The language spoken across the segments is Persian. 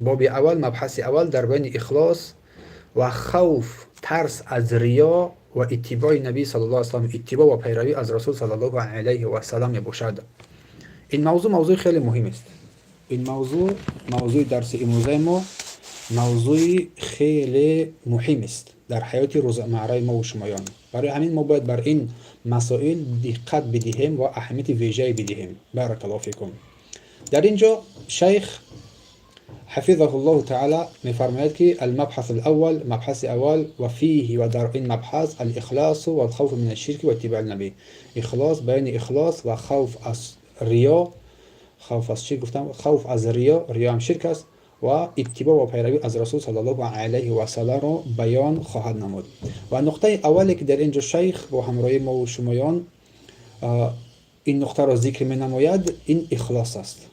باب اول، مبحث اول در بین اخلاص و خوف، ترس از ریا و اتباع نبی صلی الله علیه و سلم، اتباع و پیروی از رسول صلی الله علیه و سلم باشد. این موضوع خیلی مهم است. این موضوع درس امروزه ما موضوع خیلی مهم است در حیات روزمره ما و شمایان. برای همین ما باید بر این مسائل دقت بدهیم و اهمیت ویژه بدهیم. بارک الله فیکم. در اینجا شیخ حفظه الله تعالی میفرماید که المبحث الاول، مبحث اول، و فیه، و در این مبحث الاخلاص و الخوف من الشرك و اتباع النبی. اخلاص، بین اخلاص و خوف از ریا. خوف از چی گفتم؟ خوف از ریا هم شرک است، و اتباع و پیروی از رسول صلی الله علیه و سلم را بیان خواهد نمود. و نقطه اولی که در اینجا شیخ با همراهی ما و شمایان این نقطه را ذکر می نماید، این اخلاص است.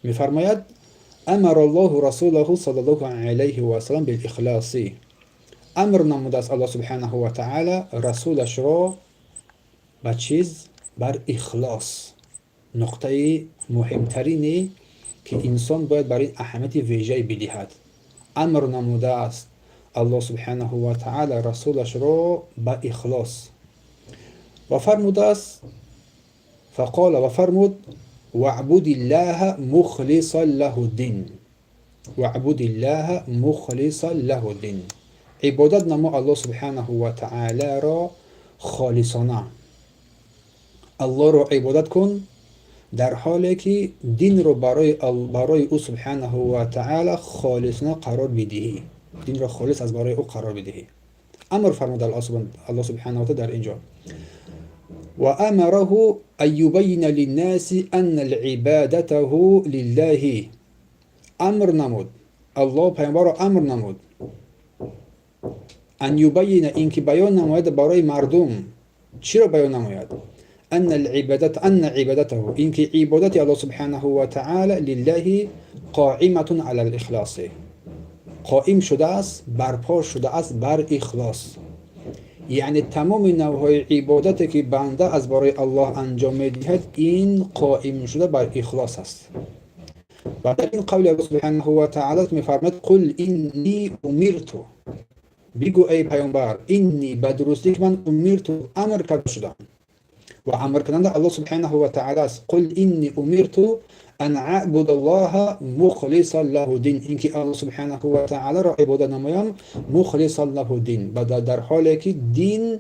می فرماید امر الله رسوله صلی الله علیه و سلم بالاخلاص. امر نموده است الله سبحانه و تعالی رسولش را به چیز؟ بر اخلاص. نقطه مهمترینی که انسان باید برای اهمیت ویژه بدهد. امر نموده است الله سبحانه و تعالی رسولش را به اخلاص و فرموده است، فقال و فرمود واعبد الله مخلصا له الدین. واعبد الله مخلصا له الدین. عبادت نما الله سبحانه و تعالی را خالصانه. الله را عبادت کن در حالی که دین را برای او سبحانه و تعالی خالصانه قرار بدهی. دین را خالص از برای او قرار بدهی. امر فرموده الله سبحانه و تعالی در اینجا. و امره ان یبین للناس ان العبادته لله. امر نمود الله پیامبر را امر نمود ان یبین، اینکه بیان نماید برای مردم. چی را بیان نماید؟ ان عبادته، اینکه عبادت الله سبحانه و تعالی لله قائمة علی الاخلاص، قائم شده است، برپا شده است بر اخلاص. یعنی تمام نوعهای عبادتی که بنده از برای الله انجام میدهد، این قائم شده بر اخلاص است. و در این قول الله سبحانه و تعالی میفرماید قل انی امرت، بگو ای پیامبر، اینی به درستی که من امرت، امر کرده شدم. و امر کننده الله سبحانه و تعالی است. قل انی امرت ان اعبد الله مخلصا له الدین، اینکه الله سبحانه و تعالی را عبادت نمایم مخلصا له الدین، در حالی که دین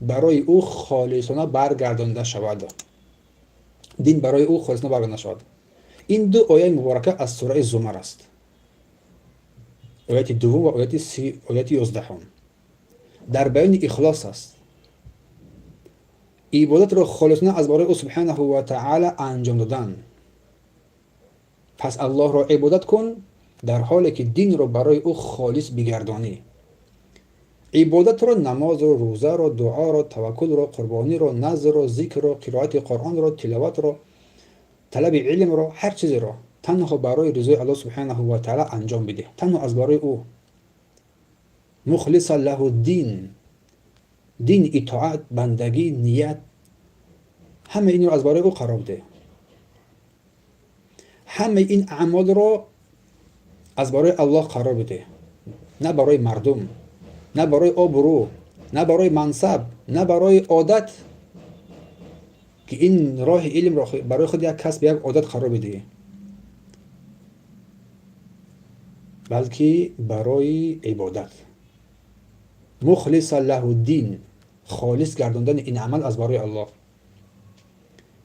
برای او خالصانه برگردانده شود. دین برای او خالصانه برگردانده شود. این دو آیه مبارکه از سوره زمر است. آیت دوم و آیت 11 در بیان اخلاص است. عبادت را خالصانه از برای او سبحانه و تعالی انجام دادن. پس الله را عبادت کن در حالی که دین را برای او خالص بگردانی. عبادت را، نماز را، روزه را، دعا را، توکل را، قربانی را، نذر را، ذکر را، قرائت قرآن را، تلاوت را، طلب علم را، هر چیز را تنها برای رضای الله سبحانه و تعالی انجام بده. تنها از برای او. مخلص له الدین، دین، اطاعت، بندگی، نیت، همه این رو از برای او قرار بده. همه این اعمال رو از برای الله قرار بده، نه برای مردم، نه برای آبرو، نه برای منصب، نه برای عادت که این راه علم را برای خود یک کسب، یک عادت قرار بده، بلکه برای عبادت. مخلص له الدین، خالص گرداندن این عمل از برای الله.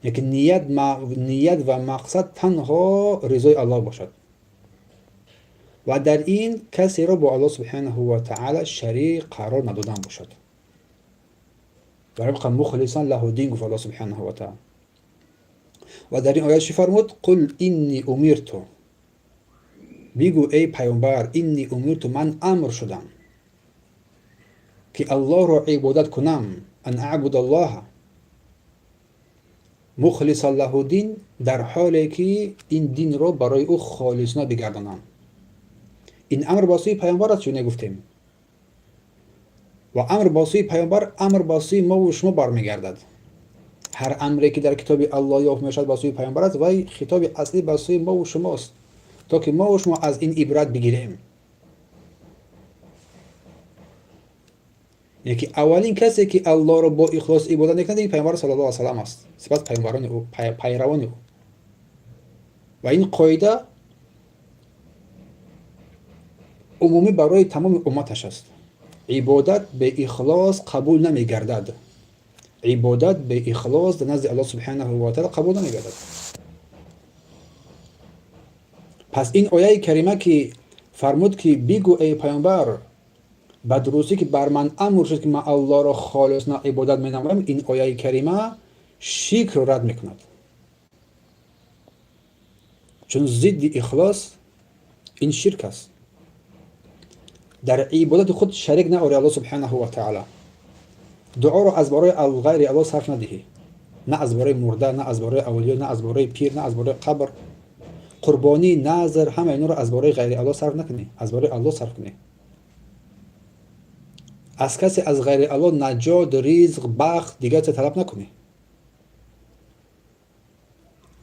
یکی نیت و مقصد تنها رضای الله باشد و در این کسی را با الله سبحانه و تعالی شریک قرار ندادن باشد. برای مخلصا له الدین گفت الله سبحانه و تعالی. و در این آیه چی فرمود؟ قل انی امرت، بگو ای پیامبر، انی امرت، من امر شدم که الله را عبادت کنم، ان اعبد الله مخلصا له الدین، در حالی که این دین را برای او خالصانه بگردانم. این امر با سوی پیامبر است، چون نگفتیم. و امر با سوی پیامبر، امر با سوی ما و شما برمیگردد. هر امری که در کتاب الله یافت میشد با سوی پیامبر است، و خطاب اصلی با سوی ما و شماست. تا که ما و شما از این عبرت بگیریم. یکی اولین کسی که الله رو با اخلاص عبادت میکنه دیگه پیامبر صلی الله علیه و سلم است، سپس پیامبران او، پیروان او. و این قاعده عمومی برای تمام امتش است. عبادت به اخلاص قبول نمیگردد. عبادت به اخلاص در نزد الله سبحانه و تعالی قبول نمیگردد. پس این آیه کریمه که فرمود که بگو ای پیامبر به درستی که بر من امر شد که من الله را خالصانه عبادت مینمایم، این آیه کریمه شرک را رد میکند. چون ضد اخلاص این شرک است. در عبادت خود شریک نآوری الله سبحانه و تعالی. دعا را از برای غیر الله صرف ندهی، نه از برای مرده، نه از برای اولیا، نه از برای پیر، نه از برای قبر. قربانی، نذر، همه اینا را از برای غیر الله صرف نکنی، از برای الله صرف کنی. از کسی از غیر الله نجات، رزق، بخت دیگه طلب نکنی.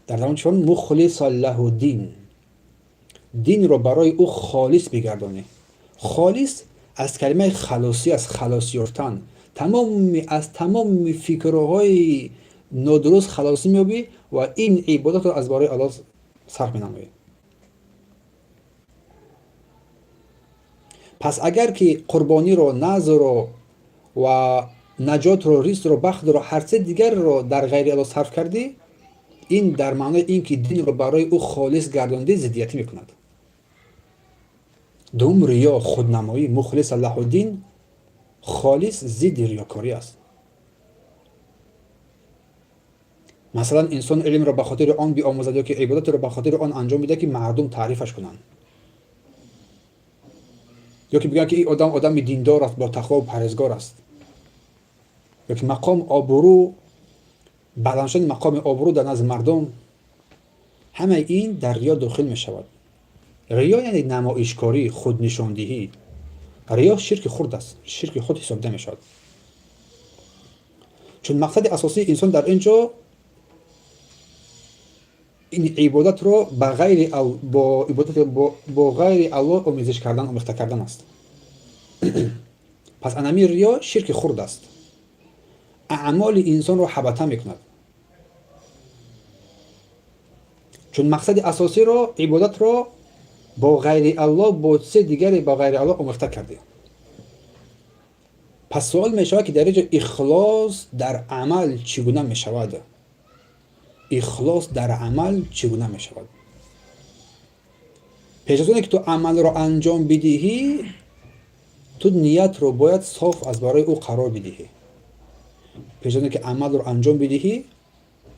در زمان چون مخلص له دین، دین رو برای او خالص بگردانی. خالص از کلمه خلاصی، از خلاص یافتن، از تمام فکرهای نادرست خلاصی میابی و این عبادت رو از برای الله صرف مینمایی. پس اگر که قربانی رو، نذر رو و نجات رو، رزق رو، بخت رو، هر چیز دیگر رو در غیر الله صرف کردی، این در معنای این که دین رو برای او خالص گردانده ضدیتی میکند. دوم ریا، خودنمایی، مخلص له الدین، خالص ضد ریاکاری است. مثلا انسان علم را به خاطر آن بیاموزد یا که عبادت را به خاطر آن انجام میده که مردم تعریفش کنند، یا که بگن که این آدم دیندار است، با تقوا و پرهیزگار است، یا که مقام آبرو، بلند مقام آبرو در نزد مردم. همه این در ریا داخل می شود. ریا یعنی نمایشکاری، خودنشاندهی. ریا شرک خرد است، شرک خود حساب نمی شود. چون مقصد اساسی انسان در اینجا این عبادت رو با غیر الله آمیزش کردن، آمیخته کردن است. پس انمی ریا شرک خرد است. اعمال انسان رو حبطه میکند. چون مقصد اساسی رو، عبادت رو با غیر الله، با چیز دیگری با غیر الله آمیخته کرده. پس سوال می شود که در اینجا اخلاص در عمل چگونه می شود؟ اخلاص در عمل چگونه می شود؟ پیش از اون که تو عمل رو انجام بدهی، تو نیت رو باید صاف از برای او قرار بدهی. پیش از اون که عمل رو انجام بدهی،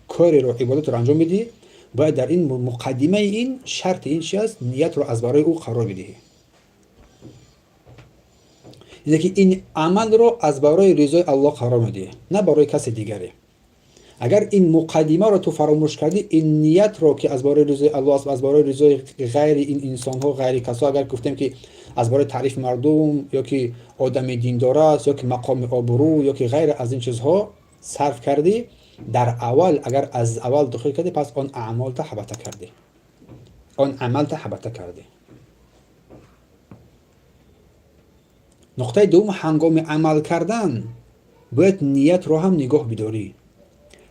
کاری رو، عبادت رو انجام بدهی، باید در این مقدمه این شرط این چی است؟ نیت رو از برای او قرار بدهی. یعنی که این عمل رو از برای رضای الله قرار میدی، نه برای کسی دیگری. اگر این مقدمه رو تو فراموش کردی، این نیت رو که از برای رضای الله است، از برای رضای غیر این انسان ها، غیر کسا، اگر گفتیم که از برای تعریف مردم، یا که آدم دیندار است، یا که مقام آبرو، یا که غیر از این چیزها صرف کردی، در اول اگر از اول دخول کردی، پس آن اعمال تا حبطه کردی، آن عمل تا حبطه کردی. نقطه دوم، هنگام عمل کردن باید نیت رو هم نگاه بداری.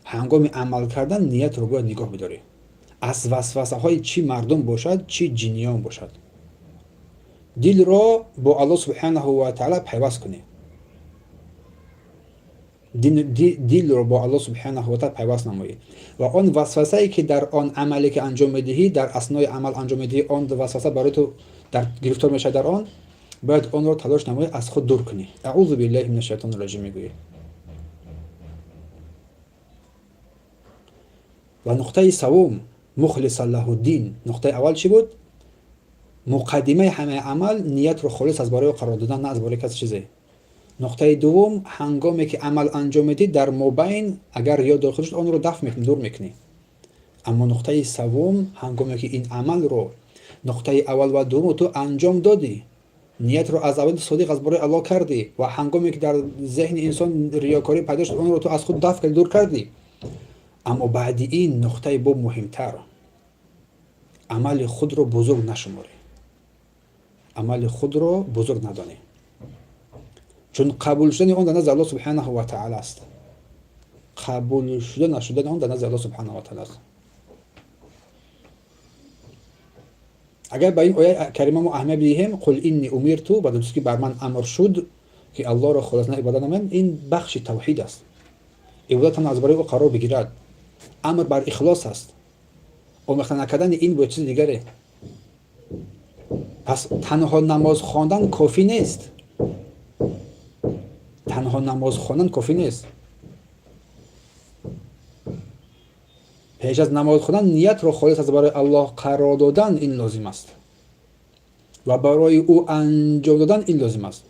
هنگام عمل کردن نیت رو باید نگاه بداری. از وسوسه های چی مردم باشد، چی جنیان باشد. دل را با الله سبحانه و تعالی پیوست کنی. دل رو با الله سبحانه و تعالی پیوست نمایی. و آن وسوسه ای که در آن عملی که انجام میدهی، در اثنای عمل انجام میدهی، آن وسوسه برای تو در گرفتار میشه در آن، باید آن را تلاش نمایی از خود دور کنی. اعوذ بالله من الشیطان الرجیم میگویی. و نقطه سوم، مخلص له الدین. نقطه اول چی بود؟ مقدمه همه عمل نیت رو خالص از برای قرار دادن، نه از برای کسی چیزی. نقطه دوم، هنگامی که عمل انجام میدی در مابین اگر ریا داخل شد، آن رو دفع میکنی، دور میکنی. اما نقطه سوم، هنگامی که این عمل رو نقطه اول و دوم تو انجام دادی، نیت رو از اول صادق از برای الله کردی و هنگامی که در ذهن انسان ریاکاری پیدا شد، آن رو تو از خود دفع کردی، دور کردی. اما بعد این نقطه با مهمتر، عمل خود رو بزرگ نشماری، عمل خود رو بزرگ ندانی، چون قبول شدن اون در نزد الله سبحانه و تعالی است. قبول شدن نشدن اون در نزد الله سبحانه و تعالی است. اگر به این آیه کریمه ما اهمیت بدهیم، قل انی امرت، بعد از که بر من امر شد که الله را خالصانه عبادت نمایم، این بخش توحید است. عبادت هم از برای او قرار بگیرد. امر بر اخلاص است. آمیخته نکردن این با چیز دیگره. پس تنها نماز خواندن کافی نیست. تنها نماز خواندن کافی نیست. پیش از نماز خواندن نیت را خالص از برای الله قرار دادن این لازم است و برای او انجام دادن این لازم است.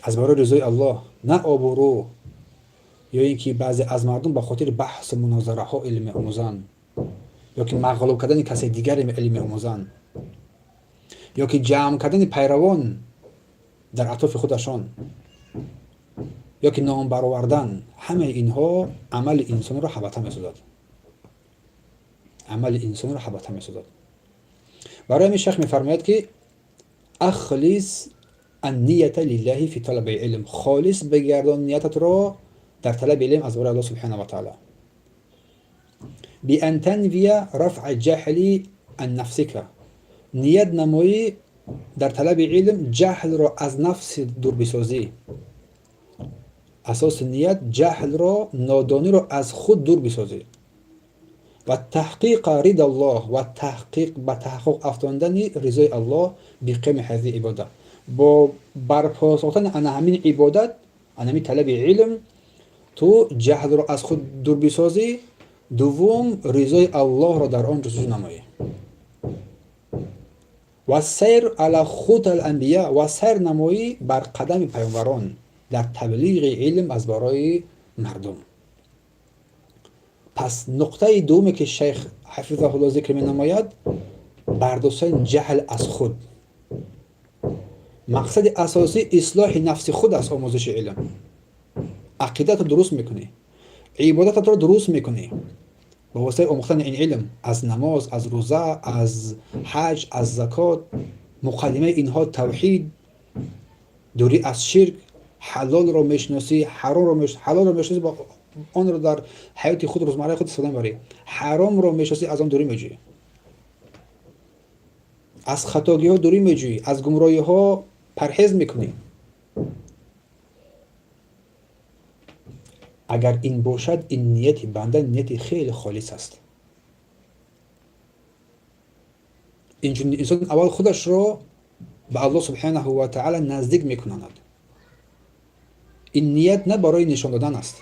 از برای رضای الله، نه آبرو یا اینکه بعضی از مردم به خاطر بحث مناظره ها علم آموزن، یا که مغلوب کردن کسی دیگر علم آموزن، یا که جمع کردن پیروان در اطراف خودشان، یا که نام برآوردن، همه اینها عمل انسان را حبطه می‌سازد. عمل انسان را حبطه می‌سازد. برای همین شیخ می‌فرماید که اخلص النیت لله فی طلب علم، خالص بگردان نیتت را در طلب علم از برای الله سبحانه و تعالی. بأن تنوی رفع جهل عن نفسک، نیت نمایی در طلب علم جهل را از نفس دور بسازی. اساس نیت جهل را، نادانی را از خود دور بسازی. و تحقیق رضا الله، و تحقیق به تحقق افتاندن رضای الله بقیم هذه عبادت، با برپا ساختن همین عبادت، همین طلب علم، تو جهل را از خود دور بسازی. دوم، رضای الله را در آن جستجو نمایی. و سیر علی خط الانبیاء، و سیر نمایی بر قدم پیامبران در تبلیغ علم از برای مردم. پس نقطه دومی که شیخ حفظه الله ذکر می نماید، برداشتن جهل از خود. مقصد اساسی اصلاح نفس خود است. آموزش علم، عقیدت رو درست میکنی، عبادتت رو درست میکنی با واسطه آموختن این علم، از نماز، از روزه، از حج، از زکات. مقدمه اینها توحید، دوری از شرک، حلال رو میشناسی، حرام رو میشناسی. حلال رو میشناسی، با آن رو در حیات خود روزمره خود استفاده میبری. حرام رو میشناسی، از آن دوری میجویی. از خطاگی ها دوری میجویی، از گمراهی ها پرهیز میکنی. اگر این باشد، این نیت بنده نیت خیلی خالص است. اینجور انسان اول خودش رو به الله سبحانه و تعالی نزدیک میکناند. این نیت نه برای نشان دادن است،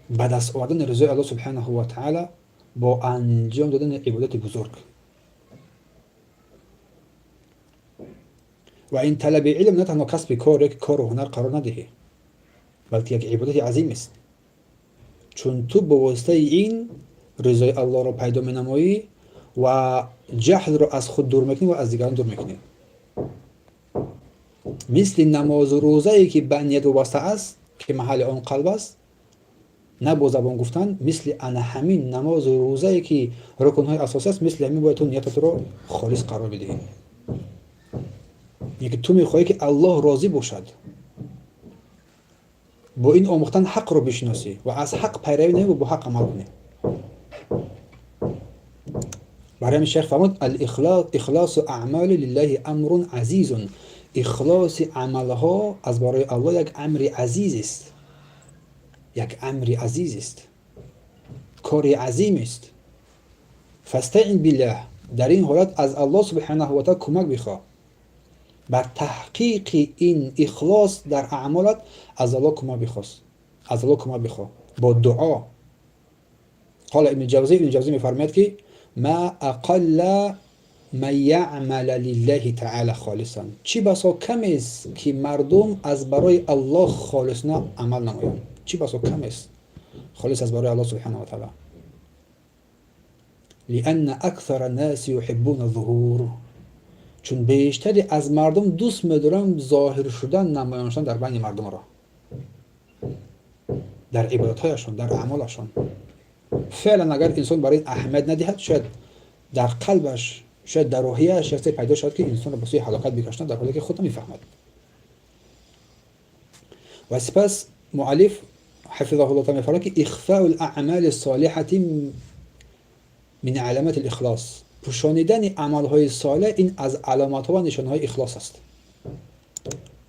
به دست آوردن رضای الله سبحانه و تعالی با انجام دادن عبادت بزرگ. و این طلب علم نه تنها کسب کار و هنر قرار ندهی، بلکه یک عبادت عظیم است. چون تو به واسطه این رضای الله را پیدا می نمایی و جهل را از خود دور میکنی و از دیگران دور میکنی. مثل نماز و روزه ای که به نیت وابسته است که محل آن قلب است، نه با زبان گفتن، مثل همین نماز و روزه ای که رکنهای اساسی است، مثل همین باید تو نیتت رو خالص قرار بدهی. یعنی تو میخواهی که الله راضی باشد. با این آموختن حق رو بشناسی و از حق پیروی نمی و با حق عمل کنی. برای همین شیخ فرمود اخلاص اعمال لله امر عزیز، اخلاص عملها از برای الله یک امر عزیز است، یک امر عزیز است، کار عظیم است. فاستعن بالله، در این حالت از الله سبحانه و تعالی کمک بخواه بر تحقیق این اخلاص در اعمالت. از الله کمک بخواست، از الله کمک بخواه با دعا. قال ابن جوزی میفرماید که ما اقل من یعمل لله تعالی خالصا، چی بسا کم است که مردم از برای الله خالصانه عمل نمایند. چی بسا کم است خالص از برای الله سبحانه و تعالی. لأن اکثر الناس یحبون الظهور، چون بیشتری از مردم دوست می‌دارن ظاهر شدن، نمایان شدن در بین مردم را. در عبادتهایشان، در اعمالشان. فعلا اگر انسان برای این اهمیت ندهد، شاید در قلبش، شاید در روحیه‌اش چیزی پیدا شد که انسان را به سوی هلاکت بکشاند، در حالی که خود نمی‌فهمد. و سپس مؤلف حفظه الله تعالی می‌فرماید که اخفاء الاعمال الصالحه من علامات الاخلاص، پوشانیدن عمل‌های صالح این از علامت‌ها و نشانه‌های اخلاص است.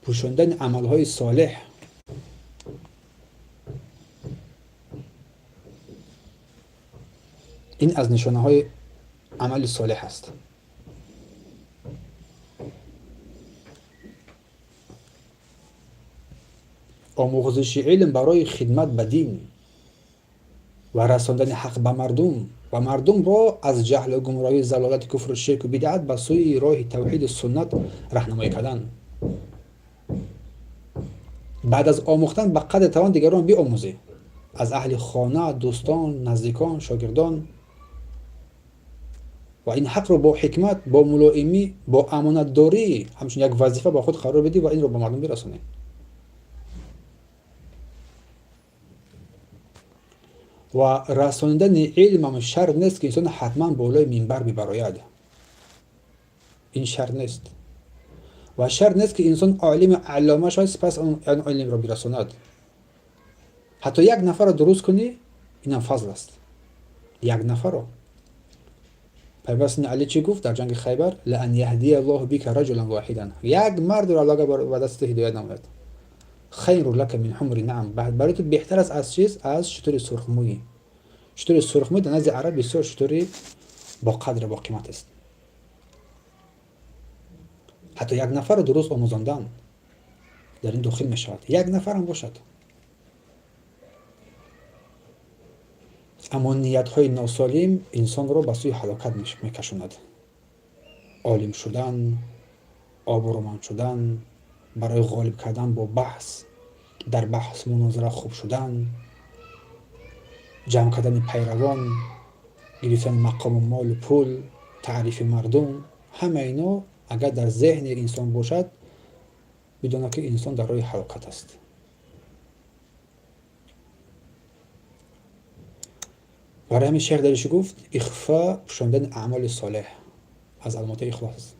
پوشاندن عمل‌های صالح این از نشانه‌های عمل صالح است. آموزش علم برای خدمت به دین و رساندن حق به مردم و مردم را از جهل و گمراهی، ضلالت، کفر و شرک و بدعت به سوی راه توحید و سنت راهنمایی کردن. بعد از آموختن به قدر توان دیگران بیاموزی، از اهل خانه، دوستان، نزدیکان، شاگردان، و این حق رو با حکمت، با ملائمی، با امانت داری همچون یک وظیفه با خود قرار بدی و این رو به مردم برسانی. و رساندن علم هم شرط نیست که انسان حتما بالای منبر ببراید. این شرط نیست. و شرط نیست که انسان عالم علامه شاید سپس اون علم را برساند. حتی یک نفر را درست کنی، این هم فضل است. یک نفر را. پیغمبر علی چی گفت در جنگ خیبر؟ لئن یهدی الله بک رجلا واحدا، یک مرد را الله به دست هدایت نماید، خیر لک من حمر نعم، برای تو بهتر است از چیز؟ از شتر سرخمویی. شتر سرخمویی در نزد عرب بسیار شتری با قدر، با قیمت است. حتی یک نفر را درست آموزاندن در این داخل می شود، یک نفر هم باشد. اما نیت های ناسالم انسان را به سوی هلاکت می کشاند. عالم شدن، آبرومند شدن، برای غالب کردن با بحث، در بحث مناظره خوب شدن، جمع کردن پیروان، گرفتن مقام و مال و پول، تعریف مردم، همه اینا اگر در ذهن انسان باشد، بدونه که انسان در راه هلاکت است. برای همین شیخ درش گفت اخفاء، پوشاندن اعمال صالح از علامات اخلاص.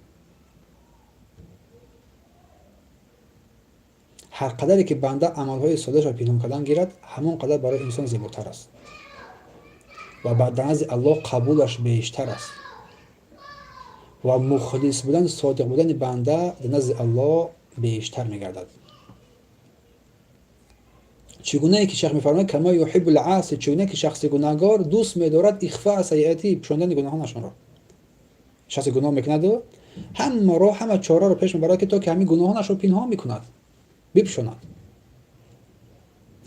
هر قدری که بنده عملهای صالح را پنهان کردن گیرد، همون قدر برای انسان زیباتر است و بعد نزد الله قبولش بیشتر است و مخلص بودن، صادق بودن بنده در نزد الله بیشتر میگردد. چگونه ای که شیخ میفرماید کما یحب العاصی، چگونه که شخص گناهگار دوست می‌دارد اخفاء سیئاتی، پوشاندن گناهانشان را. شخص گناه میکند و همه چاره را پیش میبرد که تا که همین گناهانش را پنهان میکند، بپوشاند.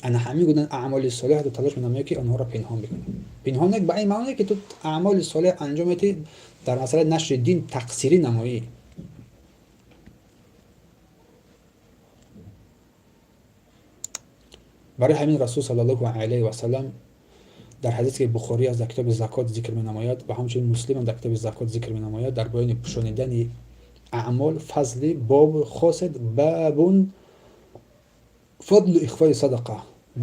انا همین گونه اعمال صالح رو تلاش می‌نماید که آنها را پنهان بکنه. پنهان به این معنی که تو اعمال صالح انجام میدی، در مسئله نشر دین تقصیری نمایی. برای همین رسول صلی الله علیه و سلم در حدیث که بخاری از کتاب زکات ذکر می‌نماید و همچنین مسلم در کتاب زکات ذکر می‌نماید، در بیان پوشانیدن اعمال فضل باب خاص، باب فضل اخفاء صدقه،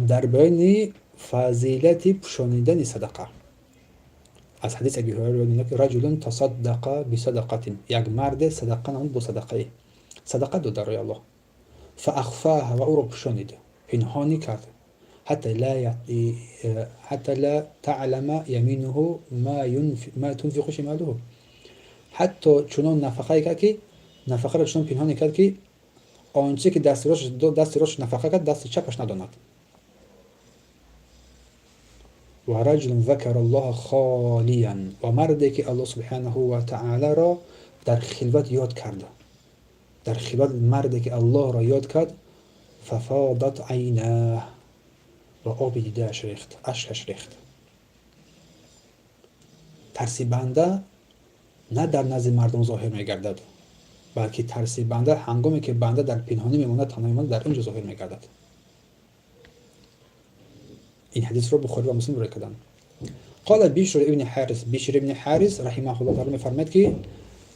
در بیان فضیلت پوشانیدن صدقه. از حدیث ابی هریره می‌گوید که رجل تصدق بصدقه، یک مرد صدقه نمود با صدقه، صدقه داد در راه الله، فاخفاها و او را پوشانید، پنهانی کرد، حتی لا تعلم یمینه ما تنفق شماله، حتی چنان نفقه کرد که نفقه را چنان پنهانی کرد که آنچه که دست راست نفقه کرد دست چپش نداند. و رجل ذکر الله خالیا، و مردی که الله سبحانه و تعالی را در خلوت یاد کرد، در خلوت مردی که الله را یاد کرد، ففاضت عیناه، و آب دیده‌اش ریخت، اشکش ریخت. ترس بنده نه در نزد مردم ظاهر می‌گردد، بلکه ترس بنده هنگامی که بنده در پنهانی میماند، تنها میماند، در اینجا ظاهر می‌گردد. این حدیث رو بخاری و مسلم روایت کردند. قال بشر ابن حارث رحمه الله تعالی می‌فرماید که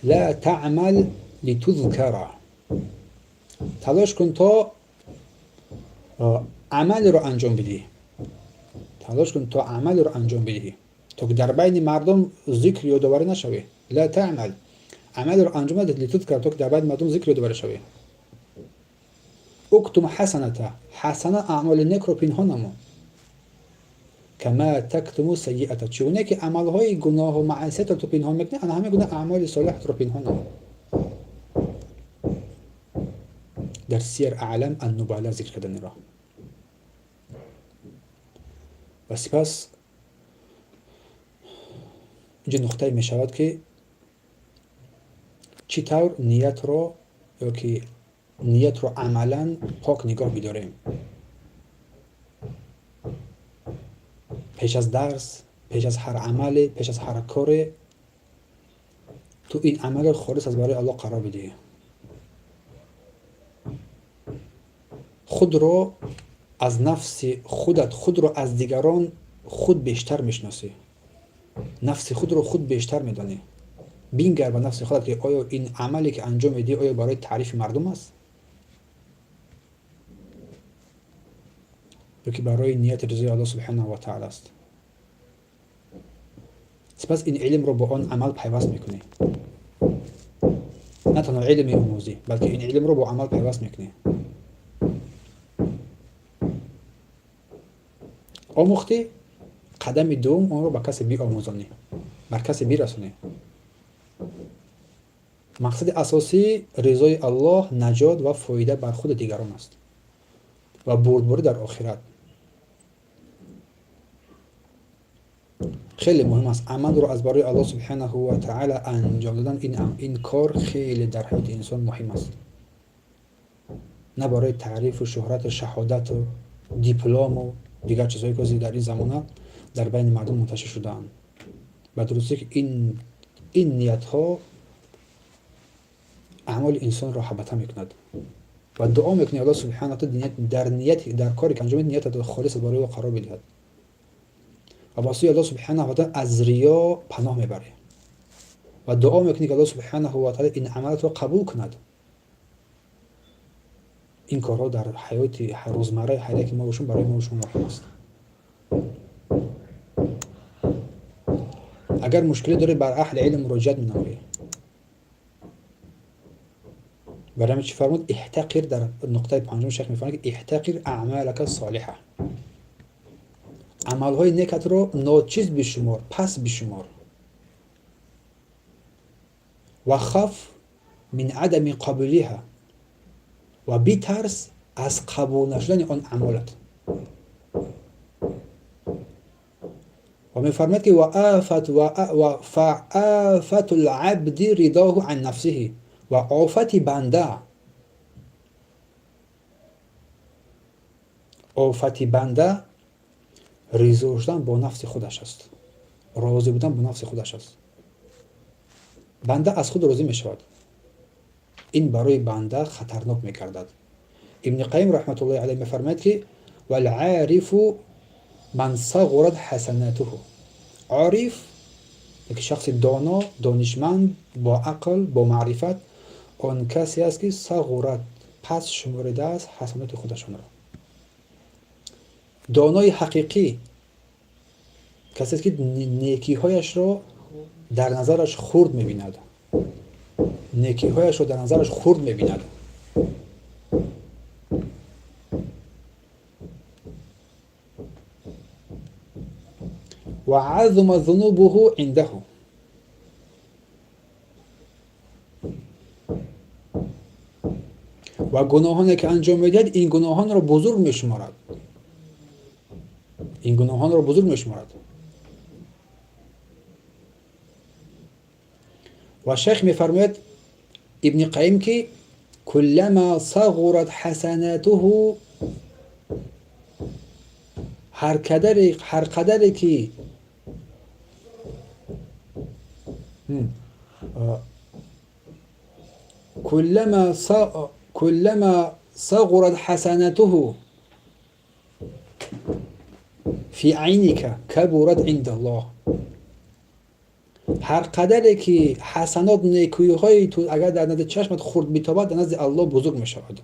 لا تعمل لتذكر، تلاش کن تا عمل رو انجام بدی، تلاش کن تا عمل رو انجام بدهی، تا که در بین مردم ذکر یادآوری نشوی. لا تعمل، عمل رو انجام بده لیتذکر، تا که در بین مردم ذکر یادآوری شوی. اکتم حسنته، حسنه اعمال نیک رو پنهان نما. کما تکتم سیئته، چونه که عملهای گناه و معصیت رو تو پنهان میکنی، انا همه گونه اعمال صالح رو پنهان نما. در سیر اعلام النباله ذکر کردن را. و سپس اینجا نقطه می شود که چطور نیت رو، یا که نیت رو عملا پاک نگاه بداریم. پیش از درس، پیش از هر عمل، پیش از هر کار، تو این عمل خالص از برای الله قرار بده. خود رو از نفس خودت، خود رو از دیگران خود بیشتر میشناسی. نفس خود رو خود بیشتر میدانی. بینگر به نفس خودت که آیا این عملی که انجام میدی آیا برای تعریف مردم است؟ یا که برای نیت رضای الله سبحانه و تعالی است؟ سپس این علم رو با آن عمل پیوست میکنی. نه تنها علم آموزی، بلکه این علم رو با عمل پیوست میکنی. آموختی، قدم دوم اون رو به کسی بیاموزانی، بر کسی برسونی. مقصد اساسی رضای الله، نجات و فایده بر خود دیگران است و بردباری در آخرت. خیلی مهم است عمل رو از برای الله سبحانه و تعالی انجام دادن. این کار خیلی در حیات انسان مهم است، نه برای تعریف و شهرت و شهادت و دیپلم و دیگر چیزهایی که در این زمانه در بین مردم منتشر شده‌اند. به درستی که این نیت ها اعمال انسان را حبطه میکند و دعا میکنی الله سبحانه و تعالی در کاری که انجام میدی نیت خالص برای او قرار بدهد و واسه الله سبحانه و تعالی از ریا پناه میبری و دعا میکنی که الله سبحانه و تعالی این عملت را قبول کند. این کارها در حیات روزمره حیاتی که ما باشیم برای ما باشیم مهم است. اگر مشکلی داری بر اهل علم مراجعت می‌نمایی. برای چی فرمود احتقر؟ در نقطه پنجم شیخ میفرماید که احتقر اعمالک صالحه، عملهای نیکت رو ناچیز بشمار، پس بشمار. و خف من عدم قبولیها، و بیترس از قبول نشدن آن عملت. و میفرماید که و فآفت العبد رضاه عن نفسه، و آفت بنده رضا شدن با نفس خودش است، راضی بودن با نفس خودش است. بنده از خود راضی می شود، این برای بنده خطرناک می گردد. ابن قیم رحمت الله علیه می فرماید که والعارف من صغرت حسناته، عارف یک شخص دانا، دانشمند، با عقل، با معرفت، آن کسی است که صغرت پس شمرده است حسنات خودشان را. دانای حقیقی کسی است که نیکی هایش را در نظرش خرد می‌بیند، نیکی هایش را در نظرش خرد می‌بیند. و عظم ذنوبه عنده، و گناهانی که انجام می‌دهد این گناهان را بزرگ می‌شمارد، این گناهان را بزرگ می‌شمارد. و شیخ می‌فرماید ابن قیم که کلما صغرت حسناته، هر قدری که كلما صغرت حسناته في عينك كبرت عند الله، هر قدری که حسنات نیکویی تو اگر در نظر چشمت خرد بیتابد در نزد الله بزرگ می شود.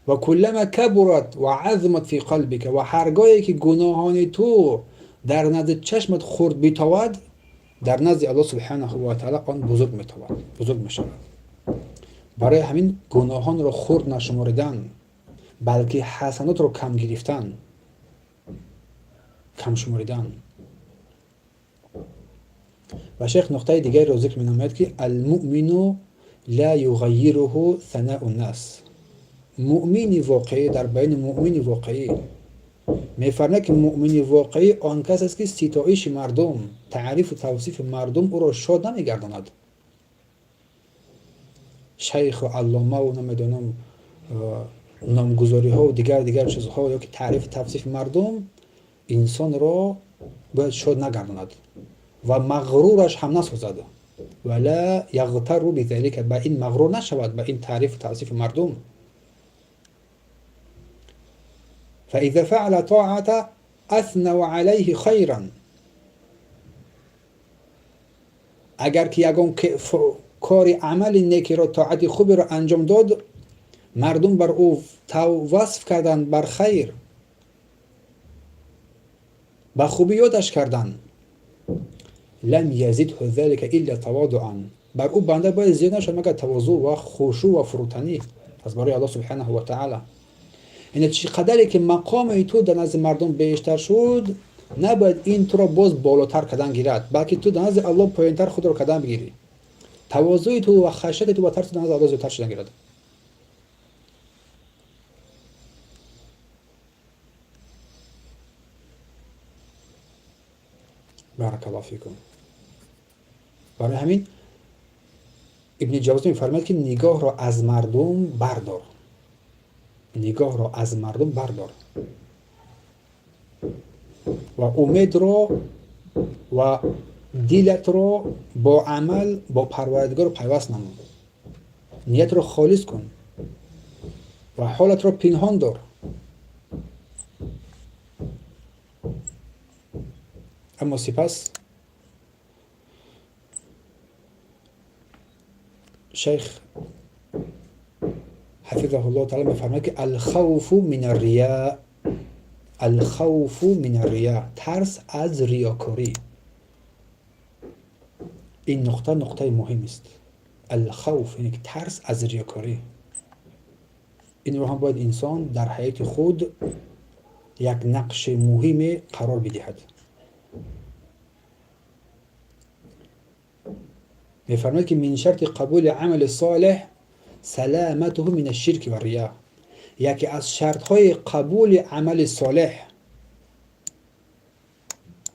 و کلما کبرت و عظمت فی قلبک، و هرگاهی که گناهان تو در نزد چشمت خرد بیتود، در نزد الله سبحانه و تعالی آن بزرگ میتود، بزرگ میشود. برای همین گناهان را خرد نشمردن، بلکه حسنات را کم گرفتن، کم شمردن. و شیخ نقطه دیگر را ذکر می‌نماید که المؤمن لا یغیره ثناء الناس. مؤمن واقعی، در بین مؤمن واقعی می‌فرماید که مؤمن واقعی آن کس است که ستایش مردم، تعریف و توصیف مردم او را شاد نمی‌گرداند. شیخ و علامه و نمیدونم نامگذاری ها و دیگر چیزها، یا که تعریف توصیف مردم انسان را باید شاد نگرداند و مغرورش هم نسازد. ولا یغتر بذلک، به این مغرور نشود، به این تعریف توصیف مردم. فاذا فعل طاعة اثنوا علیه خیرا، اگر که یگان کار عمل نیکی را، طاعت خوبی را انجام داد، مردم بر او وصف کردن بر خیر، با خوبی یادش کردن، لم یزده ذلك الا تواضعا، بر او بنده باید زیاد نشد مگر تواضع و خشوع و فروتنی از برای الله سبحانه و تعالی. این چقدری که مقام تو در نزد مردم بیشتر شد، نباید این تو را باز بالاتر کردن گیرد، بلکه تو در نزد الله پایینتر خود را کردن بگیری. تواضع تو و خشیت تو و ترس در نزد الله زیادتر شدن گیرد. بارک الله فیکم. برای همین ابن جوزی می‌فرماید که نگاه را از مردم بردار، نگاه را از مردم بردار و امید را و دلت را با عمل با پروردگار پیوست نما، نیت را خالص کن و حالت را پنهان دار. اما سپس شیخ حفظه الله تعالی می‌فرماید که الخوف من الریا، الخوف من الریا، ترس از ریاکاری. این نقطه مهم است. الخوف یعنی ترس از ریاکاری. این رو هم باید انسان در حیات خود یک نقش مهم قرار بدهد. می‌فرماید که من شرط قبول عمل صالح سلامته من الشرك و الریا، یکی از شرط‌های قبول عمل صالح،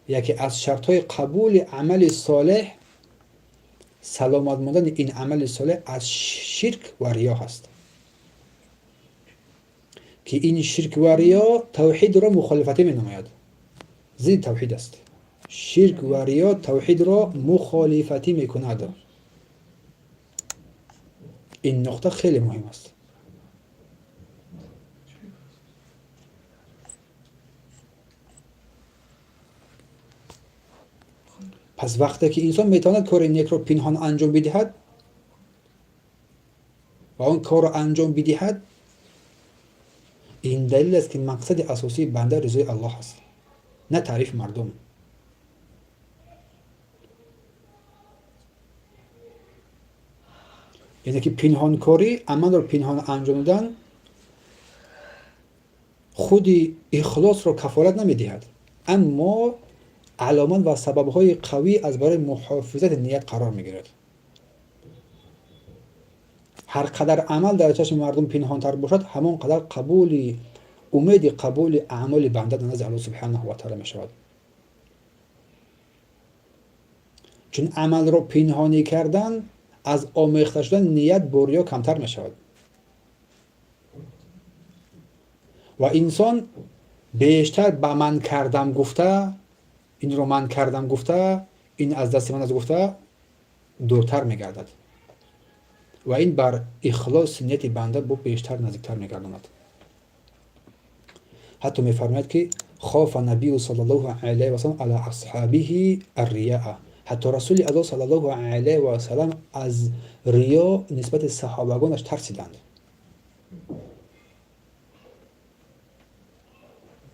یکی از شرط‌های قبول عمل صالح سلامت ماندن این عمل صالح از شرک و ریا هست، که این شرک و ریا توحید را مخالفت می‌نماید، ضد توحید است. شرک و ریا توحید را مخالفتی می‌کند. این نقطه خیلی مهم است. پس وقتی که انسان میتواند کار نیک را پنهان انجام بدهد و آن کار را انجام بدهد، این دلیل است که مقصد اساسی بنده رضای الله است، نه تعریف مردم. یعنی که پنهان کاری، عمل را پنهان انجام دادن، خود اخلاص را کفالت نمیدهد، اما علامت و سبب‌های قوی از برای محافظت نیت قرار می‌گیرد. هر قدر عمل در چشم مردم پنهان‌تر باشد، همان قدر امید قبول اعمال بنده در نزد الله سبحانه و تعالی می‌شود. چون عمل را پنهانی کردن از آمیخته شدن نیت با ریا کمتر می‌شود و انسان بیشتر به من کردم گفته، این رو من کردم گفته، این از دست من از گفته دورتر میگردد و این بر اخلاص نیت بنده با بیشتر نزدیکتر میگرداند. حتی میفرماید که خاف نبی صلی الله علیه و سلم علی اصحابه الریا، حتی رسول الله صلی الله علیه و سلم از ریا نسبت صحابگانش ترسیدند.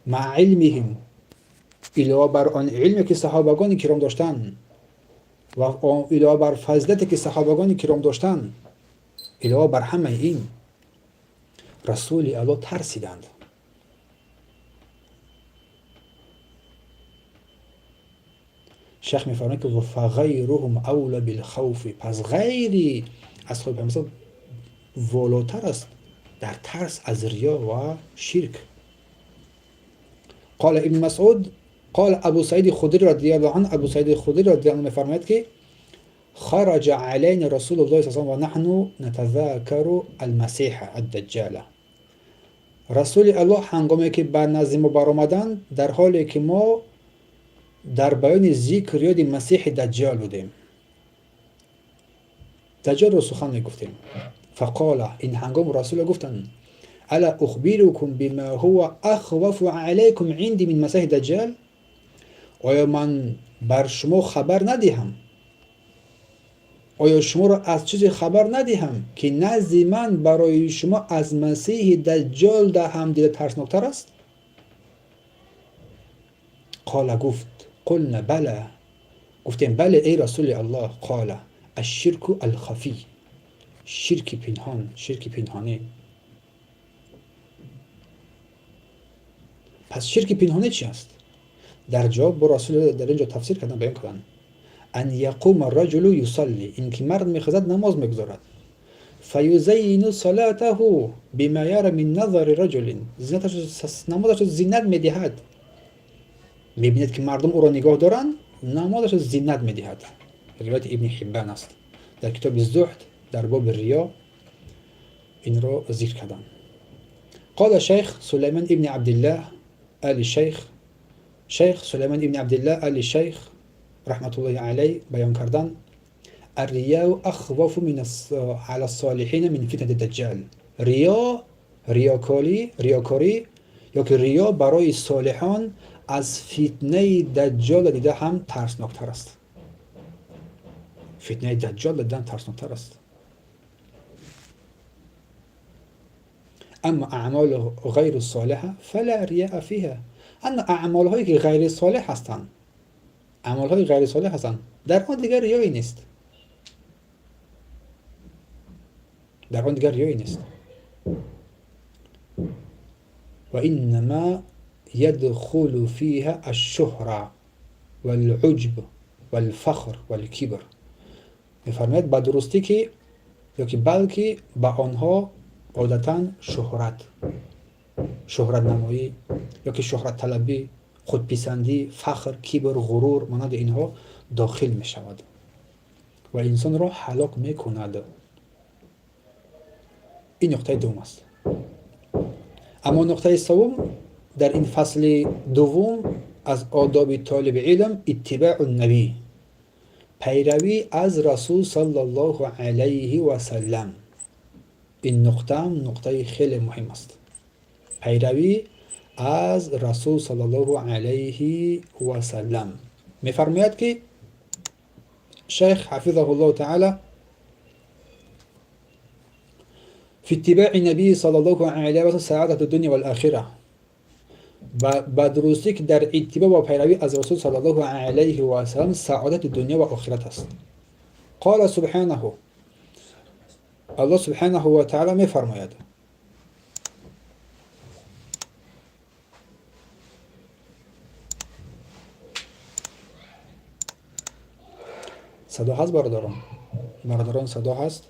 مع علمهم، علاوه بر آن علمی که صحابگان کرام داشتن و علاوه بر فضیلتی که صحابگان کرام داشتن، علاوه بر همه این رسول الله ترسیدند. شیخ میفرماید که فغیرهم اولی بالخوف، پس غیری اصحاب پیامبر والاتر است در ترس از ریا و شرک. قال ابن مسعود، قال ابو سعید خدری رضی الله عنه، ابو سعید خدری رضی الله عنه میفرماید که خرج علينا رسول الله صلی الله علیه و نحن نتذاکر المسیح الدجال. رسول الله هنگامی که بر نزد ما برآمدند، در حالی که ما در بیان ذکر یاد مسیح دجال بودیم، دجال رو سخن میگفتیم. فقال، این هنگام رسول گفتند الا اخبركم بما هو اخوف عليكم عندي من مسیح دجال، آیا من بر شما خبر ندهم، آیا شما را از چیزی خبر ندهم که نزد من برای شما از مسیح دجال در هم دیده ترسناکتر است؟ قال، گفت قلنا بله، گفتیم بله ای رسول الله. قال الشرك الخفی، شرک پنهان، شرک پنهانی. پس شرک پنهانی چی است؟ در جواب با رسول در اینجا تفسیر کردن، بیان کردن ان یقوم الرجل یصلی، این که مرد میخواهد نماز میگذارد، فیزین صلاته بما یرى من نظر رجل، نمازش زینت میدهد، میبیند که مردم او را نگاه دارند، نمازش زینت میدهد. روایت ابن حبان است، در کتاب الزهد در باب ریا این را ذکر کردن. قال شیخ سلیمان ابن عبدالله آل شیخ، شیخ سلیمان ابن عبدالله آل شیخ رحمت الله علیه بیان کردن الریا اخوف من على الصالحین من فتنة الدجال. ریاکاری یا که ریا برای صالحان از فتنه دجال دیده هم ترسناکتر است. فتنه دجال دیدن ترسناکتر است. اما اعمال غیر صالحه فلا ریاء فیها، اما اعمال هایی که غیر صالح هستند، اعمال های غیر صالح هستند، در آن دیگر ریایی نیست، در آن دیگر ریایی نیست. و انما يدخل فيها الشهرة والعجب والفخر والكبر. میفرماید با درستی که یا که بلکه با آنها عادتا شهرت نمایی یا که شهرت طلبی، خودپسندی، فخر، کبر، غرور مانند اینها داخل می شود و انسان را هلاک می کند. این نقطه دوم است. اما نقطه سوم در این فصل دوم از آداب طالب علم اتباع النبی، پیروی از رسول صلی الله علیه و سلم. این نقطه خیلی مهم است، پیروی از رسول صلی الله علیه و سلم. میفرماید که شیخ حفظه الله تعالی فی اتباع النبی صلی الله علیه و سلم سعادت الدنیا والآخره، با درستی که در اتباع و پیروی از رسول صلی الله علیه و سلم سعادت دنیا و آخرت است. قال سبحانه، الله سبحانه و تعالی می فرماید صدا هست برادران صدا هست؟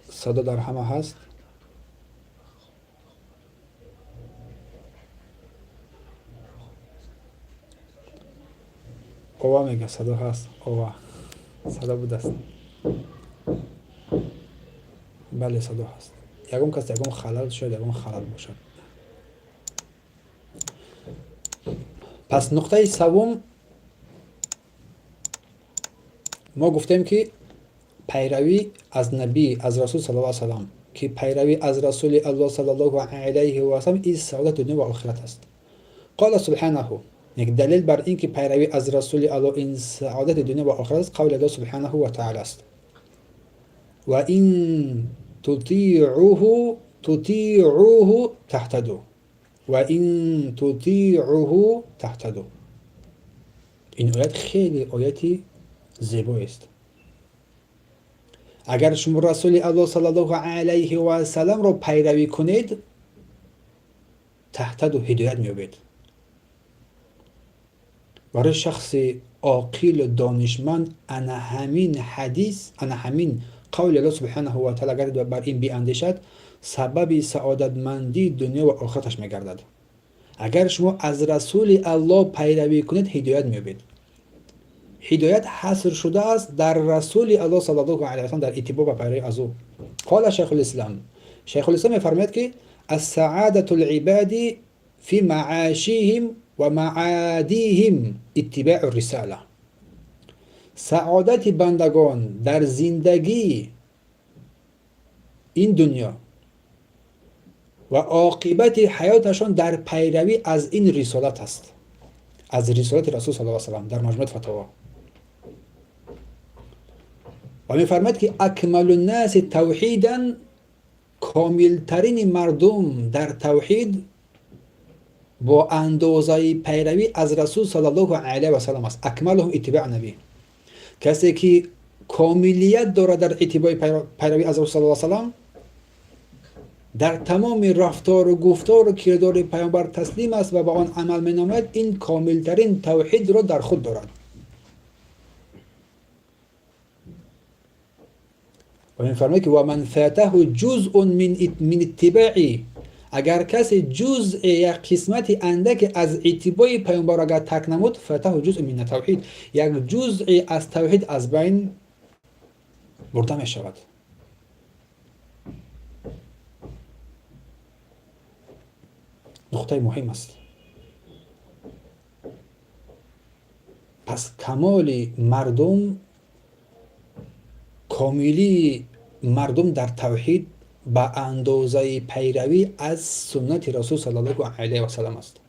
صدا در همه هست؟ اوه میگه صدا هست، اوه صدا بود است. بله صدا هست. یکم کس یکم خلل شد، یکم خلل باشد. پس نقطه سوم ما گفتیم که پیروی از نبی، از رسول صلی الله علیه و سلم، که پیروی از رسول الله صلی الله علیه و سلم این سعادت دنیا و آخرت است. قال سبحانه، یک دلیل بر این که پیروی از رسول الله این سعادت دنیا و آخرت است قول الله سبحانه و تعالی است و این تطیعوه تهتدوا و این تطیعوه تهتدوا. این آیت خیلی آیتی زیبا است. اگر شما رسول الله صلی الله علیه و سلم را پیروی کنید، تهتدوا، هدایت می‌یابید. برای شخص عاقل و دانشمند انا همین حدیث، انا همین قول الله سبحانه و تعالی اگر بر این بیاندیشد، سبب سعادتمندی دنیا و آخرتش میگردد. اگر شما از رسول الله پیروی کنید، هدایت می‌یابید. هدایت حصر شده است در رسول الله صلی الله علیه و سلم، در اتباع و پیروی از او. قال شیخ الاسلام می‌فرماید که السعادة العباد فی معاشهم و معادیهم اتباع الرساله. سعادت بندگان در زندگی این دنیا و عاقبت حیاتشان در پیروی از این رسالت است، از رسالت رسول صلی الله علیه و سلم. در مجموعه فتاوا و می‌فرماید که اکمل الناس توحیدا، کاملترین مردم در توحید با اندازه پیروی از رسول صلی الله علیه و سلم است. اکملهم اتباع نبی. کسی که کاملیت دارد در اتباع پیروی از رسول صلی الله علیه و سلم، در تمام رفتار و گفتار و کردار پیامبر تسلیم است و به آن عمل می‌نماید، این کاملترین توحید را در خود دارد. و می‌فرماید که و من فاته جزء من اتباعی، اگر کسی جزء یا قسمت اندک از اتباع پیامبر اگر ترک نمود، فاته جزء من توحید، یک جزء از توحید از بین برده می شود. نقطه مهم است. پس کمال مردم، کاملی مردم در توحید با اندازه پیروی از سنت رسول صلی الله علیه و سلم است.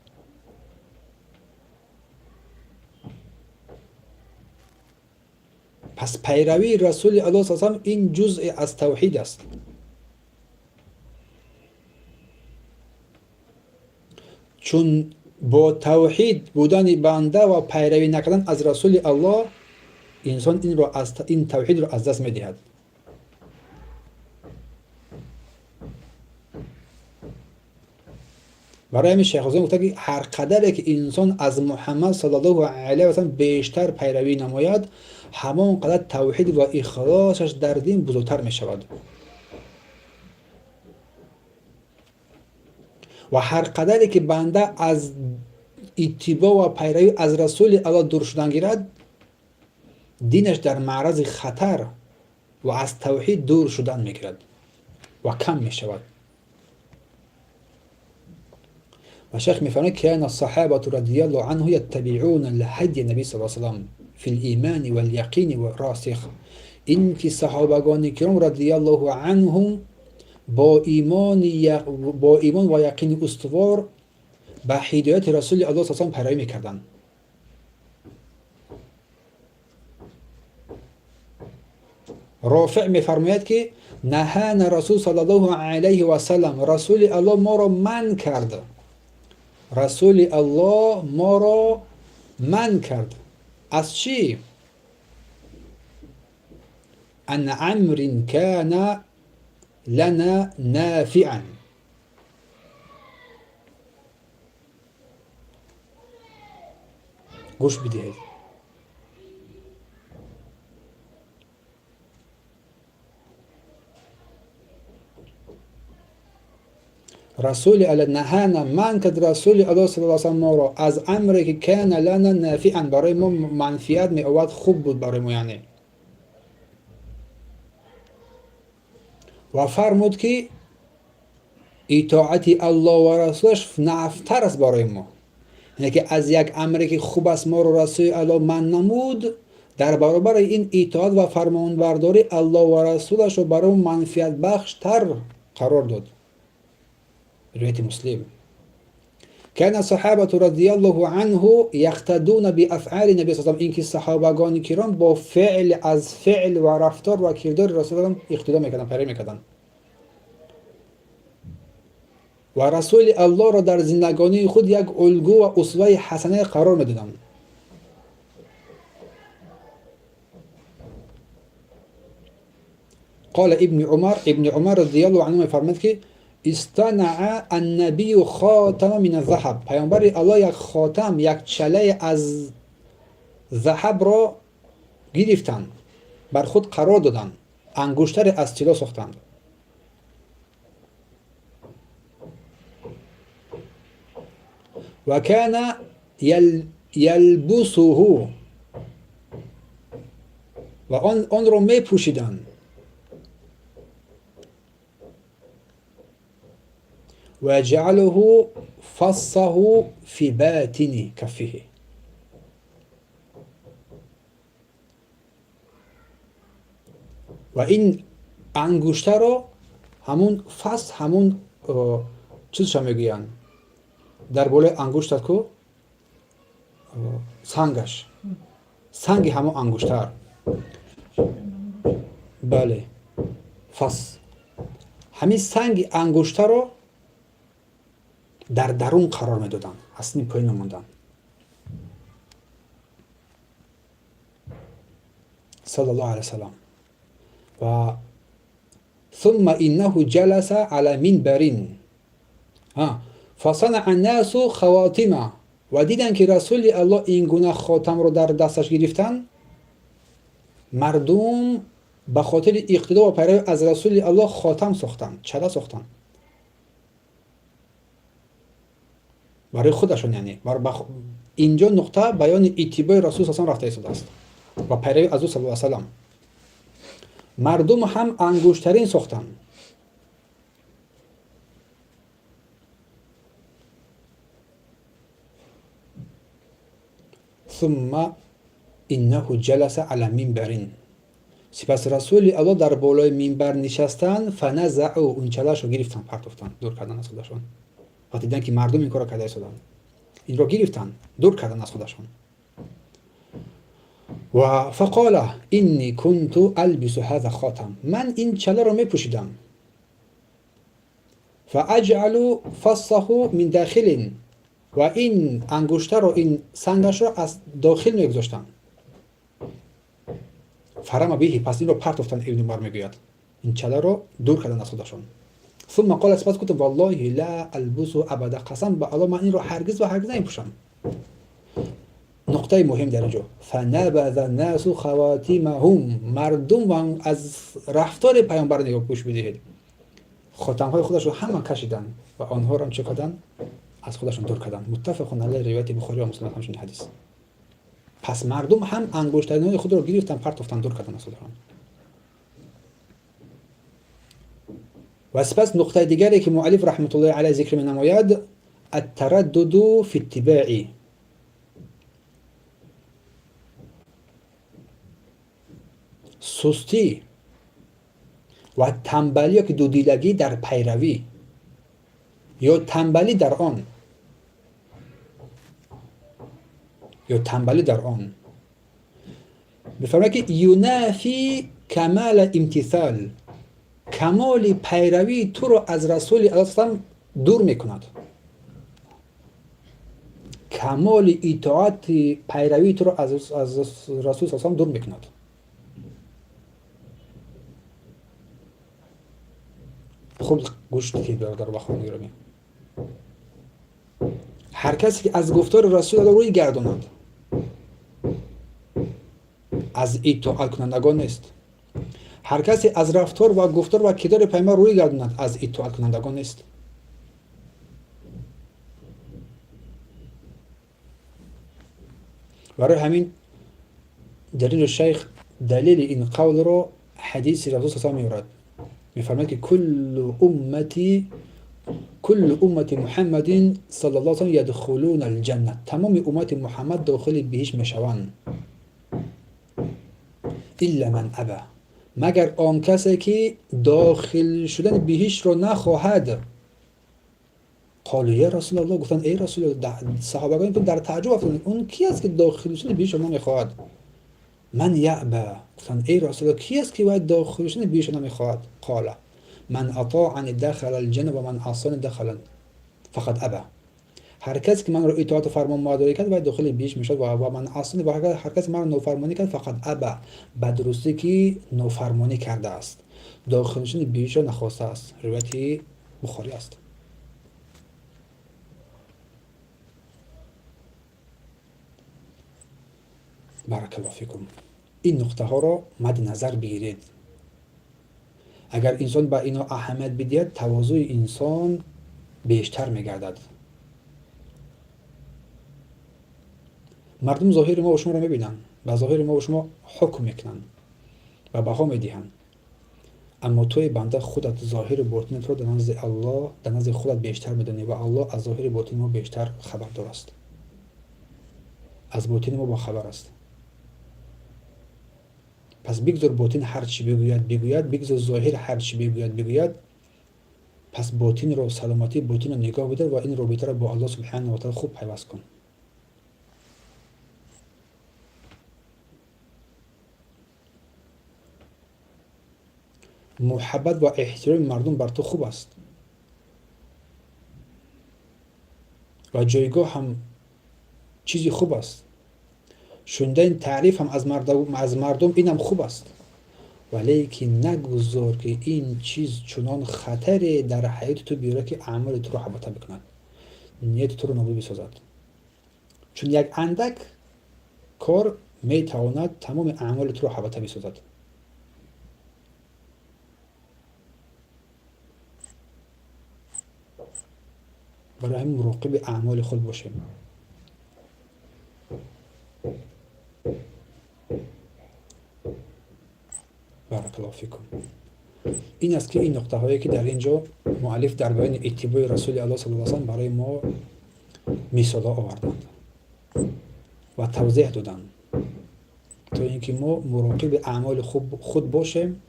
پس پیروی رسول الله صلی الله علیه و سلم این جزء از توحید است. چون با توحید بودن بنده و پیروی نکردن از رسول الله، انسان این توحید را از دست می‌دهد. برای همین شیخ الاسلام گفته که هر قدر که انسان از محمد صلی الله علیه و سلم بیشتر پیروی نماید، همان قدر توحید و اخلاصش در دین بزرگتر می شود. و هر قدر که بنده از اتباع و پیروی از رسول الله دور شدن گیرد، دینش در معرض خطر و از توحید دور شدن میگیرد و کم می شود. و شیخ میفرماید که کان الصحابه رضی الله عنهم یتبعون الهدی نبی صلی الله علیه و سلم فی الایمان والیقین والراسخ. این که صحابگان کرام رضی الله عنهم با ایمان و یقین استوار به هدایت رسول الله صلی الله علیه و سلم پیروی میکردند. رافع میفرماید که نهانا رسول صلی الله علیه و سلم، رسول الله ما را من کرد. رسول الله ما را من کرد. از چی؟ ان امر کان لنا نافعا. گوش بدهید. رسول الله نهانا من کرد رسول الله صلی الله علیه و سلم ما را از امری که کان لنا نافعا، برای ما منفعت می آورد، خوب بود برای ما. یعنی و فرمود که اطاعت الله و رسولش نافع‌تر است برای ما. یعنی که از یک امری که خوب است ما را رسول الله من نمود، در برابر این اطاعت و فرمانبرداری الله و رسولش رو برای ما منفعت بخش تر قرار داد. روایت مسلم. کان الصحابه رضی الله عنه یقتدون بافعال نبی صلی الله علیه و آله. اینکه صحابگان کرام با فعل و رفتار و کردار رسول الله اقتدا میکردن، پیروی میکردن. و رسول الله را در زندگانی خود یک الگو و اسوه حسنه قرار میدادند. قال ابن عمر رضی الله عنه میفرماید که استنع النبی خاتم من الذهب، پیامبر الله یک خاتم، یک چله از ذهب را گرفتند، بر خود قرار دادند، انگشتر از طلا ساختند. و کان یلبسه، و آن را می پوشیدند. و جعله فصه فی باطن کفه، و این انگشتر را همون فص، همون چیزش میگویند در بالای انگشتت کو سنگش، سنگ همون انگشتر، بله فص، همین سنگ انگشتر رو در درون قرار میدادن، اصلا پایین نموندن. صلی الله علیه وسلم. و ثم انه جلس على منبر فصنع الناس خواتم، و دیدن که رسول الله این گونه خاتم رو در دستش گرفتن، مردم به خاطر اقتدا و پیروی از رسول الله خاتم ساختن، چله ساختن برای خودشون. یعنی اینجا نقطه بیان اتباع رسول صلی الله علیه و رفته ایستاده است و پیروی از او صلی الله علیه و سلم. مردم هم انگشترین ساختن. ثم انه جلس على منبر، سپس رسول الله در بالای منبر نشستن، فنزعوا، اون چله‌اش رو گرفتن، پرتافتن، دور کردن از خودشون. وقتی دیدن که مردم این کار را کرده ایستادن، این را گرفتن، دور کردن از خودشون. و فقال انی کنت البس هذا خاتم، من این چله را می پوشیدم. فاجعل فصه من داخل، و این انگشتر و این سنگش را از داخل میگذاشتم. فرما بهی، پس این رو پرتافتن. ابن عمر میگوید این چله را دور کردن از خودشون. ثم قال، سپس گفت والله لا البس ابدا، قسم به الله من این رو هرگز و هرگز نمیپوشم. نقطه مهم در اینجا، فنبذ الناس خواتمهم، مردم از رفتار پیامبر نگاه گوش بدهید، خاتم های خودش رو همه کشیدن و آنها را هم چه کردن؟ از خودشون دور کردن. متفق علیه، روایت بخاری و مسلم همچنین حدیث. پس مردم هم انگشترهای خود را گرفتن، پرتافتن، دور کردن از خودشون. و سپس نقطه دیگری که مؤلف رحمت الله علیه ذکر می‌نماید، التردد فی اتباع، سستی و تنبلی یا که دودیلگی در پیروی یا تنبلی در آن، یا تنبلی در آن، بفرماید که ینافی کمال امتثال، کمال پیروی تو رو از رسول الله دور میکند، کمال اطاعت پیروی تو رو از رسول الله دور میکند. خوب گوش بدید برادر و خانم گرامی، هر کسی که از گفتار رسول الله روی گرداند، از اطاعت کنندگان نیست. هر کسی از رفتار و گفتار و کردار پیامبر روی گرداند، از اطاعت کنندگان نیست. برای همین دلیل شیخ، دلیل این قول رو حدیث رسول صلی الله علیه و آله می‌آورد، می‌فرماید که کل امت محمد صلی الله علیه و سلم یدخلون الجنه، تمام امت محمد داخل بهشت میشوند، الا من ابى، مگر آن کسی که داخل شدن بهشت رو نخواهد. قالوا یا رسول الله، گفتن ای رسول الله، صحابگان در تعجب افتادند، اون کی است که داخل شدن بهشت رو نمیخواهد؟ من یعبا، گفتن ای رسول الله کی است که باید داخل شدن بهشت نمیخواهد؟ قال من اطاعنی دخل الجنه و من عصانی دخل فقط ابا. هر کسی که من رو اطاعت و فرمان برداری کرد باید داخل بیش میشد و من اصلا و هر کسی من رو نافرمانی کرد فقط ابا، به درستی که نافرمانی کرده است، داخلشون بیش را نخواسته است. روایت بخاری است. بارک الله فیکم. این نقطه ها را مد نظر بگیرید. اگر انسان به اینا اهمیت بدهد تواضع انسان بیشتر میگردد. مردم ظاهر ما و شما را میبینند، به ظاهر ما و شما حکم میکنند و بها میدهند، اما توی بنده خودت ظاهر باطنت را در نزد الله در نزد خودت بیشتر میدانی و الله از ظاهر باطن ما بیشتر خبردار است، از باطن ما با خبر است. پس بگذار باطن هر چی بگوید، بگذار ظاهر هر چی بگوید. پس باطن رو، سلامتی باطن رو نگاه بدار و این رابطه را با الله سبحانه و تعالی خوب پیوست کن. محبت و احترام مردم بر تو خوب است و جایگاه هم چیزی خوب است. شنیدن تعریف هم از مردم اینم خوب است، ولی که نگذار که این چیز چنان خطری در حیات تو بیاره که اعمال تو رو حبطه بکند، نیت تو رو نابود بسازد. چون یک اندک کار میتواند تمام اعمال تو رو حبطه بسازد. برای همین مراقب اعمال خود باشیم. بارک الله فیکم. این است که این نقطه هایی که در اینجا مؤلف در بیان اتباع رسول الله صلی الله علیه و سلم برای ما مثال آوردند و توضیح دادند تا اینکه ما مراقب اعمال خود باشیم.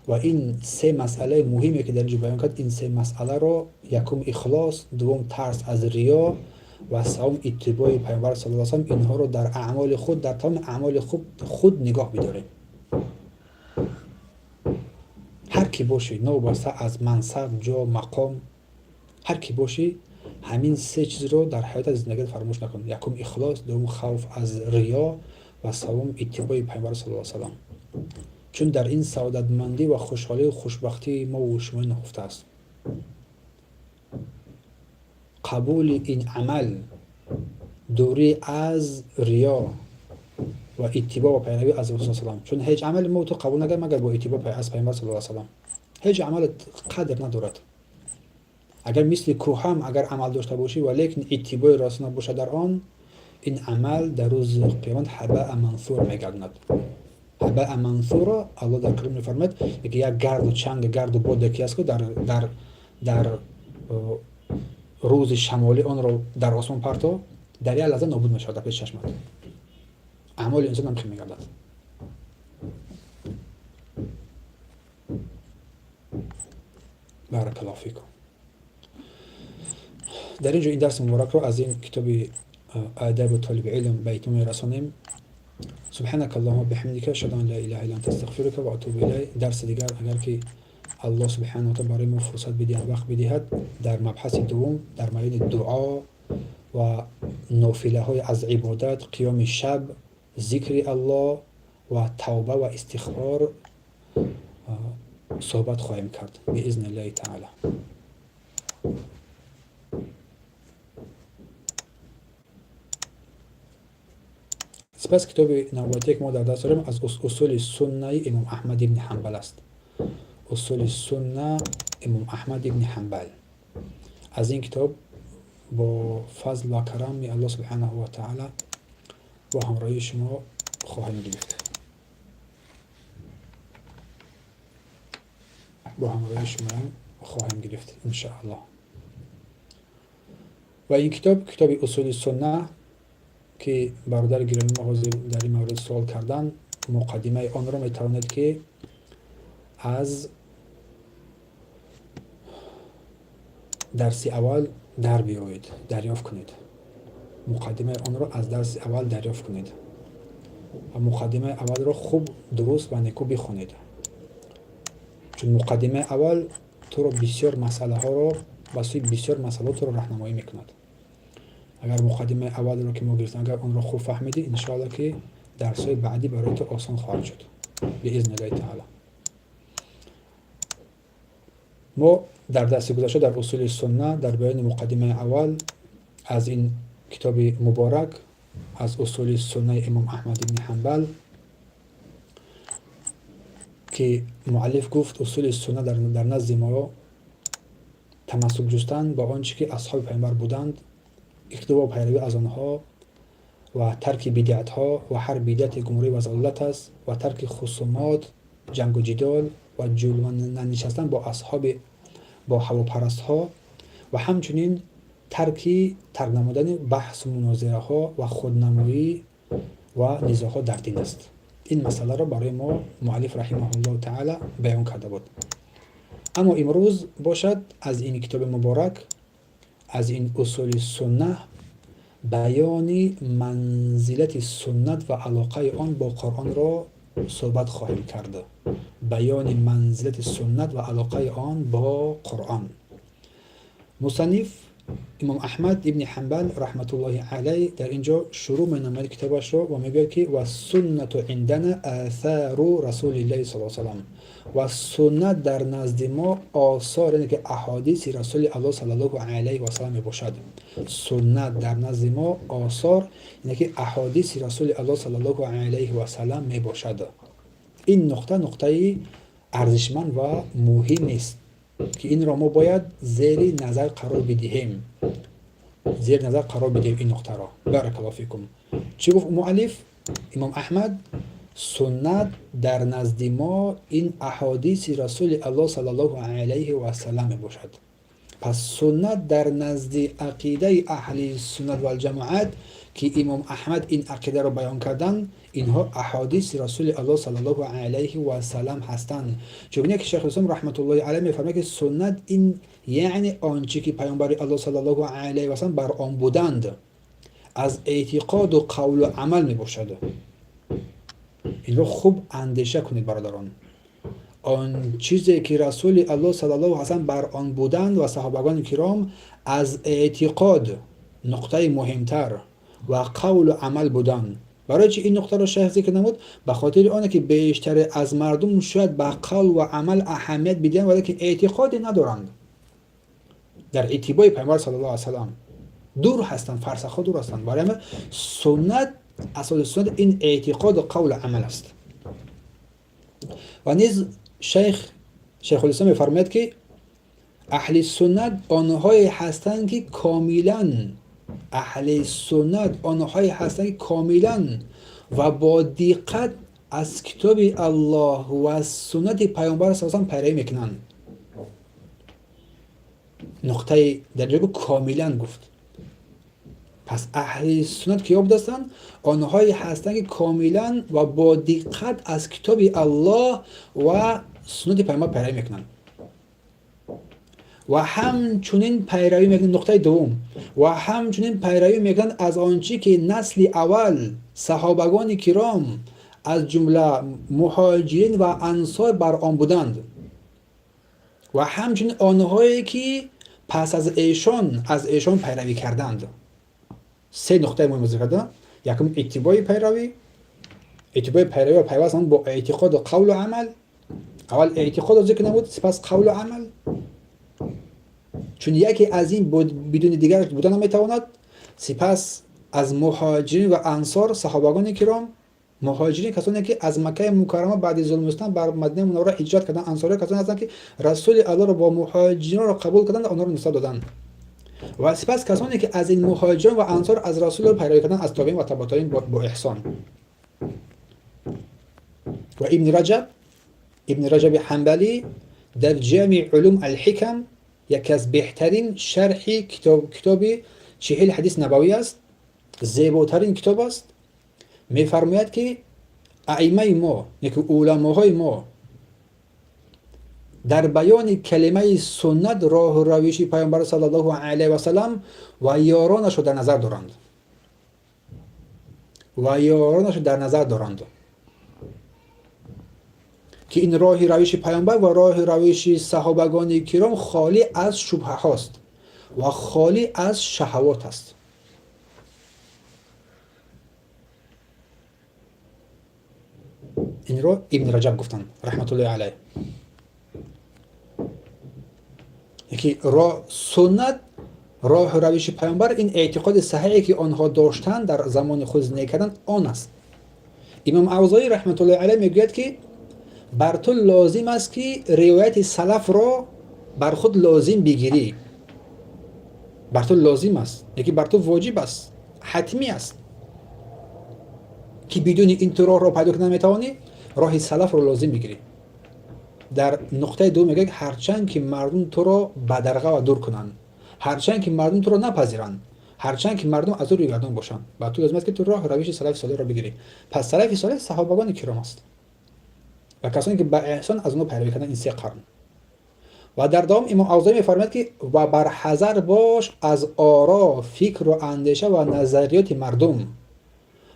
و این سه مسئله مهمی که در اینجا بیان کرد، این سه مسئله را، یکم اخلاص، دوم ترس از ریا و سوم اتباع پیامبر صلی الله علیه و سلم، اینها را در اعمال خود، در تمام اعمال خود نگاه بداریم. هر کی باشی، نوبسته از منصب، جا، مقام، هر کی باشی، همین سه چیز رو در حیات زندگی فراموش نکن. یکم اخلاص، دوم خوف از ریا و سوم اتباع پیامبر صلی الله علیه و سلم. چون در این سعادتمندی و خوشحالی و خوشبختی ما و شما نهفته است. قبول این عمل دوری از ریا و اتباع و پیروی از رسول صلی الله علیه و چون هیچ عمل ما تو قبول نگه مگر با اتباع از پیامبر صلی الله علیه و هیچ عمل قدر ندارد. اگر مثل کوه هم اگر عمل داشته باشی و لیکن اتباع راست نباشه در آن، این عمل در روز قیامت هباء منثور میگردد. هباء منثور، الله در کلام میفرماید که یک گرد و چنگ، گرد و باد که است که در روز شمالی آن رو در آسمان پرتو، در یک لحظه نابود میشود در پیش چشمت. اعمال انسان هم خیلی میگردد. بارک الله فیکم. در اینجا این درس مبارک رو از این کتاب آداب طالب علم به اتمام میرسانیم. سبحانك اللهم وبحمدك اشهد ان لا اله الا انت استغفرك و اتوب الیک. درس دیگر اگر که الله سبحانه و تعالی برای ما فرصت بدهد، وقت بدهد، در مبحث دوم در مورد دعا و نافله های از عبادت، قیام شب، ذکر الله و توبه و استغفار صحبت خواهیم کرد باذن الله تعالی. سپس کتاب نوبتی که ما در دست داریم از اصول سنه امام احمد ابن حنبل است. اصول سنه امام احمد ابن حنبل. از این کتاب با فضل و کرم الله سبحانه و تعالی با همراهی شما خواهیم گرفت. ان شاء الله. و این کتاب اصول سنه که برادر گرامی ما در این مورد سوال کردن، مقدمه آن را میتوانید که از درس اول در بیایید، دریافت کنید. مقدمه آن را از درس اول دریافت کنید و مقدمه اول را خوب درست و نیکو بخونید. چون مقدمه اول تو را بسیار مسئله ها را با سوی بسیار مسئلات رو راهنمایی میکند. اگر مقدمه اول رو که ما گرفتیم اگر اون رو خوب فهمیدی، انشاءالله که درس‌های بعدی برای تو آسان خواهد شد باذن الله تعالی. ما در درس گذشته در اصول سنت در بیان مقدمه اول از این کتاب مبارک، از اصول سنت امام احمد بن حنبل که مؤلف گفت اصول سنت در نزد ما تمسک جستن با آنچه که اصحاب پیامبر بودند، اقتدا و پیروی از آنها و ترک بدعت ها و هر بدعت گمراهی و ضلالت است و ترک خصومات، جنگ و جدال و جلوه ننشستن با اصحاب با هواپرست ها و همچنین ترک نمودن بحث و مناظره ها و خودنمایی و نزاع ها در دین است. این مسئله را برای ما مؤلف رحمه الله تعالی بیان کرده بود. اما امروز باشد از این کتاب مبارک، از این اصول سنت، بیان منزلت سنت و علاقه آن با قرآن را صحبت خواهیم کرد. بیان منزلت سنت و علاقه آن با قرآن. مصنف امام احمد ابن حنبل رحمت الله علیه در اینجا شروع می‌نماید کتابش را و میگوید که و سنت عندنا آثار رسول الله صلی الله علیه و سلم، و سنت در نزد ما آثار، یعنی که احادیث رسول الله صلی الله علیه و سلم باشد. سنت در نزد ما آثار، یعنی که احادیث رسول الله صلی الله علیه و سلم می باشد. این نقطه ارزشمند و مهم است که این را ما باید زیر نظر قرار بدهیم. این نقطه را. بارک الله فیکم. چی گفت مؤلف؟ امام احمد سنت در نزد ما این احادیث رسول الله صلی الله علیه و سلم باشد. پس سنت در نزد عقیده اهل سنت و الجماعت که امام احمد این عقیده را بیان کردن، اینها احادیث رسول الله صلی الله علیه و سلم هستند. چون که شیخ الاسلام رحمت الله علیه میفرماید که سنت این یعنی آنچه که پیامبر الله صلی الله علیه و سلم بر آن بودند از اعتقاد و قول و عمل می باشد. این رو خوب اندیشه کنید برادران. آن چیزی که رسول الله صلی الله علیه و سلم بر آن بودند و صحابگان کرام از اعتقاد نقطه مهمتر و قول و عمل بودند. برای چی این نقطه را شیخ ذکر نمود؟ به خاطر آنه که بیشتر از مردم شاید به قول و عمل اهمیت بدهند ولی که اعتقادی ندارند در اتباع پیامبر صلی الله علیه و سلم، دور هستند، فرسخ دور هستند. برای همه سنت، اساس سنت این اعتقاد و قول و عمل است. و نیز شیخ الاسلام می‌فرماید که اهل سنت آنهایی هستند که کاملا و با دقت از کتاب الله و از سنت پیامبر صلی الله علیه و پیروی میکنند. نقطه در جای کاملا گفت. پس اهل سنت کیا بودند؟ آنهایی هستند که کاملا و با دقت از کتاب الله و سنت پیامبر پیروی میکنند و همچنین پیروی میکنند. نقطه دوم، و همچنین پیروی میکنند از آنچه که نسل اول صحابگان کرام از جمله مهاجرین و انصار بر آن بودند و همچنین آنهایی که پس از ایشان پیروی کردند. سه نقطه مهم ذکر کردم. یکم اتباع پیروی و پیوستن با اعتقاد و قول و عمل. اول اعتقاد رو ذکر نمود، سپس قول و عمل، چون یکی از این بدون دیگر بودن نمیتواند. سپس از مهاجرین و انصار صحابگان کرام، مهاجرین کسانی که از مکه مکرمه بعد ظلم استان بر مدینه منوره هجرت کردند، انصار کسانی هستند که رسول الله را با مهاجرین را قبول کردند، آنها را نصرت دادند. و سپس کسانی که از این مهاجرین و انصار از رسول الله پیروی کردند، از تابعین و تبع تابعین با احسان. و ابن رجب حنبلی در جامع علوم الحکم، یکی از بهترین شرح کتاب 40 حدیث نبوی است، زیباترین کتاب است، میفرماید که ائمه ما، یکی علماهای ما در بیان کلمه سنت راه و روش پیامبر صلی الله علیه و سلم و یارانش را در نظر دارند که این راه روش پیامبر و راه روش صحابگان کرام خالی از شبهه هاست. و خالی از شهوات است. این رو ابن رجب گفتن رحمت الله علیه. یکی راه سنت، راه و روش پیامبر، این اعتقاد صحیحی که آنها داشتند در زمان خود زندگی کردن آن است. امام اوزاعی رحمت الله علیه میگوید که بر تو لازم است که روایت سلف را بر خود لازم بگیری. بر تو لازم است، یکی بر تو واجب است، حتمی است که بدون این تو راه را پیدا کردن نمیتوانی، راه سلف را لازم بگیری. در نقطه دو میگه هرچند که مردم تو را بدرقه و دور کنند، هرچند که مردم تو را نپذیرند، هرچند که مردم از او رویگردان باشند، بعد تو لازم است که تو راه روش سلف صالح را بگیری. پس سلف صالح صحابگان کرام است و کسانی که به احسان از اونها پیروی کردن، این سه قرن. و در دوام امام اوزاعی میفرماید که و بر حذر باش از آرا، فکر و اندیشه و نظریات مردم،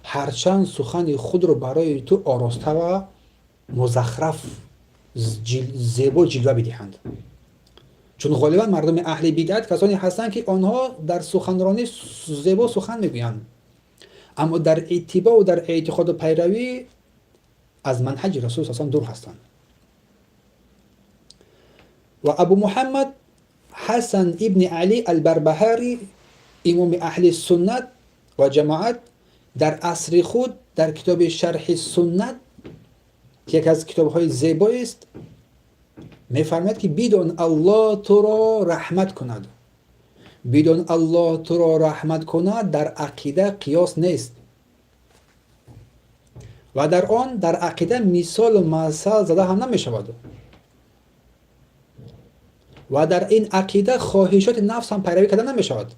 هرچند سخن خود رو برای تو آراسته و مزخرف زیبا جلوه بدهند. چون غالبا مردم اهل بدعت کسانی هستند که آنها در سخنرانی زیبا سخن میگویند، اما در اتباع و در اعتقاد و پیروی از منهج رسول صلی الله علیه و دور هستند. و ابو محمد حسن ابن علی البربهاری، امام اهل سنت و جماعت، در عصر خود در کتاب شرح سنت که یک از کتاب‌های زیبایی است می‌فرماید که بدون الله تو را رحمت کند، بدون الله تو را رحمت کند در عقیده قیاس نیست و در آن در عقیده مثال و مثل زده هم نمی‌شود و در این عقیده خواهشات نفس هم پیروی کرده نمی‌شود،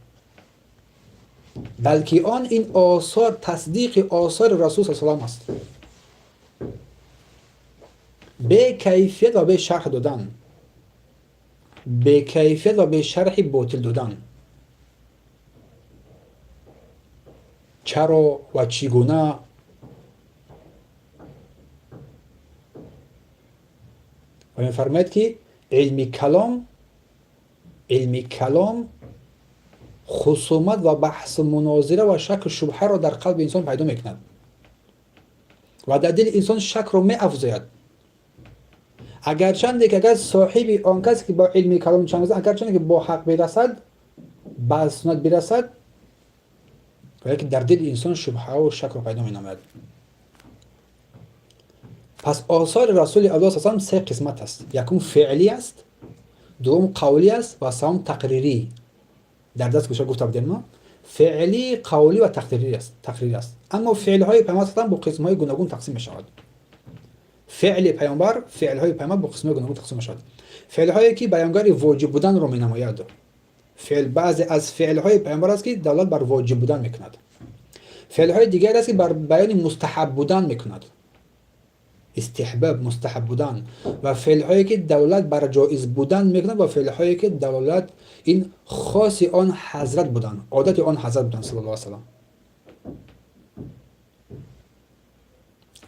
بلکه آن این آثار تصدیق آثار رسول صلی الله علیه و است، به کیفیت و به شرح دادن، به کیفیت و به شرح باطل دادن. چرا و چگونه و می‌فرماید که علم کلام خصومت و بحث مناظره و شک و شبهه را در قلب انسان پیدا میکند و در دل انسان شک را می‌افزاید. اگرچند که اگر صاحب آن کسی که با علم کلام چند اگرچند که با حق برسد، با سنت برسد، ولی در دل انسان شبهه و شک را پیدا می‌نماید. پس آثار رسول الله صلی الله علیه و سه قسمت است. یکم فعلی است، دوم قولی است و سوم تقریری. در دست گوشه گفته بودیم ما فعلی، قولی و تقریری است. اما فعل های پیامبر با قسم های گوناگون تقسیم می شود. فعل پیامبر، فعل های پیامبر با قسم های گوناگون تقسیم می شود. فعل هایی که بیانگر واجب بودن را می نماید. بعضی از فعل های پیامبر است که دلالت بر واجب بودن می کند. فعل های دیگر است که بر بیان مستحب بودن می کند، استحباب، مستحب بودن. و فعل هایی که دلالت بر جایز بودن میکنند و فعل هایی که دلالت این خاص آن حضرت بودن، عادت آن حضرت بودن صلی الله علیه و سلم.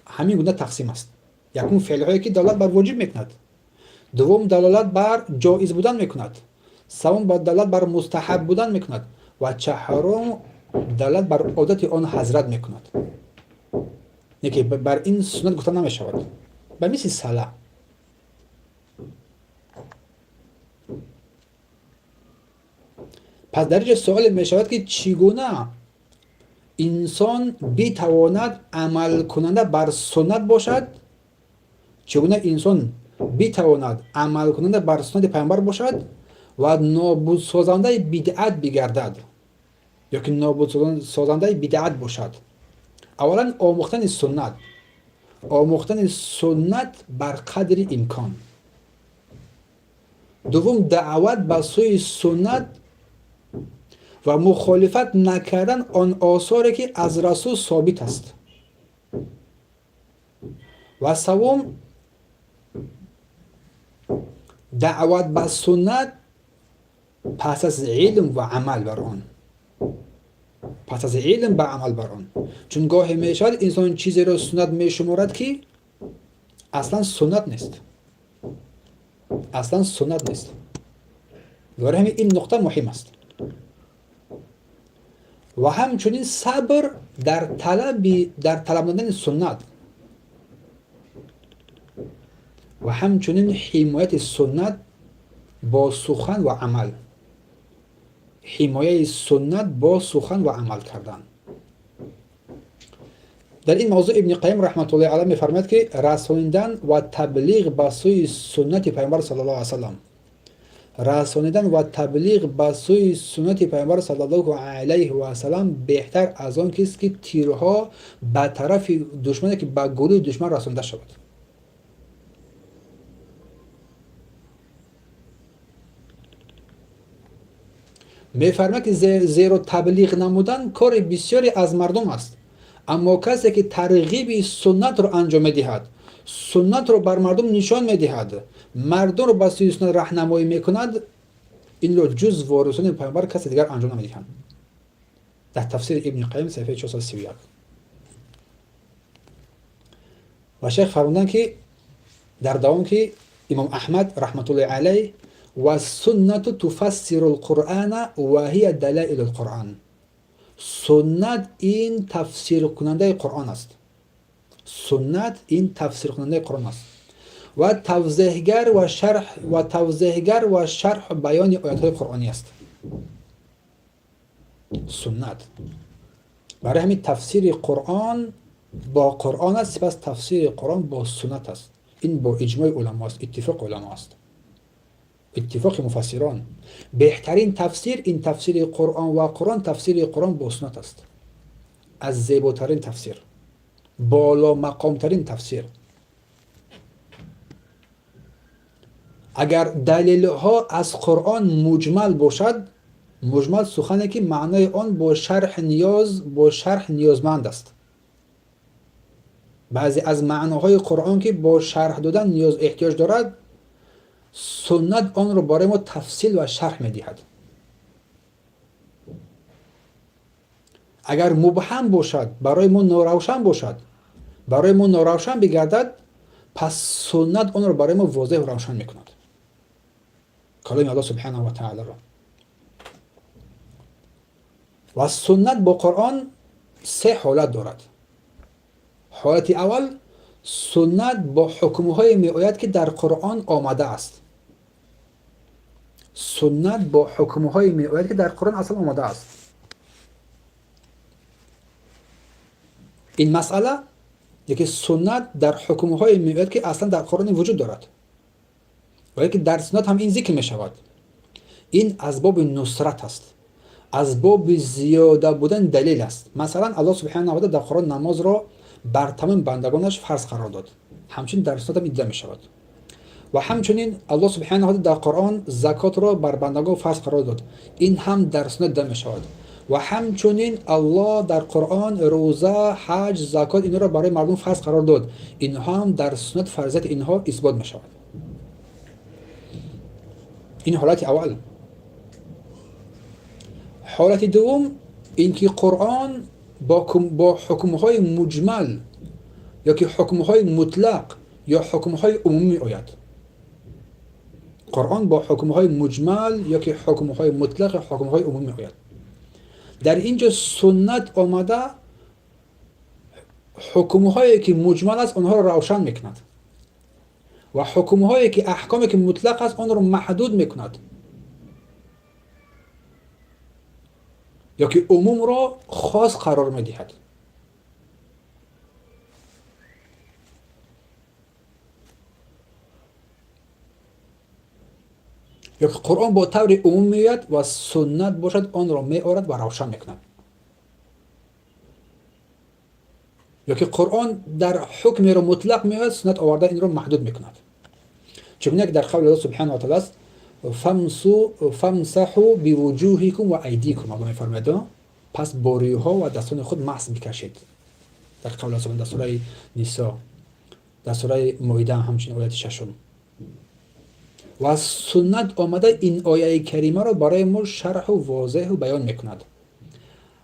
همین گونه تقسیم است. یکم فعل هایی که دلالت بر واجب میکند، دوم دلالت بر جایز بودن میکند، سوم دلالت بر مستحب بودن میکند و چهارم دلالت بر عادت آن حضرت میکند. یکی بر این سنت گفته نمی شود، به مثل صلاح. پس در اینجا سوال می شود که چگونه انسان بتواند عمل کننده بر سنت باشد، چگونه انسان بتواند عمل کننده بر سنت پیامبر باشد و نابود سازنده بدعت بگردد، یا که نابود سازنده بدعت باشد. اولا آموختن سنت بر قدر امکان. دوم دعوت به سوی سنت و مخالفت نکردن آن آثاری که از رسول ثابت است. و سوم دعوت به سنت پس از علم و عمل بر آن. چون گاهی می شود انسان چیزی را سنت می شمارد که اصلا سنت نیست. برای همین این نقطه مهم است. و همچنین صبر در طلب نمودن سنت و همچنین حمایت سنت با سخن و عمل. حمایت سنت با سخن و عمل کردن. در این موضوع ابن قیم رحمت الله علیه می‌فرماید که رسانیدن و تبلیغ به سوی سنت پیامبر صلی الله علیه و سلم، رسانیدن و تبلیغ به سوی سنت پیامبر صلی الله علیه و سلم بهتر از آن کیست که تیرها به طرف دشمن که به گلوی دشمن رسانده شود. می‌فرماید که زیرا تبلیغ نمودن کار بسیاری از مردم است، اما کسی که ترغیب سنت رو انجام می‌دهد، سنت رو بر مردم نشان می‌دهد، مردم رو به سوی سنت راهنمایی می‌کند، این رو جز وارثان پیامبر کسی دیگر انجام نمی‌دهند. در تفسیر ابن قیم صفحه 431. و شیخ فرمودن که در دوام که امام احمد رحمت الله علیه و سنت تفسر القرآن و هی دلائل القرآن، سنت این تفسیر کننده قرآن است. سنت این تفسیر کننده قرآن است و توضیحگر و شرح بیان آیات های قرآنی است. سنت برای همین تفسیر قرآن با قرآن است، سپس تفسیر قرآن با سنت است. این با اجماع علما است، اتفاق علما است، اتفاق مفسران. بهترین تفسیر این تفسیر قرآن و قرآن تفسیر قرآن با سنت است. از زیباترین تفسیر، بالا مقامترین تفسیر. اگر دلیل ها از قرآن مجمل باشد، مجمل سخنی که معنای آن با شرح نیازمند است. بعضی از معناهای قرآن که با شرح دادن نیاز احتیاج دارد، سنت آن را برای ما تفصیل و شرح می‌دهد. اگر مبهم باشد، برای ما ناروشن باشد، برای ما ناروشن بگردد، پس سنت آن را برای ما واضح و روشن می‌کند. کلام الله سبحانه و تعالی را. و سنت با قرآن سه حالت دارد. حالت اول، سنت با حکم‌های می‌آید که در قرآن آمده است. سنت با حکم‌های می‌آید که در قرآن اصلا آمده است. این مسئله یکی سنت در حکم‌های می‌آید که اصلا در قرآن وجود دارد و یکی در سنت هم این ذکر می‌شود. این از باب نصرت است، از باب زیاده بودن دلیل است. مثلا الله سبحانه و تعالی در قرآن نماز را بر تمام بندگانش فرض قرار داد، همچنین در سنت هم دیده می‌شود. و همچنین الله سبحانه و تعالی در قرآن زکات را بر بندگان فرض قرار داد، این هم در سنت دیده می‌شود. و همچنین الله در قرآن روزه، حج، زکات اینا را برای مردم فرض قرار داد، اینها هم در سنت فرضیت اینها اثبات می‌شود. این حالت اول. حالت دوم، اینکه قرآن با حکم‌های مجمل یا که حکم‌های مطلق یا حکم‌های عمومی آید. قرآن با حکم‌های مجمل یا که حکم‌های مطلق یا حکم‌های عمومی آید. در اینجا سنت آمده حکم‌هایی که مجمل است آنها را روشن می‌کند و حکم‌هایی که احکامی که مطلق است آن را محدود می‌کند یا که عموم را خاص قرار می‌دهد. یا که قرآن با طور عموم میاد و سنت باشد آن را می‌آورد و روشن می‌کند. یا که قرآن در حکم را مطلق میاد، سنت آورده این را محدود می‌کند. چون یک در قول الله سبحانه و تعالی است فامسحوا بوجوهکم و ایدیکم، الله می‌فرماید پس با روی‌ها و دستان خود مسح بکشید. در قول الله سبحانه در سوره نساء، در سوره مائده همچنین آیه 6. و سنت آمده این آیه کریمه را برای ما شرح و واضح و بیان میکند.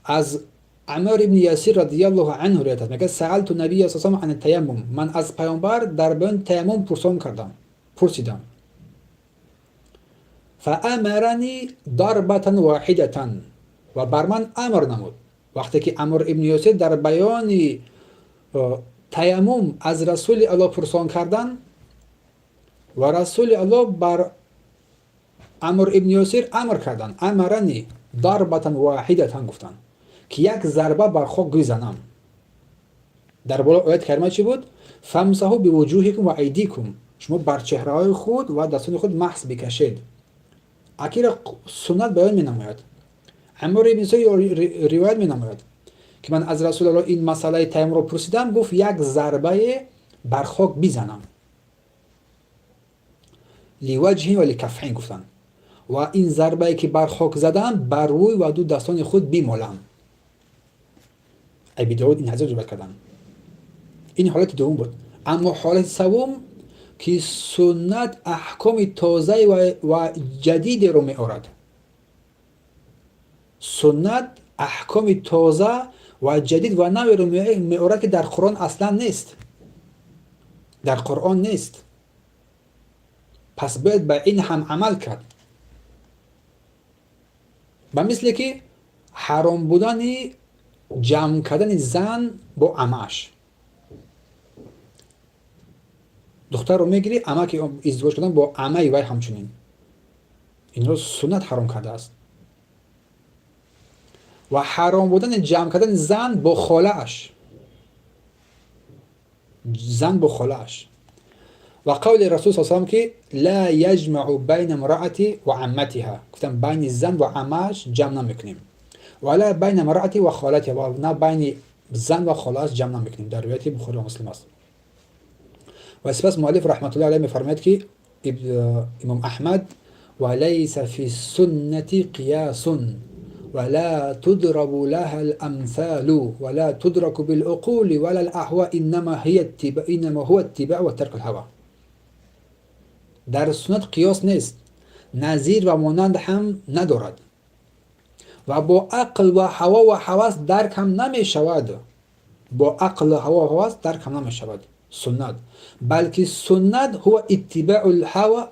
از عمار ابن یاسر رضی الله عنه روایت است، میگه سألت نبی صلی الله علیه و عن التیمم، من از پیامبر در بیان تیمم پرسیدم. فامرنی ضربة واحدة، و بر من امر نمود، وقتی که عمرو ابن یاسر در بیان تیمم از رسول الله پرسان کردن و رسول الله بر عمرو ابن یاسر امر کردن، امرنی ضربة واحدة گفتن که یک ضربه بر خاک بزنم. در بالا آیت کریمه چی بود؟ فامسحوا بوجوهکم و ایدیکم، شما بر چهره های خود و دستان خود محض بکشید. اکی سنت بیان می نماید. عمرو ابن یاسر روایت می نماید که من از رسول الله این مسئله تیمم رو پرسیدم، گفت یک ضربه بر خاک بزنم. لیوجهی و لکفین گفتن و این ضربه که بر خاک زدم بر روی و دو دستان خود بیمالم. ابی داود این حدیث رو روایت کردن. این حالت دوم بود. اما حالت سوم که سنت احکام تازه و جدید رو می آورد. سنت احکام تازه و جدید و نوی رو می آورد که در قرآن اصلا نیست، در قرآن نیست. پس باید به این هم عمل کرد. به مثل که حرام بودن جمع کردن زن با عمش. دختر رو میگیری، عمه که ازدواج کردن با عمه وی همچنین، این رو سنت حرام کرده است. و حرام بودن جمع کردن زن با خاله‌اش، زن با خاله‌اش. و قول رسول صلی الله علیه و که لا یجمع بین امرأتی و عمتها، گفتم بین زن و عمه‌اش جمع نمیکنیم، ولا بین امرأتی و خالتها، و نه بین زن و خاله‌اش جمع نمیکنیم. در روایت بخاری و مسلم است. و سپس مؤلف رحمت الله علیه میفرماید که امام احمد وليس في السنة قياس ولا تضرب لها الأمثال ولا تدرك بالعقول ولا الأهواء إنما هو اتباع و ترک الهوا. در سنت قیاس نیست، نظیر و مانند هم ندارد و با عقل و هوا و هوس درک هم نمی شود. با عقل و هوا و هوس درک هم نمی شود سنت، بلکه سنت هو اتباع الهوا،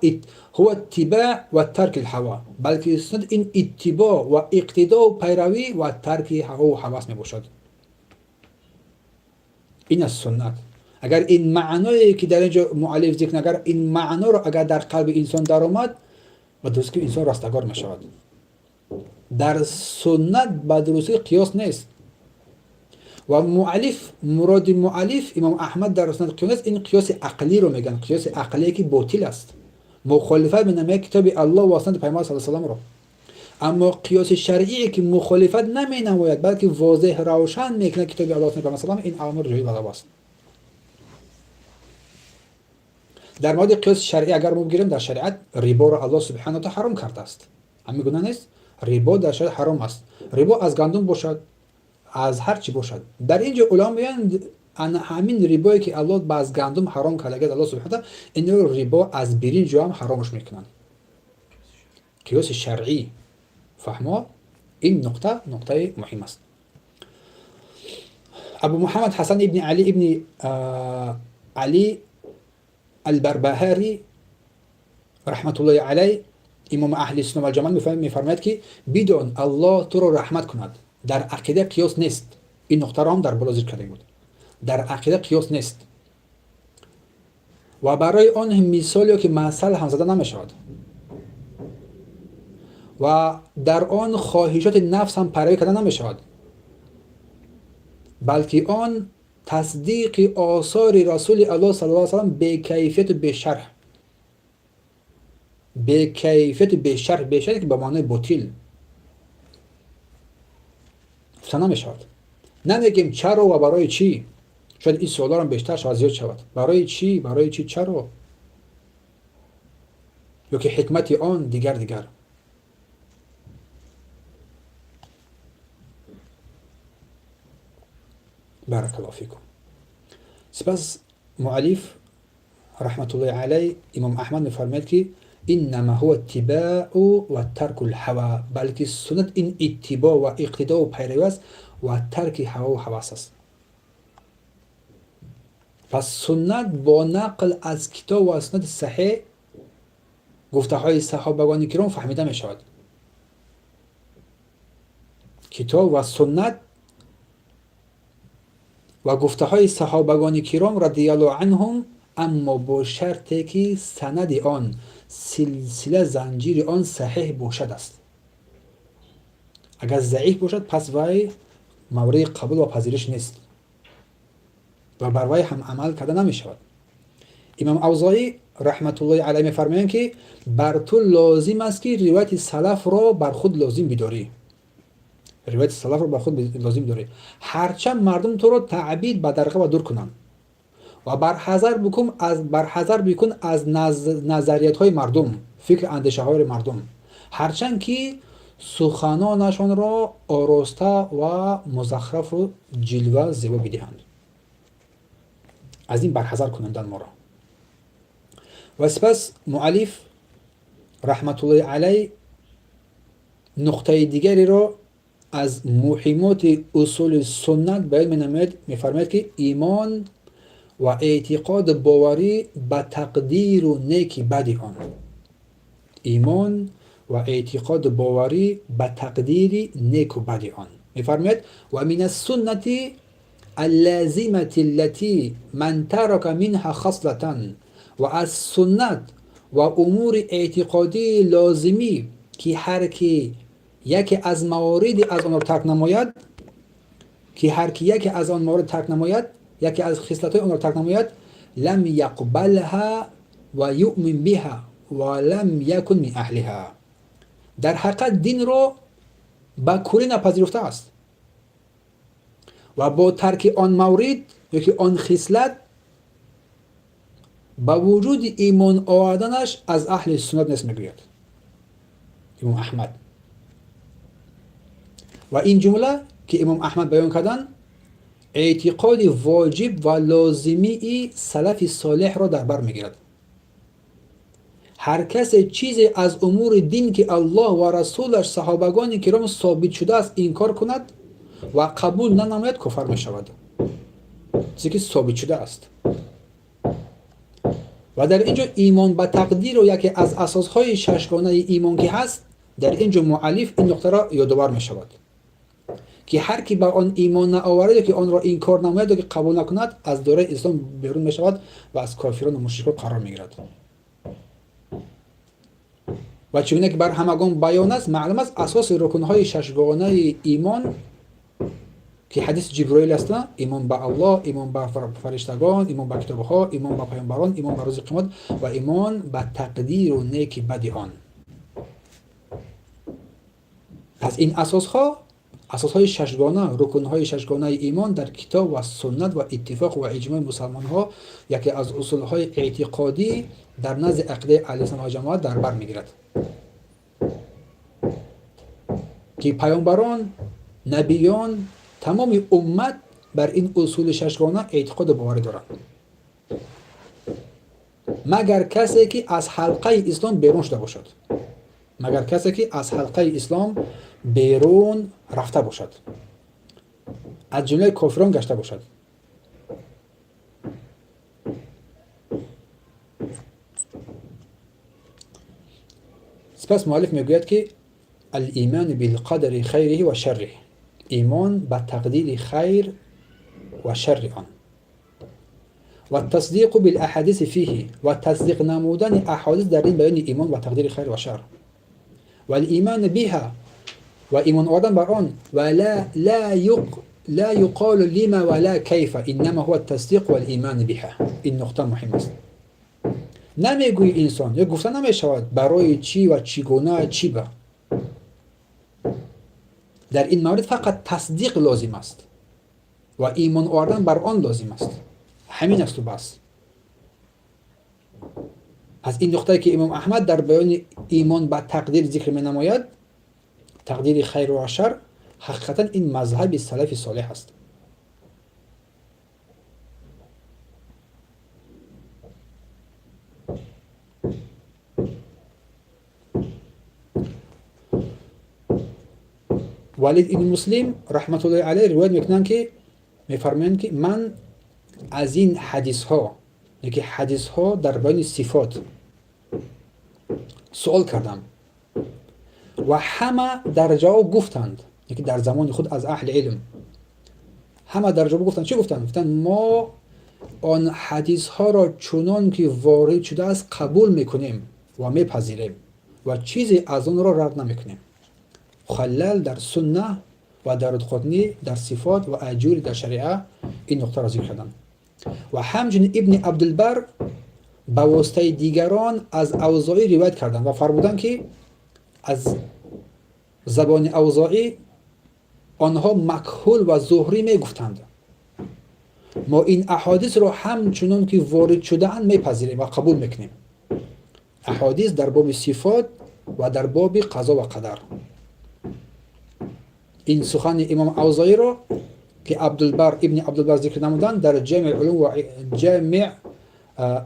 هو اتباع و ترک الهوا. بلکه سنت این اتباع و اقتدا و پیروی و ترک هوا و هوس می باشد. این از سنت. اگر این معنایی که در اینجا مؤلف ذکر، اگر این معنا رو اگر در قلب انسان در آمد، و درست که انسان رستگار می شود. در سنت به درستی قیاس نیست. و مؤلف، مراد مؤلف امام احمد در سنت قیاس، این قیاس عقلی رو میگن، قیاس عقلی که باطل است، مخالفت می کتاب الله و سنت پیامبر صلی الله علیه و آله رو. اما قیاس شرعی که مخالفت نمی نماید بلکه واضح روشن میکنه کتاب الله و سنت پیامبر صلی الله علیه و آله، این امر جای غلط است. در مورد قیاس شرعی اگر ما بگیریم، در شریعت ربا را الله سبحانه و تعالی حرام کرده است. همین گونه نیست؟ ربا در شریعت حرام است. ربا از گندم باشد، از هر چی باشد. در اینجا علما میگن همین ربایی که الله از گندم حرام کرده، الله سبحانه و تعالی این رو ربا از برنج هم حرامش میکنن. قیاس شرعی. فهمو؟ این نقطه مهم است. ابو محمد حسن ابن علی ابن علی البربهاری رحمت الله علیه، امام اهل سنت و جماعت میفرماید که بدون الله تو رو رحمت کند. در عقیده قیاس نیست. این نقطه را هم در بالا ذکر کرده بود. در عقیده قیاس نیست و برای آن مثالی که مثل هم زده نمیشود و در آن خواهشات نفس هم پیروی کرده نمیشود، بلکه آن تصدیق آثار رسول الله صلی الله علیه و سلم به کیفیت و به شرح، به کیفیت به شرح که به معنی باطل گفته نمیشود. نمیگیم چرا و برای چی. شاید این سوالا هم بیشتر شاید زیاد شود. برای چی چرا، یا که حکمت آن دیگر. بارک الله فیکم. سپس مؤلف رحمت الله علیه امام احمد میفرماید که انما هو اتباع و ترک الهوا، بلکه سنت این اتباع و اقتدا و پیروی است و ترک هوا و هوس است. پس سنت با نقل از کتاب و سنت صحیح گفته های صحابگان کرام فهمیده می شود. کتاب و سنت و گفته های صحابگان کرام رضی الله عنهم، اما با شرطی که سند آن، سلسله زنجیر آن صحیح باشد است. اگر ضعیف باشد پس وی مورد قبول و پذیرش نیست و بر وی هم عمل کرده نمی شود. امام اوزاعی رحمت الله علیه می‌فرمایند که بر تو لازم است که روایت سلف را بر خود لازم بداری. روایت سلف را بر خود لازم داری، هرچند مردم تو را تعبید به درقه و دور کنند و برحذر بکن از نظریات های مردم، فکر اندیشه های مردم، هرچند که سخنانشان را آراسته و مزخرف و جلوه زیبا بدهند. از این برحذر کنندن ما را. و سپس مؤلف رحمت الله علیه نقطه دیگری را از مهمات اصول سنت بیان می‌نماید. می‌فرماید که ایمان و اعتقاد باوری به تقدیر و نیک بد آن. ایمان و اعتقاد باوری به تقدیر نیک و بد آن. می‌فرماید و من السنة اللازمة التي من ترك منها خصلة، و از سنت و امور اعتقادی لازمی که هر کی یکی از موارد از آن را ترک نماید، یکی از خصلت‌های آن را ترک نماید، لم یقبلها و یؤمن بها و لم یکن من اهلها، در حقیقت دین را به کلی نپذیرفته است و با ترک آن مورد یکی آن خصلت با وجود ایمان آوردنش از اهل سنت نیست میگوید امام احمد. و این جمله که امام احمد بیان کردن اعتقاد واجب و لازمی سلف صالح را در بر میگیرد. هر کس چیزی از امور دین که الله و رسولش صحابگان کرام ثابت شده است انکار کند و قبول ننماید کفر می شود، چیزی که ثابت شده است. و در اینجا ایمان به تقدیر و یکی از اساسهای ششگانه ایمان که هست، در اینجا مؤلف این نقطه را یادآور می شود که هر کی به آن ایمان نآورد که آن را انکار نماید و که قبول نکند از دایره اسلام بیرون می شود و از کافران و مشرکان قرار می گیرد. و چگونه که بر همگان بیان است، معلوم است اساس رکنهای ششگانه ایمان که حدیث جبرائیل است: ایمان به الله، ایمان به فرشتگان، ایمان به کتابها، ایمان به پیامبران، ایمان به روز قیامت و ایمان به تقدیر و نیک بد آن. پس این اساسهای ششگانه، رکنهای ششگانه ایمان در کتاب و سنت و اتفاق و اجماع مسلمان ها یکی از اصولهای اعتقادی در نزد عقیده اهل سنت و جماعت در بر میگیرد که پیامبران، نبیان، تمام امت بر این اصول ششگانه اعتقاد باوری دارند، مگر کسی که از حلقه اسلام بیرون شده باشد، مگر کسی که از حلقه اسلام بیرون رفته باشد، از جمله کافران گشته باشد. سپس مؤلف میگوید که الایمان بالقدر خیره و شره، ایمان به تقدیر خیر و شر آن، و تصدیق بالاحادیث فیه، و تصدیق نمودن احادیث در این بیان ایمان و تقدیر خیر و شر، و الایمان بها، و ایمان آوردن بر آن، و لا یقال لما ولا کیف، انما هو التصدیق والایمان بها. این نقطه مهم است. نمیگوی انسان، یا گفته نمی شود برای چی و چگونه چی به. در این مورد فقط تصدیق لازم است و ایمان آوردن بر آن لازم است. همین است و بس. از این نقطه که امام احمد در بیان ایمان به تقدیر ذکر می نماید، تقدیر خیر و شر، حقیقتا این مذهب سلف صالح است. ولید ابن مسلم رحمت الله علیه روایت میکنن که میفرمایند که من از این حدیث ها، یکی حدیث ها در بیان صفات سوال کردم و همه در جواب گفتند، یکی در زمان خود از اهل علم همه در جواب گفتن چی گفتن؟ گفتن ما آن حدیث ها را چنان که وارد شده است قبول میکنیم و میپذیریم و چیزی از آن را رد نمیکنیم. خلل در سنه و دارقطنی در صفات و اجوری در شریعه این نقطه را ذکر کردند. و همچنین ابن عبدالبر به واسطه دیگران از اوزاعی روایت کردند و فرمودند که از زبان اوزاعی آنها مکحول و زهری می گفتند. ما این احادیث را همچنان که وارد شده اند میپذیریم و قبول میکنیم. احادیث در باب صفات و در باب قضا و قدر. این سخن امام اوزاعی را که ابن عبدالبر ذکر نمودند در جامع العلوم و جامع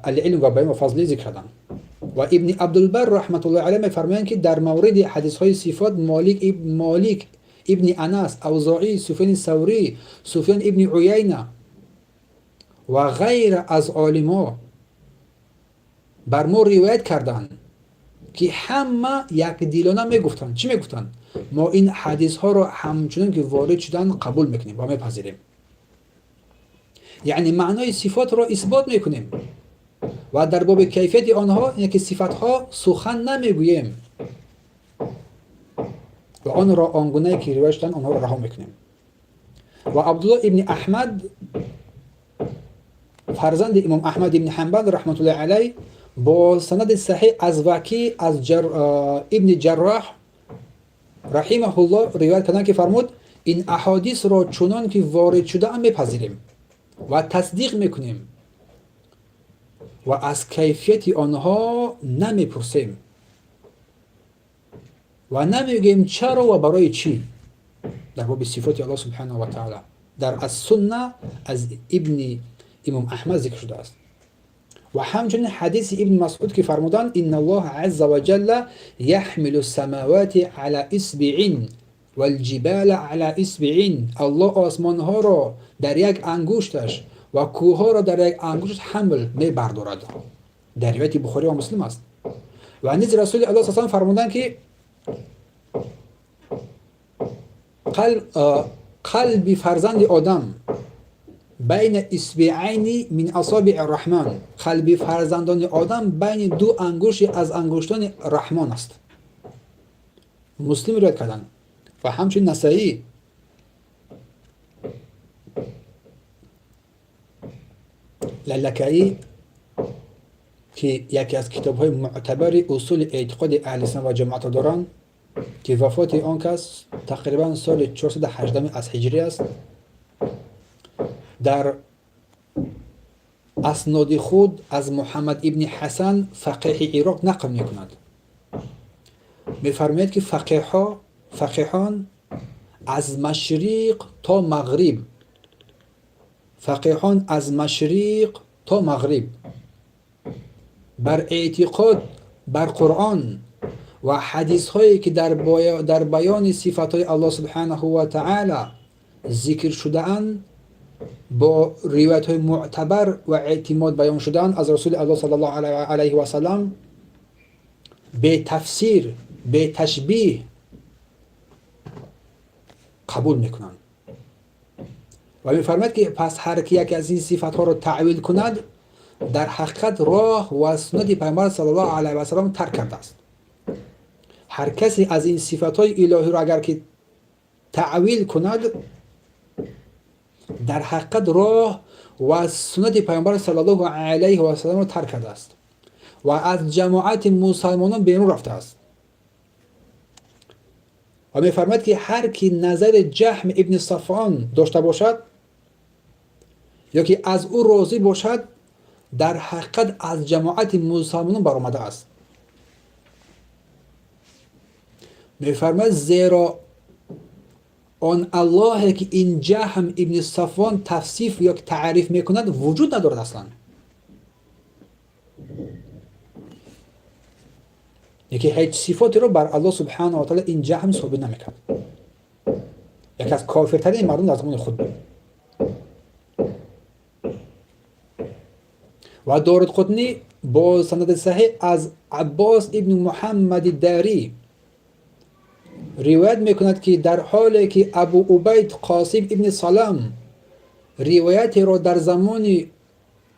العلم و بیان و فضلی ذکر کردند. و ابن عبدالبر رحمت الله علیه میفرمایند که در مورد حدیث های صفات مالک ابن انس، اوزاعی، سفیان ثوری، سفیان ابن عیینه و غیر از عالما بر ما روایت کردند که همه یک دیلانه میگفتند. چی میگفتند؟ ما این حدیث ها را همچنان که وارد شدن قبول میکنیم و میپذیریم. یعنی معنای صفات را اثبات میکنیم و در باب کیفیت آنها، یعنی که صفات ها سخن نمیگوییم و آن را آنگونه که روایت شدن آنها را رها میکنیم. و عبدالله ابن احمد فرزند امام احمد ابن حنبل رحمت الله علیه با سند صحیح از وکی از ابن جراح رحمه الله روایت کردند که فرمود این احادیث را چنان که وارد شده ام میپذیریم و تصدیق میکنیم و از کیفیت آنها نمیپرسیم و نمیگیم چرا و برای چی. در باب صفات الله سبحانه و تعالی در السنه از امام احمد ذکر شده است. و همچنین حدیث ابن مسعود که فرمودند ان الله عز وجل يحمل السماوات على اصبع والجبال على اصبع. الله آسمان ها را در یک انگشتش و کوه ها را در یک انگشت حمل می بردارد. در روایت بخاری و مسلم است. و نیز رسول الله صلی الله علیه و فرمودند که قلب فرزند آدم بین اصبعین من اصابع الرحمن. قلب فرزندان آدم بین دو انگشت از انگشتان رحمان است. مسلم روایت کردند. و همچنین نسائی لالکایی که یکی از کتاب‌های معتبر اصول اعتقاد اهل سنت و جماعت دارند که وفات آن کس تقریبا سال 418 از هجری است، در اسناد خود از محمد ابن حسن فقیه عراق نقل می‌کند. می‌فرماید که فقیهان از مشرق تا مغرب، فقیهان از مشرق تا مغرب بر اعتقاد بر قرآن و حدیث هایی که در بیان صفات های الله سبحانه و تعالی ذکر شده اند با روایت های معتبر و اعتماد بیان شدن از رسول الله صلی الله علیه و سلم به تفسیر به تشبیه قبول میکنند و میفرماید که پس هر کی یک از این صفات ها را تعویل کند در حقیقت راه و سنت پیامبر صلی الله علیه و سلم ترک کرده است. هر کسی از این صفات های الهی را اگر که تعویل کند در حقیقت راه و سنت پیامبر صلی الله علیه و سلم را ترک کرده است و از جماعت مسلمانان بیرون رفته است. و می‌فرماید که هر کی نظر جهم ابن صفوان داشته باشد یا که از او راضی باشد در حقیقت از جماعت مسلمانان برآمده است. می‌فرماید زیرا آن الله که این جهم ابن صفوان توصیف یا تعریف میکند وجود ندارد اصلا. یکی هیچ صفاتی رو بر الله سبحانه و تعالی این جهم ثابت نمیکرد. یکی از کافرترین مردم در زمان خود بود. و دارقطنی با سند صحیح از عباس ابن محمد داری روایت میکند که در حالی که ابو عبید قاسم ابن سلام روایت را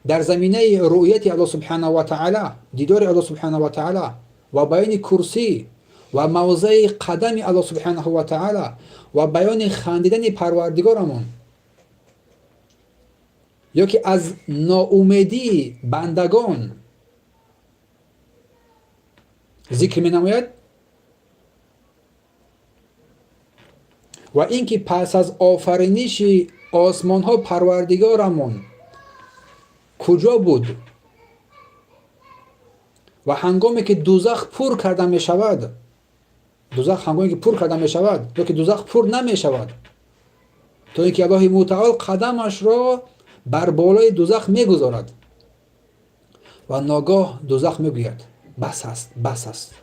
در زمینه رؤیت الله سبحانه و تعالی، دیدار الله سبحانه و تعالی و بیان کرسی و موضع قدم الله سبحانه و تعالی و بیان خندیدن پروردگارمون، یا که از ناامیدی بندگان ذکر می نماید و اینکه پس از آفرینش آسمان ها پروردگارمون کجا بود و هنگامی که دوزخ پر کرده می شود، دوزخ هنگامی که پر کرده می شود یا که دوزخ پر نمی شود، تا اینکه الله متعال قدمش را بر بالای دوزخ می گذارد و ناگاه دوزخ می گوید بس است، بس است.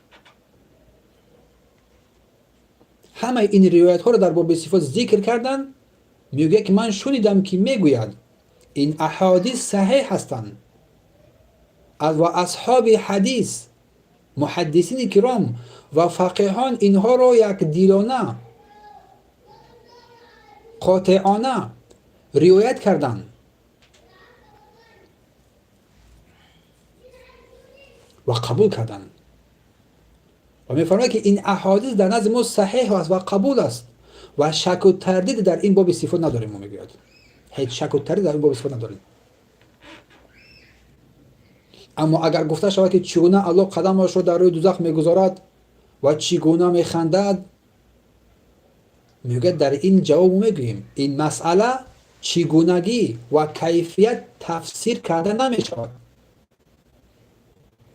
همه این روایت ها را در باب صفات ذکر کردن. میگه که من شنیدم که میگوید این احادیث صحیح هستند و اصحاب حدیث، محدثین کرام و فقیهان اینها را یک دیلانه قاطعانه روایت کردند و قبول کردند و میفرماید که این احادیث در نزد ما صحیح است و قبول است و شک و تردید در این باب صفات نداریم. ما میگوید هیچ شک و تردید در این باب صفات نداریم. اما اگر گفته شود که چگونه الله قدمش را در روی دوزخ میگذارد و چگونه میخندد، میگوید در این جواب میگوییم این مسئله چگونگی و کیفیت تفسیر کرده نمیشود،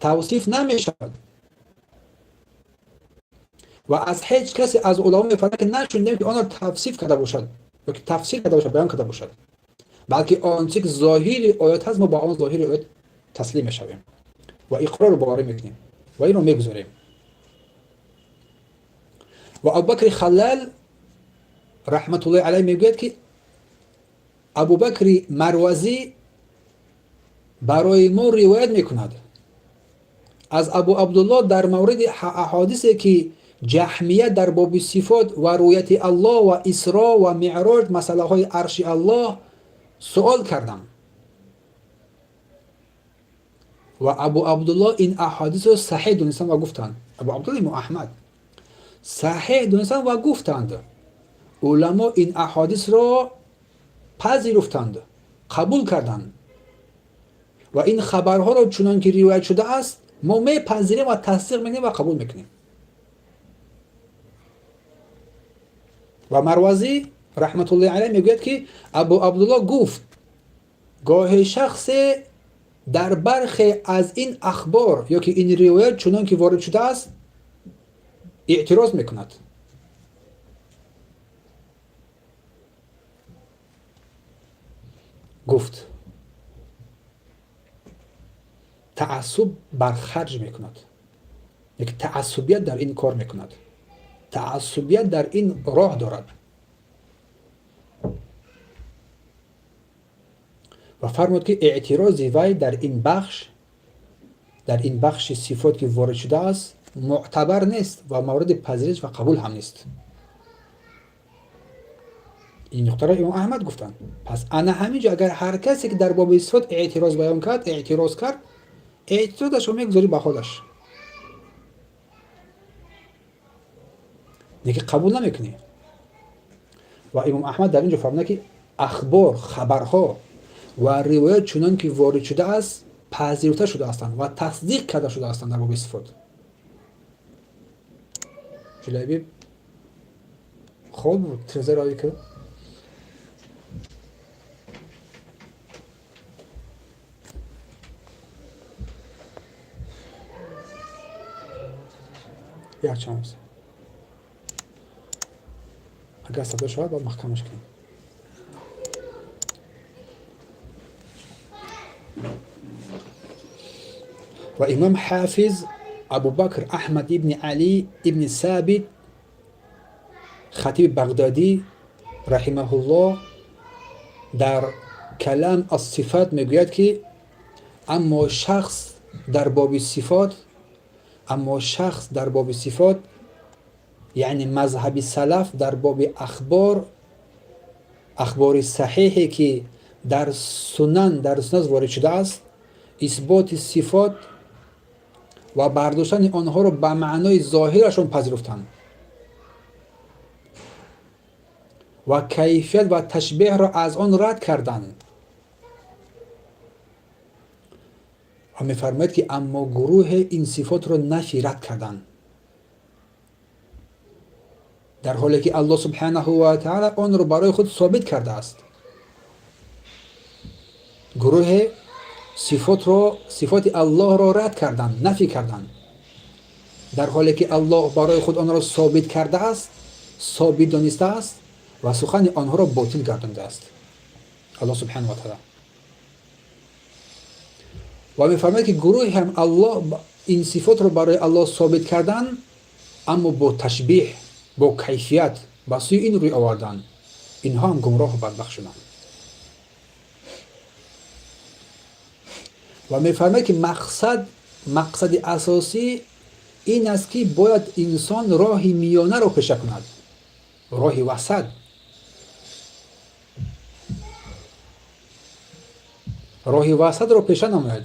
توصیف نمیشود و از هیچ کسی از علما میفرماید که نشوندیم که آن را توصیف کرده باشد یا که تفسیر کرده باشد، بیان کرده باشد، بلکه آنچه که ظاهری آیات هست ما با آن ظاهری آیات تسلیم میشویم و اقرار باور میکنیم و این رو میگذاریم. و ابوبکر خلال رحمت الله علیه میگوید که ابوبکر مروزی برای ما روایت میکند از ابو عبدالله در مورد احادیثی که جهمیه در باب صفات و رؤیت الله و اسراء و معراج، مسئله های عرش الله سوال کردم و ابو عبدالله این احادیث رو صحیح دونستند و گفتند. ابو عبدالله امام احمد صحیح دونستند و گفتند. علما این احادیث را پذیرفتند، قبول کردند و این خبرها را چنان که روایت شده است ما میپذیریم و تصدیق میکنیم و قبول میکنیم. و مروزی رحمت الله علیه میگوید که ابو عبدالله گفت گاه شخص در برخی از این اخبار یا که این روایت چنان که وارد شده است اعتراض میکند. گفت تعصب برخرج میکند، یک تعصبیت در این کار میکند، تعصبیت در این راه دارد و فرمود که اعتراض وی در این بخش صفات که وارد شده است معتبر نیست و مورد پذیرش و قبول هم نیست. این نقطه را امام احمد گفتند. پس انا همینجا اگر هر کسی که در باب صفات اعتراض بیان کرد، اعتراضش رو میگذاری به خودش، دیگه قبول نمیکنی. و امام احمد در اینجا فرمود که اخبار، خبرها و روایت چنان که وارد شده است پذیرفته شده هستند و تصدیق کرده شده هستند در باب صفات. جلبی خوب بود ترزه رایی که یک چانس اگر صدا شاید باید محکمش کنیم. و امام حافظ ابوبکر احمد ابن علی ابن ثابت خطیب بغدادی رحمه الله در کلام الصفات میگوید که اما شخص در باب صفات یعنی مذهب سلف در باب اخبار اخبار صحیحی که در سنن وارد شده است، اثبات صفات و برداشتن آنها را به معنای ظاهرشان پذیرفتند و کیفیت و تشبیه را از آن رد کردند. و می‌فرماید که اما گروه این صفات را نفی رد کردند، در حالی که الله سبحانه و تعالی آن را برای خود ثابت کرده است. گروه صفات الله را رد کردند، نفی کردند، در حالی که الله برای خود آن را ثابت کرده است، ثابت دانسته است و سخن آنها را باطل گردانده است الله سبحانه و تعالی. و می‌فرماید که گروه هم الله این صفات را برای الله ثابت کردند، اما با تشبیه، با کیفیت با سوی این روی آوردند. اینها هم گمراه و بدبخت شدند. و می‌فرماید که مقصد اساسی این است که باید انسان راه میانه را پیشه کند، راه وسط. راه وسط را پیشه نماید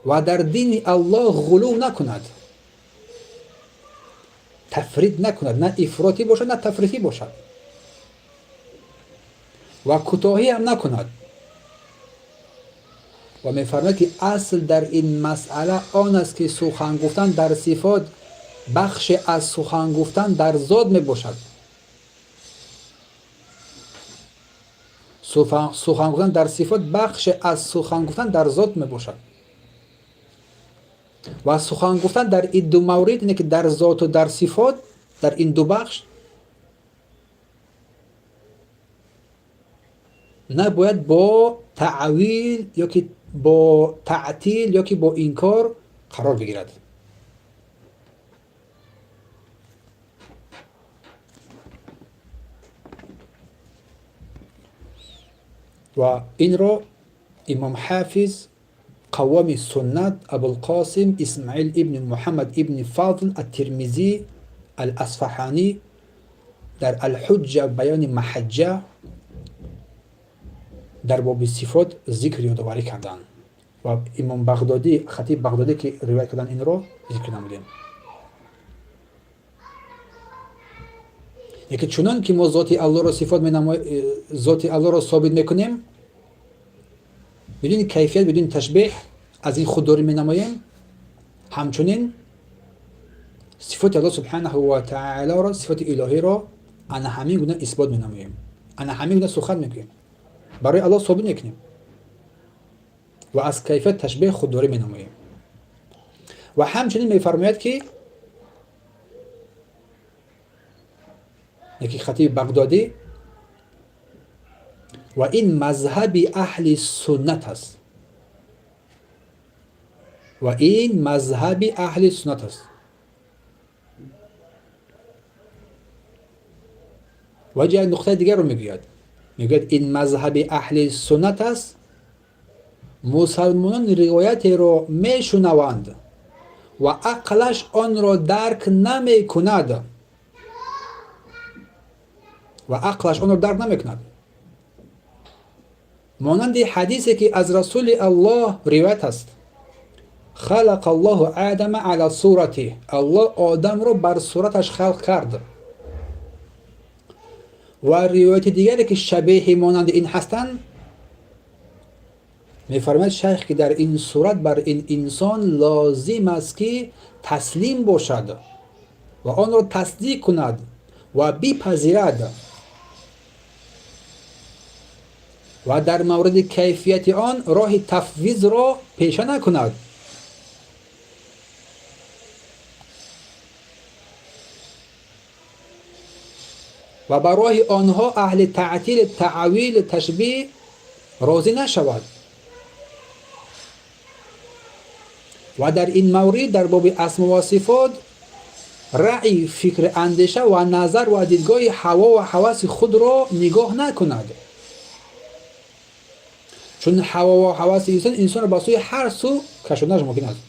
و در دین الله غلو نکند، تفرید نکند، نه افراطی باشد نه تفریطی باشد و کوتاهی هم نکند. و می‌فرماید که اصل در این مسئله آن است که سخن گفتن در صفات بخش از سخن گفتن در ذات میباشد. سخن گفتن در صفات بخش از سخن گفتن در ذات میباشد و سخن گفتن در این دو مورد، اینه که در ذات و در صفات، در این دو بخش نباید با تعویل یا که با تعطیل یا که با انکار قرار بگیرد. و این را امام حافظ قوام سنت ابوالقاسم اسماعیل ابن محمد ابن فاضل الترمذی الاصفهانی در الحجه بیان محجه در باب صفات ذکر یادآوری کردند و امام بغدادی، خطیب بغدادی که روایت کردن این را ذکر نمودیم. یکی چنان که ما ذات الله را ذات الله را ثابت میکنیم بدون کیفیت، بدون تشبیه از این خودداری می‌نماییم، همچنین صفات الله سبحانه و تعالی را، صفات الهی را انا همین گونه اثبات می‌نماییم، انا همین گونه سخن میگیم، برای الله ثابت میکنیم و از کیفیت تشبیه خودداری می‌نماییم. و همچنین می‌فرماید که یکی خطیب بغدادی و این مذهب اهل سنت است و این مذهب اهل سنت است. و جای نقطه دیگر رو میگوید این مذهب اهل سنت است. مسلمانان روایت را میشنوند و عقلش آن را درک نمی کند مانند حدیثی که از رسول الله روایت است: خلق الله آدم علی صورته، الله آدم را بر صورتش خلق کرد. و روایت دیگری که شبیه مانند این هستند می‌فرماید شیخ که در این صورت بر این انسان لازم است که تسلیم باشد و آن را تصدیق کند و بپذیرد و در مورد کیفیت آن راه تفویض را پیشه نکند. و برای آنها اهل تعطیل، تعویل، تشبیه راضی نشود. و در این مورد در باب اسما و صفات رأی، فکر، اندیشه و نظر و دیدگاه هوا و هوس خود را نگاه نکند، چون هوا و هوس انسان را به سوی هر سو کشاندنش ممکن است.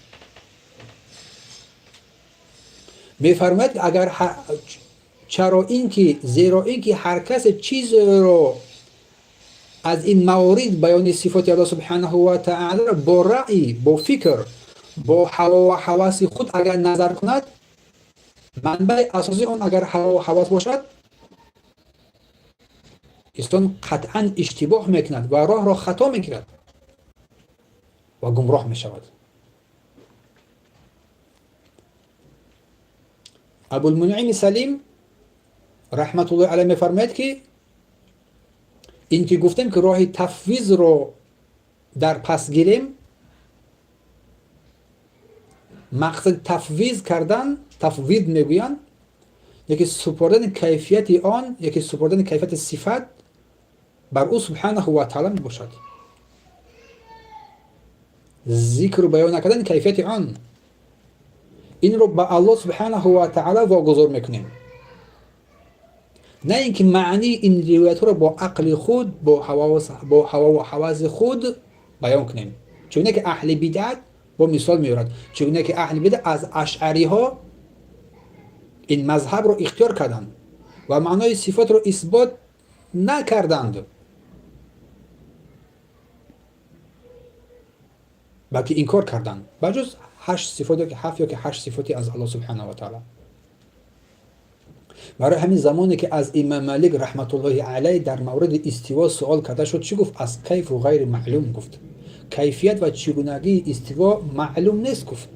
می‌فرماید اگر چرا اینکه زیرا اینکه هر کس چیز رو از این موارد بیان صفات الله سبحانه و تعالی با رأی، با فکر، با هوا و حواس خود اگر نظر کند، منبع اساسی اون اگر هوا و حواس باشد، انسان قطعا اشتباه میکند و راه را خطا میگیرد و گمراه میشود. ابوالمنعم سلیم رحمت الله علیه میفرماید که این که گفتیم که راه تفویض رو در پس گیریم، مقصد تفویض کردن، تفویض میگویند یکی سپردن کیفیت آن، یکی سپردن کیفیت صفت بر او سبحانه و تعالی می باشد. ذکر و بیان نکردن کیفیت آن، این رو به الله سبحانه و تعالی واگذار میکنیم، نه اینکه معنی این روایت رو با عقل خود، با هوا و حواس خود بیان کنیم. چون که اهل بدعت با مثال میارد، چون که اهل بدعت از اشعری ها این مذهب رو اختیار کردند و معنای صفات رو اثبات نکردند، بلکه انکار کردند بجز 8 صفاتی که 7 یا که 8 صفاتی از الله سبحانه و تعالی. برای همین زمانی که از امام مالک رحمت الله علیه در مورد استوا سوال کرده شد، چی گفت؟ از کیف و غیر معلوم گفت. کیفیت و چگونگی استوا معلوم نیست گفت،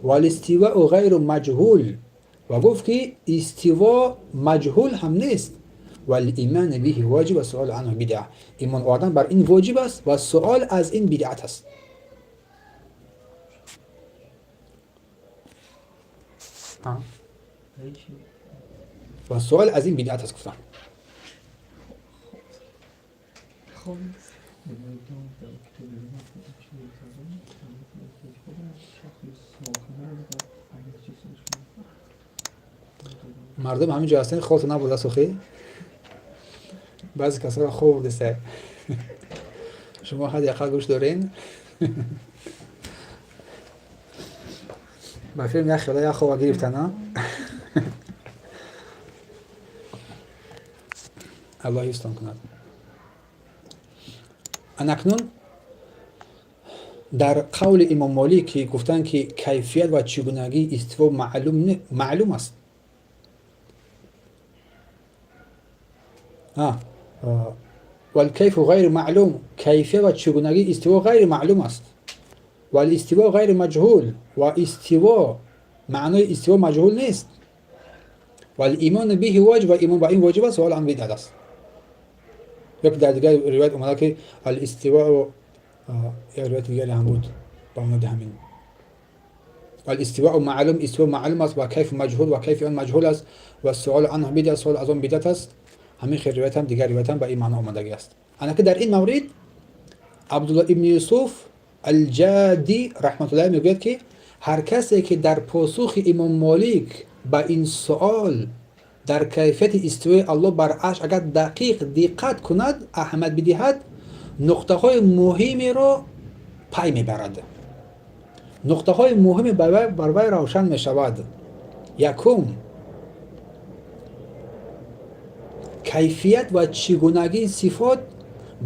ولی استوا و غیر مجهول، و گفت که استوا مجهول هم نیست، ولی ایمان به واجب و سوال عنه بدعه. ایمان آوردن بر این واجب است و سوال از این بدعت است. و سوال از این بدعت است گفتن. مردم همینجا هستن، خودت نبوده سخی؟ بعضی کسا خوب بوده سه. شما حداقل گوش دارین؟ با فیلم یک خیلی خوب گرفتن ها؟ الله یستان کند. اکنون در قول امام مالک که گفتن که کیفیت و چگونگی استوا معلوم است. والکیف غیر معلوم، کیفیت و چگونگی استوا غیر معلوم است. والاستوا غیر مجهول، و استوا معنای استوا مجهول نیست. والایمان به واجب، و ایمان با این واجب است، سوال عن بدعت است. یک در دیگر روایت اومده که الاستواء، یا روایت دیگری هم بود با اون همین، الاستواء معلوم، استوا معلوم است، و کیف مجهول، و کیف آن مجهول است، و سوال عنه بدعت، سوال از آن بدعت است. همین خیر روایت هم دیگر روایت هم به این معنا آمدگی است. انا که در این مورد عبدالله ابن یوسف الجادی رحمت الله میگوید که هر کسی که در پاسخ امام مالک با این سوال در کیفیت استوای الله بر عرش اگر دقت کند، اهمیت بدهد، نقطه های مهمی را پی میبرد. نقطه های مهم بر وی روشن می شود. یکم، کیفیت و چگونگی صفات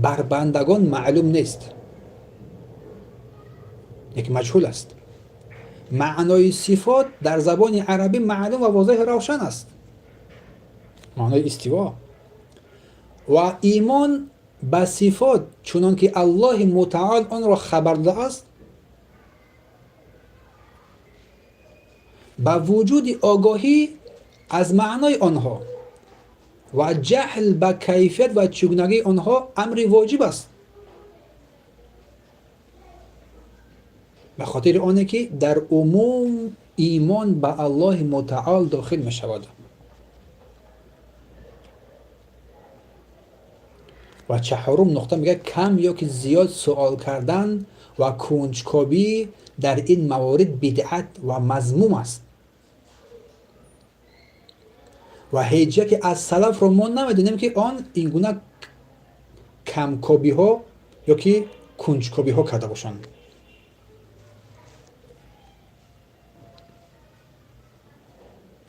بر بندگان معلوم نیست، یک مجهول است. معنای صفات در زبان عربی معلوم و واضح روشن است، معنای استوا. و ایمان به صفات چنان که الله متعال آن را خبر داده است، با وجود آگاهی از معنای آنها و جهل به کیفیت و چگونگی آنها، امر واجب است، به خاطر آنه که در عموم ایمان به الله متعال داخل می شود. و چهارم نقطه میگه کم یا که زیاد سوال کردن و کنجکاوی در این موارد بدعت و مذموم است. و هیچ که از سلف رو ما نمیدونیم که آن این گونه کمکابی ها یا که کنجکاوی ها کرده باشند.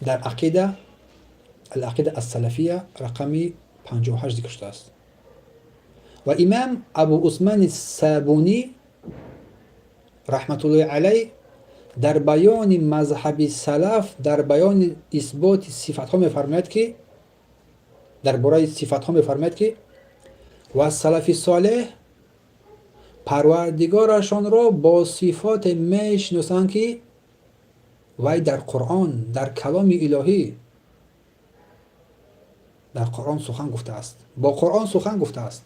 در عقیده العقیده السلفیه رقمی 58 ذکر شده است. و امام ابو عثمان صابونی رحمت الله علیه در بیان مذهب سلف در بیان اثبات صفت ها میفرماید که در برای صفت ها میفرماید که و سلف صالح پروردگارشان را با صفات میشناسند که وی در قرآن در کلام الهی در قرآن سخن گفته است، با قرآن سخن گفته است،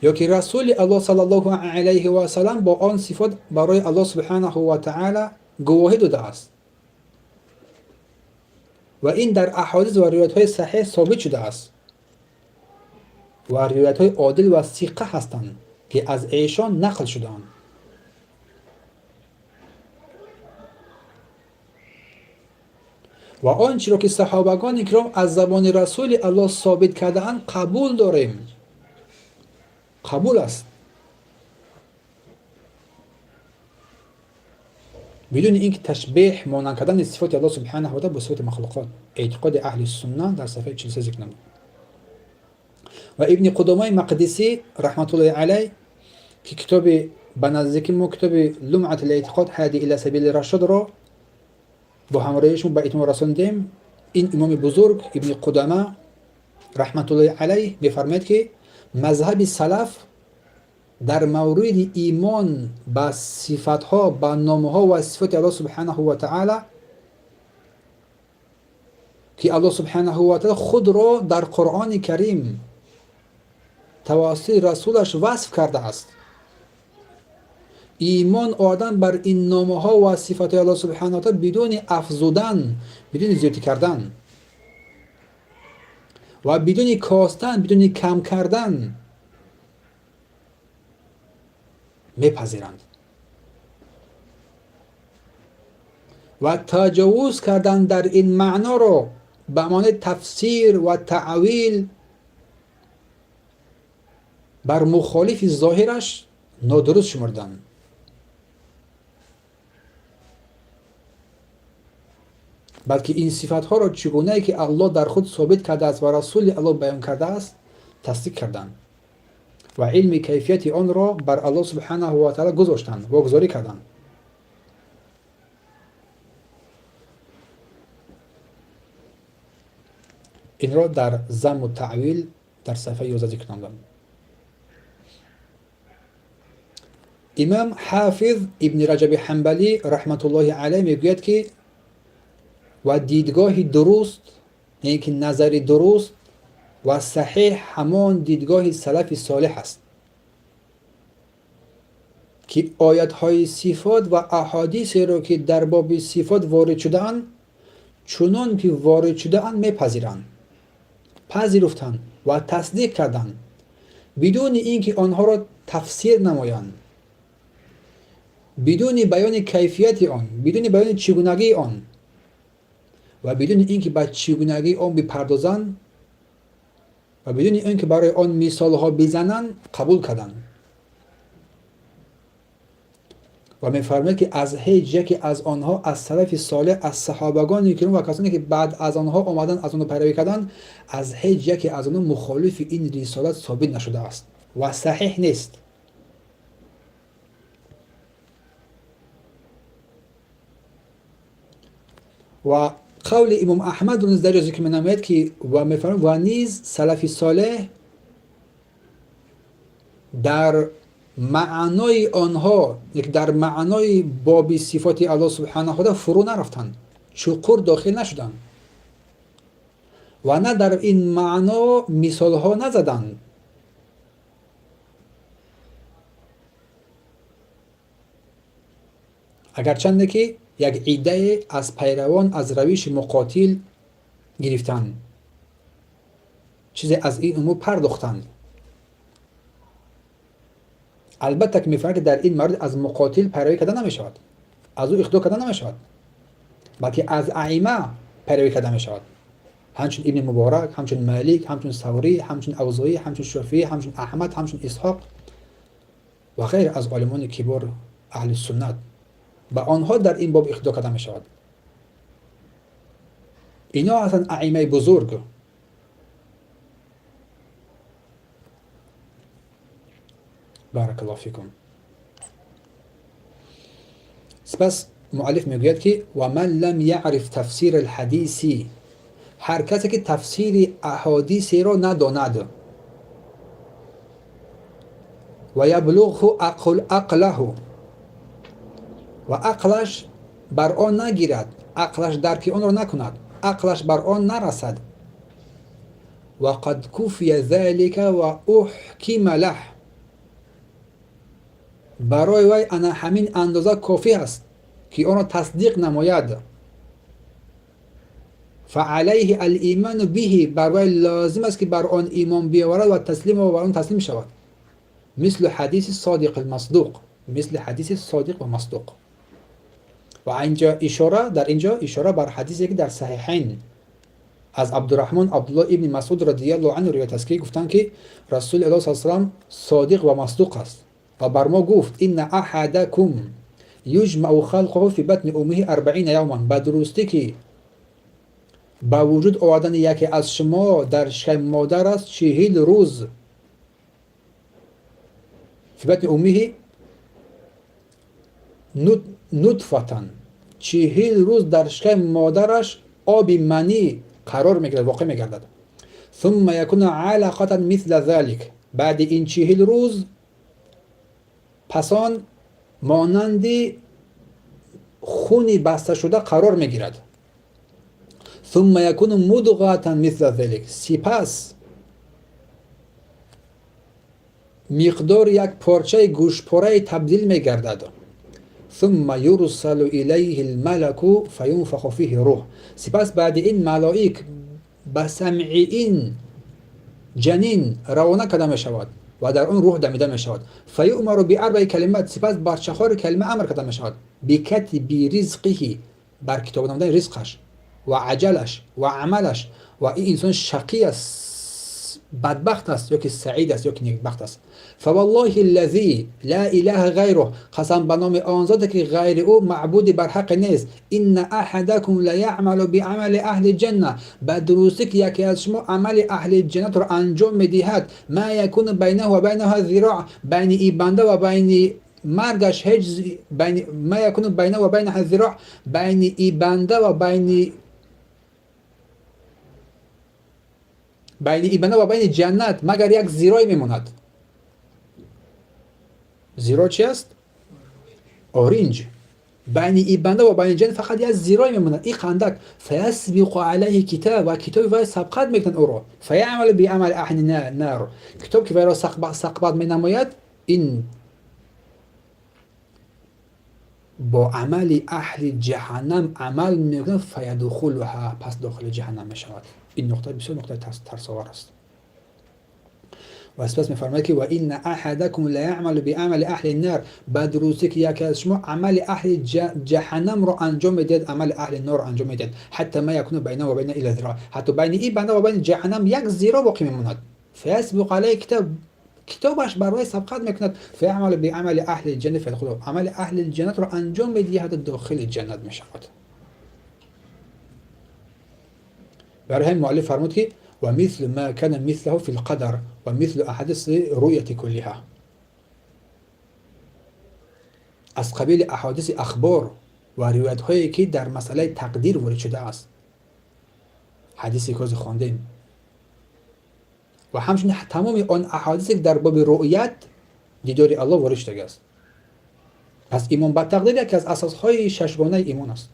یا که رسول الله صلی الله علیه و سلم با آن صفات برای الله سبحانه و تعالی گواهی داده است و این در احادیث و روایت های صحیح ثابت شده است و روایت های عادل و ثقه هستند که از ایشان نقل شده‌اند. و آنچه را که صحابگان کرام از زبان رسول الله ثابت کرده اند قبول داریم، قبول است، بدون اینکه تشبیه مانند کردن صفات الله سبحانه و تعالی با صفات مخلوقات. اعتقاد اهل سنت در صفحه 43 ذکر نمود. و ابن قدامه مقدسی رحمت الله علیه که کتاب به نزدیکی ما کتاب لمعة الاعتقاد هادی الی سبیل الرشاد را با همراهیشون به اتمام رساندیم، این امام بزرگ ابن قدامه رحمت الله علیه میفرماید که مذهب سلف در مورد ایمان به صفتها، به نامها و صفات الله سبحانه و تعالی که الله سبحانه و تعالی خود را در قرآن کریم توسط رسولش وصف کرده است، ایمان آدم بر این نامها و صفات الله سبحانه و تعالی بدون افزودن، بدون زیادی کردن و بدون کاستن، بدون کم کردن میپذیرند و تجاوز کردن در این معنا را به معنی تفسیر و تعویل بر مخالف ظاهرش نادرست شمردن. بلکه این صفات ها را چگونه که الله در خود ثابت کرده است و رسول الله بیان کرده است تصدیق کردند و علم کیفیت آن را بر الله سبحانه و تعالی گذاشتند، واگذاری کردند. این را در ذم و تعویل در صفحه 11 ذکر نمودم. امام حافظ ابن رجب حنبلی رحمت الله علیه میگوید که و دیدگاه درست، یعنی که نظر درست و صحیح همان دیدگاه سلف صالح است که آیات های صفات و احادیث را که در باب صفات وارد شده اند چنان که وارد شده اند میپذیرند، پذیرفتند و تصدیق کردند بدون اینکه آنها را تفسیر نمایند، بدون بیان کیفیت آن، بدون بیان چگونگی آن و بدون اینکه به چگونگی آن بپردازند و بدون اینکه برای آن مثال ها بزنند قبول کردند. و می‌فرماید که از هیچ یکی از آنها از سلف صالح، از صحابگان کرام و کسانی که بعد از آنها آمدن از آنها پیروی کردند، از هیچ یکی از آنها مخالف این رسالت ثابت نشده است و صحیح نیست. و قول امام احمد رو نیز در ذکر می‌نماید که و می‌فرماید و نیز سلف صالح در معنای آنها، در معنای باب صفات الله سبحانه و تعالی فرو نرفتند، چقور داخل نشدند و نه در این معنا مثال ها نزدند. اگرچند که یک عده از پیروان از روش مقاتل گرفتند، چیزی از این امور پرداختند. البته که می‌فرماید که در این مورد از مقاتل پیروی کردن نمی‌شود، از او اخطا کردن نمی‌شود، بلکه از ائمه پیروی کردن می‌شود، همچون ابن مبارک، همچون مالک، همچون ثوری، همچون اوزاعی، همچون شافعی، همچون احمد، همچون اسحاق و غیر از عالمان کبار اهل سنت. به آنها در این باب اخطا کردن می‌شود. اینا اصلا ائمه بزرگ. بارک الله فیکم. سپس مؤلف میگوید که و من لم یعرف تفسیر الحدیثی، هر کسی که تفسیر احادیثی را نداند و یبلغه عقله و عقلش بر آن نگیرد، عقلش درک آن را نکند، عقلش بر آن نرسد، و قد کفی ذلك و احکم له، برای وی انا همین اندازه کافی است که آن را تصدیق نماید. فعلیه الایمان به، بر وی لازم است که بر آن ایمان بیاورد و تسلیم و بر آن تسلیم شود. مثل حدیث صادق المصدوق، مثل حدیث صادق و مصدوق. و اینجا اشاره، در اینجا اشاره بر حدیثی که در صحیحین از عبدالرحمن عبدالله ابن مسعود رضی الله عنه روایت است که گفتند که رسول الله صلی الله علیه و سلم صادق و مصدوق است و بر ما گفت ان احدکم یجمع خلقه فی بطن امه 40 یوما، به درستی که با وجود آوردن یکی از شما در شکم مادر است 40 روز. فی بطن امه نطفتن، 40 روز در شکم مادرش آب منی قرار میگیرد، واقع میگردد. ثم یکون علقه مثل ذلك، بعد این 40 روز پسان مانند خونی بسته شده قرار میگیرد. ثم یکون مضغه مثل ذلك، سپس مقدار یک پارچه گوشتپاره تبدیل میگردد. ثم یرسل الیه الملک فینفخ فیه روح، سپس بعد این ملائک به سمع این جنین روانه کرده می شود و در آن روح دمیده می شود. فیؤمر باربع کلمات، سپس بر 4 کلمه امر کرده می شود. بکتب رزقه، بر کتاب نامه رزقش و عجلش و عملش، و این انسان شقی است، بدبخت است، یا که سعید است، یا که نیکبخت است. فوالله الذی لا اله غیره، قسم به نام آن ذاتی که غیر او معبود بر حق نیست. ان احدکم لیعمل بعمل اهل الجنه، به درستی که یکی از شما عمل اهل جنت را انجام میدهد. ما یکون بینه و بینها ذراع، بین این بنده و بین مرگش هیچ ما یکون بینه و بینها ذراع، بین این بنده و بین این بنده و بین جنت مگر یک ذراعی میماند. ذراع چی است؟ اورنج. بین این بنده و بین جنت فقط یک ذراعی میماند، این خندق. فیسبق علیه کتاب، و کتاب وی سبقت میکنه او را. فیعمل بعمل اهل النار، کتاب که وی را سبقت مینماید این با عمل اهل جهنم عمل میکنه. فیدخلها، پس داخل جهنم میشود. این نقطه بسیار نقطه ترس‌آور است. و سپس میفرماید که و این احدکم لا یعمل بعمل اهل النار، به درستی که یکی از شما عمل اهل جهنم را انجام میدهد، عمل اهل النار را انجام میدهد. حتی ما یکون بینه و بین الی ذراع، حتی بین این بنده و بین جهنم یک ذراع باقی میماند. فیسبق علیه کتاب، کتابش برای سبقت میکند. فیعمل بعمل اهل الجنه فیدخلها، عمل اهل الجنت را انجام میدهد، داخل جنت میشود. برای همین مؤلف فرمود که و مثل ما کان مثله فی القدر و مثل احادیث رؤیة کلها، از قبیل احادیث اخبار و روایت هایی که در مسئله تقدیر وارد شده است، حدیثی که خواندیم، و همچنین تمام آن احادیثی که در باب رؤیت دیدار الله وارد شده است. پس ایمان به تقدیر یکی از اساسهای ششگانه ایمان است.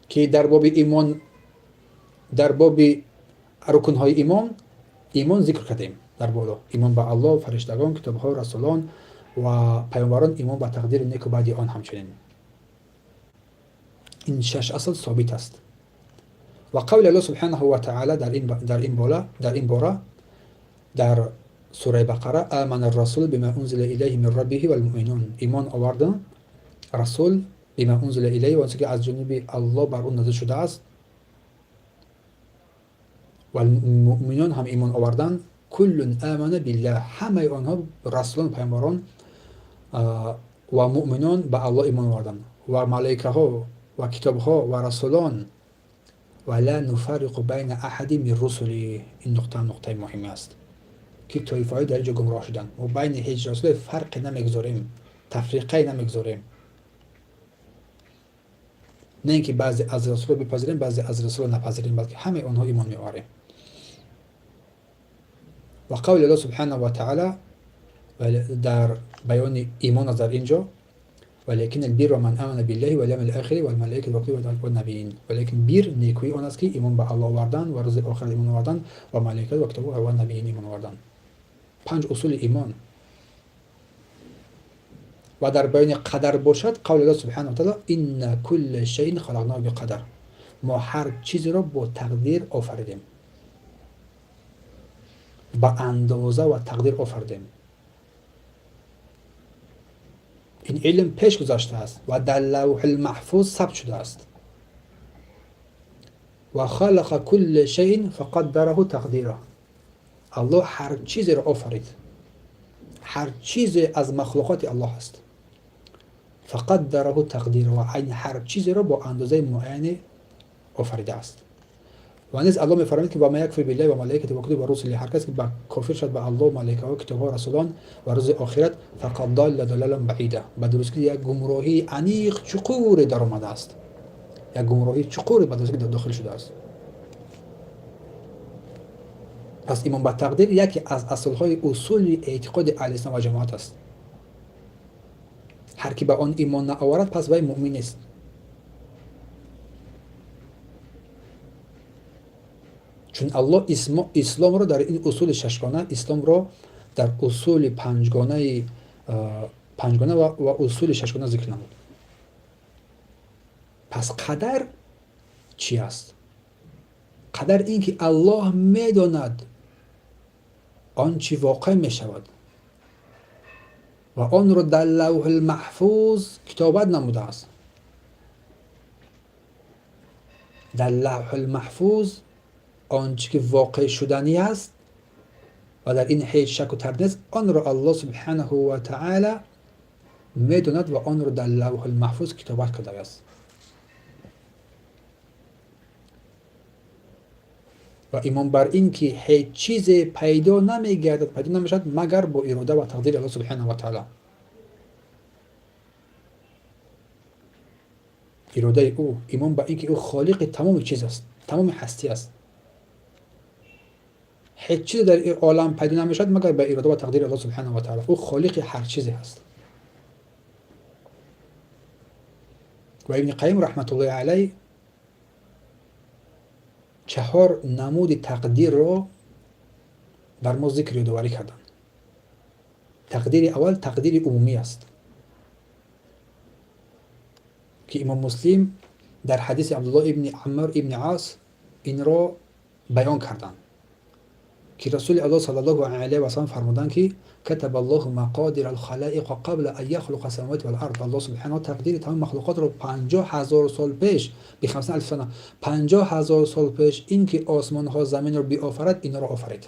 که در باب ایمان، در باب رکنهای ایمان ذکر کردیم در بالا. ایمان به الله، فرشتگان، کتابها، رسولان و پیامبران، ایمان به تقدیر نیک و بعد آن همچنین. این 6 اصل ثابت است. و قول الله سبحانه و تعالی در این باره در سوره بقره: آمن الرسول بما انزل الیه من ربه والمؤمنون، ایمان آوردن رسول بما انزل الیه، و آنچه که از جانب الله بر اون نازل شده است، و المؤمنون هم ایمان آوردن. کل آمن بالله، همه آنها رسولان و پیامبران و مؤمنان به الله ایمان آوردند و ملائکه ها و کتاب ها و رسولان و لا نفرق بین احد من رسلی. این نقطه مهمی است که طایفه های در اینجا گمراه شدن و بین هیچ رسول فرق نمیگذاریم، تفریقه نمیگذاریم. نه اینکه بعضی از رسول بپذیریم بعضی از رسول نپذیریم، بلکه همه اونها ایمان میآوریم. و قول الله سبحانه و تعالی در بیان ایمان در اینجا ولكن البر من آمن بالله واليوم الآخر والملائكة والنبيين. ولكن بیر نیکویی آن است که ایمان به الله آوردن و روز آخر ایمان آوردن و ملائکه و کتاب و نبیین ایمان آوردن. 5 اصول ایمان. و در بیان قدر باشد قول الله سبحانه و تعالی ان كل شيء خلقناه بقدر. ما هر چیزی را با تقدیر آفریدیم، با اندازه و تقدیر آفریدیم. این علم پیش گذاشته است و در لوح المحفوظ ثبت شده است. و خلق كل شيء فقدره تقدیرا. الله هر چیزی را آفرید، هر چیزی از مخلوقات الله است. فقدره تقدیرا، و این هر چیزی را با اندازه معین آفریده است. و نیز الله می‌فرماید که و ما یکفر بالله و ملائکته و کتبه و رسله، هر کس که کافر شد به الله و ملائکه و کتاب و رسولان و روز آخرت فقد ضل ضلالا بعیدا، به درستی یک گمراهی عمیق چقور در آمده است. یک گمراهی چقور به درستی داخل شده است. پس ایمان به تقدیر یکی از اصل‌های اصول اعتقاد اهل سنت و جماعت است. هر کی به آن ایمان نآورد پس وی مؤمن نیست. چون الله اسلام را در این اصول ششگانه، اسلام را در اصول پنجگانه و اصول ششگانه ذکر نمود. پس قدر چی است؟ قدر این که الله میداند آنچه واقع می شود و آن را در لوح المحفوظ کتابت نموده است. در لوح المحفوظ آنچه که واقع شدنی است و در این هیچ شک و تردید نیست، آن را الله سبحانه و تعالی میداند و آن را در لوح المحفوظ کتابت کرده است. و ایمان بر این که هیچ چیز پیدا نمیگردد، پیدا نمیشد مگر با اراده و تقدیر الله سبحانه و تعالی. اراده او، ایمان بر این که او خالق تمام چیز است، تمام هستی است. هیچ چیز در این عالم پیدا نمیشد مگر به اراده و تقدیر الله سبحانه و تعالی. او خالق هر چیزی است. و ابن قیم رحمت الله علیه 4 نمود تقدیر را بر ما ذکر یادآوری کردند. تقدیر اول تقدیر عمومی است که امام مسلم در حدیث عبدالله ابن عمرو ابن عاص این را بیان کردند که رسول الله صلی الله علیه و سلم فرمودند که كتب الله مقادیر الخلائق قبل ان يخلق السماوات والارض. الله سبحانه تقدیر تمام مخلوقات را 50,000 سال پیش، به 50,000 سنه، 50,000 سال پیش این که آسمان ها زمین را بیافرد این را آفرید.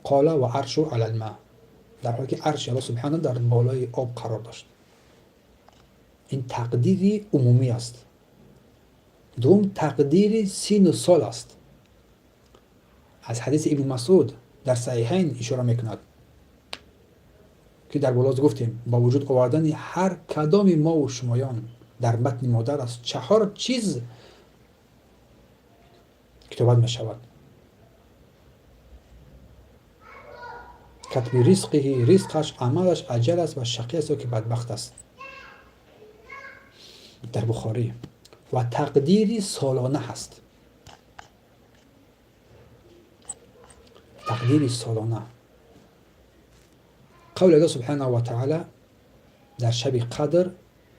قال و عرش علی الماء، در حالی که عرش الله سبحانه در بالای آب قرار داشت. این تقدیر عمومی است. دوم تقدیر سین و سال است. از حدیث ابن مسعود در صحیحین اشاره میکند که در بالا گفتیم با وجود آوردن هر کدام ما و شمایان در بطن مادر از 4 چیز کتابت می شود. کتب رزقه، رزقش، عملش، اجلش و شقی است که بدبخت است، در بخاری. و تقدیری سالانه هست. تقدیری سالانه. قول الله سبحانه و تعالی در شب قدر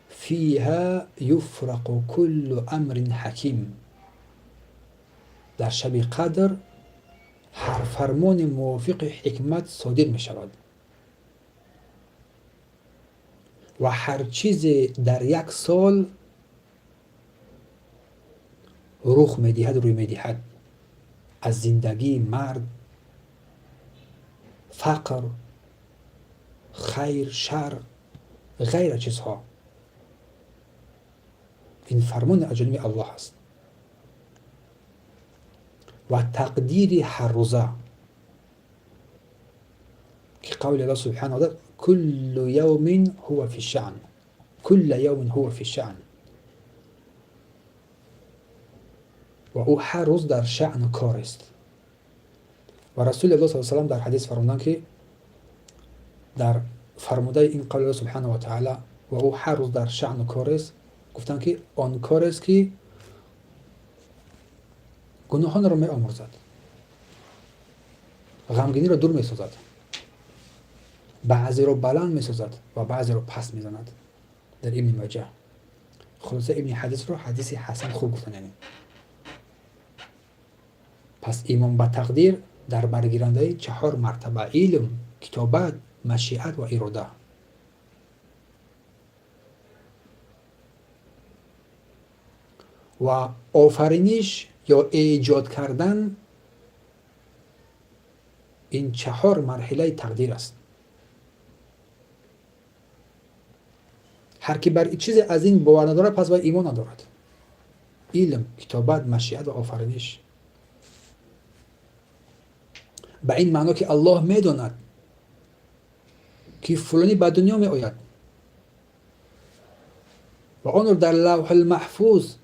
فیها یفرق کل امر حکیم. در شب قدر هر فرمان موافق حکمت صادر می شود و هر چیز در یک سال رخ می دهد، روی می دهد. از زندگی، مرد، فقر، خیر، شر، غیر چیزها. این فرمان از جانب الله است و تقدیر هر روزه که قول الله سبحانه و تعالی کل یوم هو فی الشأن، کل یوم هو فی الشأن، و او هر روز در شأن و کار است. و رسول الله صلی الله علیه و سلم در حدیث فرمودند که در فرموده این قول الله سبحانه و تعالی و او هر روز در شأن و کار است، گفتند که آن کار است که گناهان را می آمرزد، غمگینی را دور می سازد، بعضی را بلند می سازد و بعضی را پس می زند. در ابن ماجه خلاصه ابن حدیث رو حدیث حسن خوب گفتن. یعنی پس ایمان به تقدیر در برگیرنده 4 مرتبه: علم، کتابت، مشیت و اراده. و آفرینش یا ایجاد کردن این 4 مرحله تقدیر است. هر کی بر چیز از این باور ندارد پس باید ایمان ندارد. علم، کتابت، مشیت و آفرینش. به این معنا که الله میداند که فلانی به دنیا می آید و آن را در لوح المحفوظ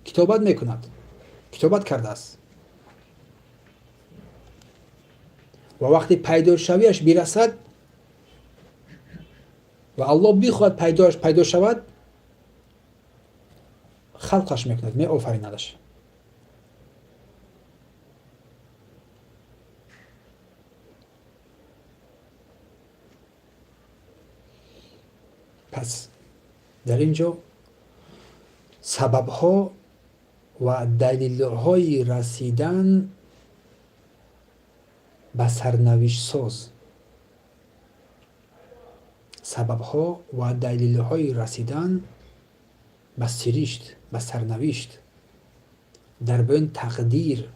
کتابت میکند، کتابت کرده است و وقتی پیدا شویش برسد و الله بخواد پیدا شود خلقش میکند، می آفریندش. پس در اینجا سببها و دلیل‌های رسیدن به سرنوشت ساز، سببها و دلیل‌های رسیدن به سرشت، به سرنوشت در بین تقدیر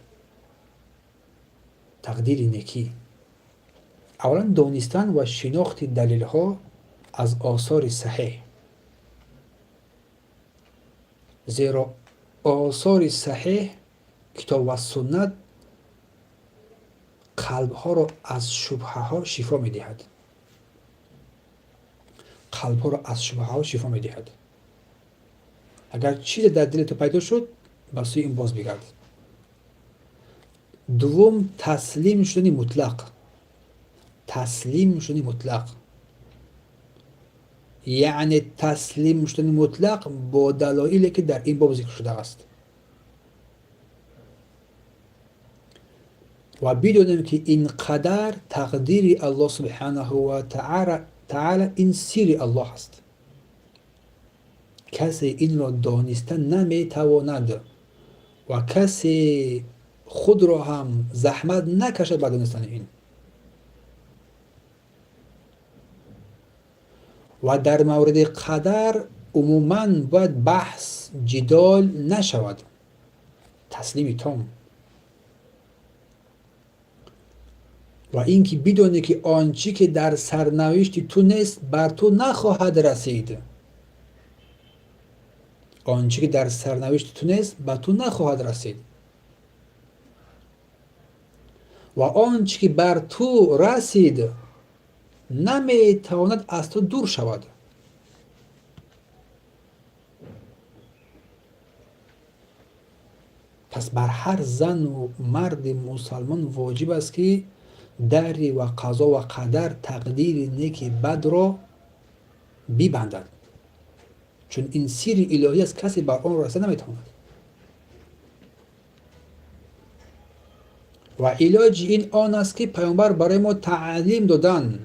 نیکی. اولا دانستن و شناخت دلیل‌ها از آثار صحیح، زیرا آثار صحیح کتاب و سنت قلب‌ها را از شبهه‌ها شفا می‌دهد. قلب‌ها را از شبهه‌ها شفا می‌دهد. اگر چیز در دل تو پیدا شد به سوی این باز بگرد. دوم تسلیم شدن مطلق. تسلیم شدن مطلق یعنی تسلیم شدن مطلق با دلایلی که در این باب ذکر شده است و بدونیم که این قدر تقدیر الله سبحانه و تعالی این سیر الله است. کسی این را دانستن نمیتواند و کسی خود را هم زحمت نکشد به دانستن این. و در مورد قدر عموماً باید بحث جدال نشود، تسلیم تام. و اینکه بدونی که آنچه که در سرنوشت تو نیست بر تو نخواهد رسید. آنچه که در سرنوشت تو نیست بر تو نخواهد رسید و آنچه که بر تو رسید نمیتواند از تو دور شود. پس بر هر زن و مرد مسلمان واجب است که دری و قضا و قدر تقدیر نیک بد را ببندد، چون این سیر الهی است، کسی بر آن رسید نمیتواند. و علاج این آن است که پیامبر برای ما تعلیم دادن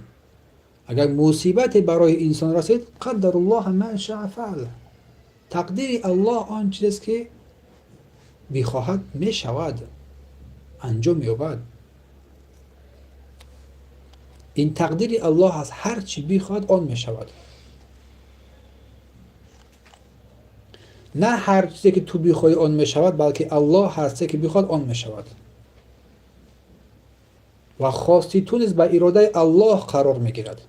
اگر مصیبت برای انسان رسید قدر الله ما شاء فعل، تقدیر الله آن چیزی که بخواهد می شود، انجام می‌یابد. این تقدیر الله از هر چی بخواهد آن می شود، نه هر چیزی که تو بخوای آن می شود، بلکه الله هر چیزی که بخواهد آن می شود. و خواستیتون نیز به اراده الله قرار میگیرد.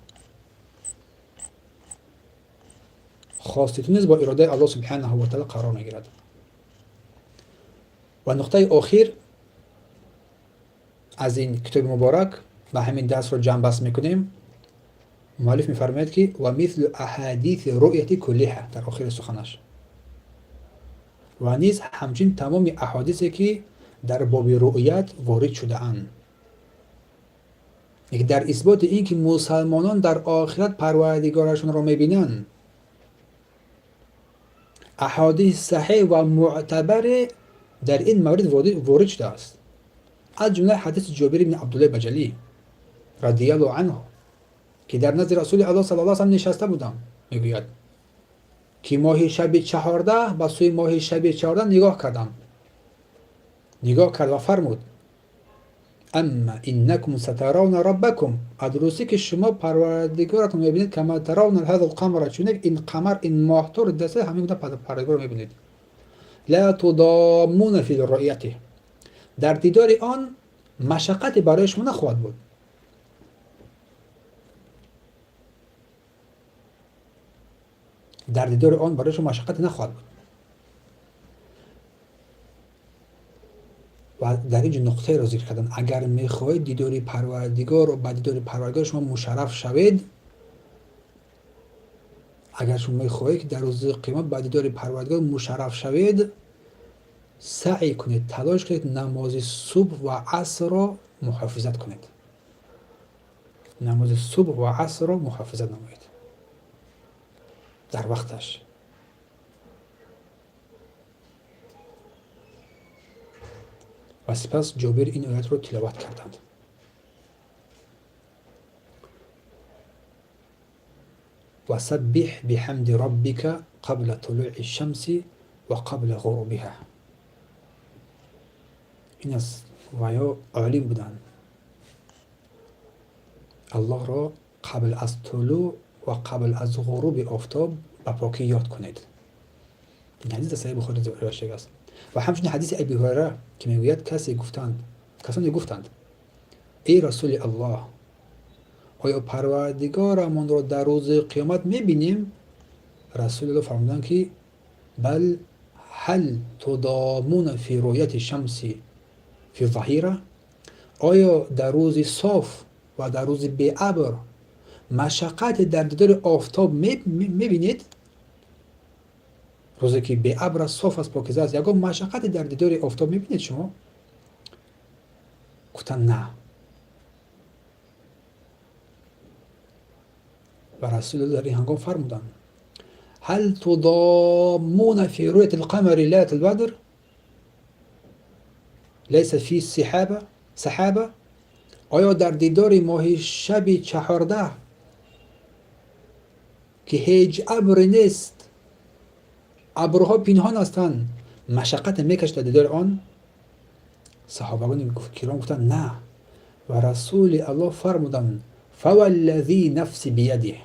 خواستیتون نیز با اراده الله سبحانه و تعالی قرار میگیرد. و نقطه آخر از این کتاب مبارک و همین درس رو جمع بست میکنیم. مؤلف میفرماید که و مثل احادیث رؤیت کلیها در آخر سخنش، و نیز همچنین تمام احادیثی که در باب رؤیت وارد شده اند در اثبات این که مسلمانان در آخرت پروردگارشون را میبینند. احادیث صحیح و معتبر در این مورد وارد شده است، از جمله حدیث جابر بن عبدالله بجلی رضی الله عنه که در نزد رسول الله صلی الله علیه و نشسته بودم، میگوید که ماه شب 14 به سوی ماه شب 14 نگاه کرد و فرمود اما انکم سترون ربکم، ادروسی که شما پروردگارتون میبینید کما ترون هذا القمر، چون این قمر این ماه طور دسته همین گونه پروردگار میبینید. لا تضامون فی رؤیته، در دیدار آن مشقت برای شما نخواهد بود. در دیدار آن برای شما مشقت نخواهد بود. و در اینجا نقطه را ذکر کردن اگر میخواهید دیدار پروردگار و با دیدار پروردگار شما مشرف شوید، اگر شما میخواهید که در روز قیامت با دیدار پروردگار مشرف شوید، سعی کنید، تلاش کنید نماز صبح و عصر را محافظت کنید. نماز صبح و عصر را محافظت نمایید در وقتش. و سپس جابر این آیت رو تلاوت کردند. و سبح بحمد ربک قبل طلوع الشمس و قبل غروبها. این از ویا عالم بودن. الله را قبل از طلوع و قبل از غروب آفتاب به پاکی یاد کنید. این حدیث در صحیح بخاری روایت شده است. و همچنین حدیث ابی هریره که میگوید کسانی گفتند ای رسول الله، آیا پروردگارمان را در روز قیامت میبینیم؟ رسول الله فرمودند که بل هل تضامون فی رؤیت شمس فی ظهیره، آیا در روز صاف و در روز بی ابر مشقت در دیدار آفتاب میبینید؟ روزی که بی ابر صاف است، پاکیزه است، یگاه مشقت در دیدار آفتاب میبینید شما؟ گفتن نه. و رسول الله در این هنگام فرمودند هل تضامون فی رؤیت القمر لیلة البدر لیس فی سحابه، آیا در دیدار ماه شب 14 که هیچ ابر نیست، ابرها پنهان هستند، مشقت میکشید در دیدار آن؟ صحابگان کرام گفتند نه. و رسول الله فرمودند فوالذی نفسی بیده،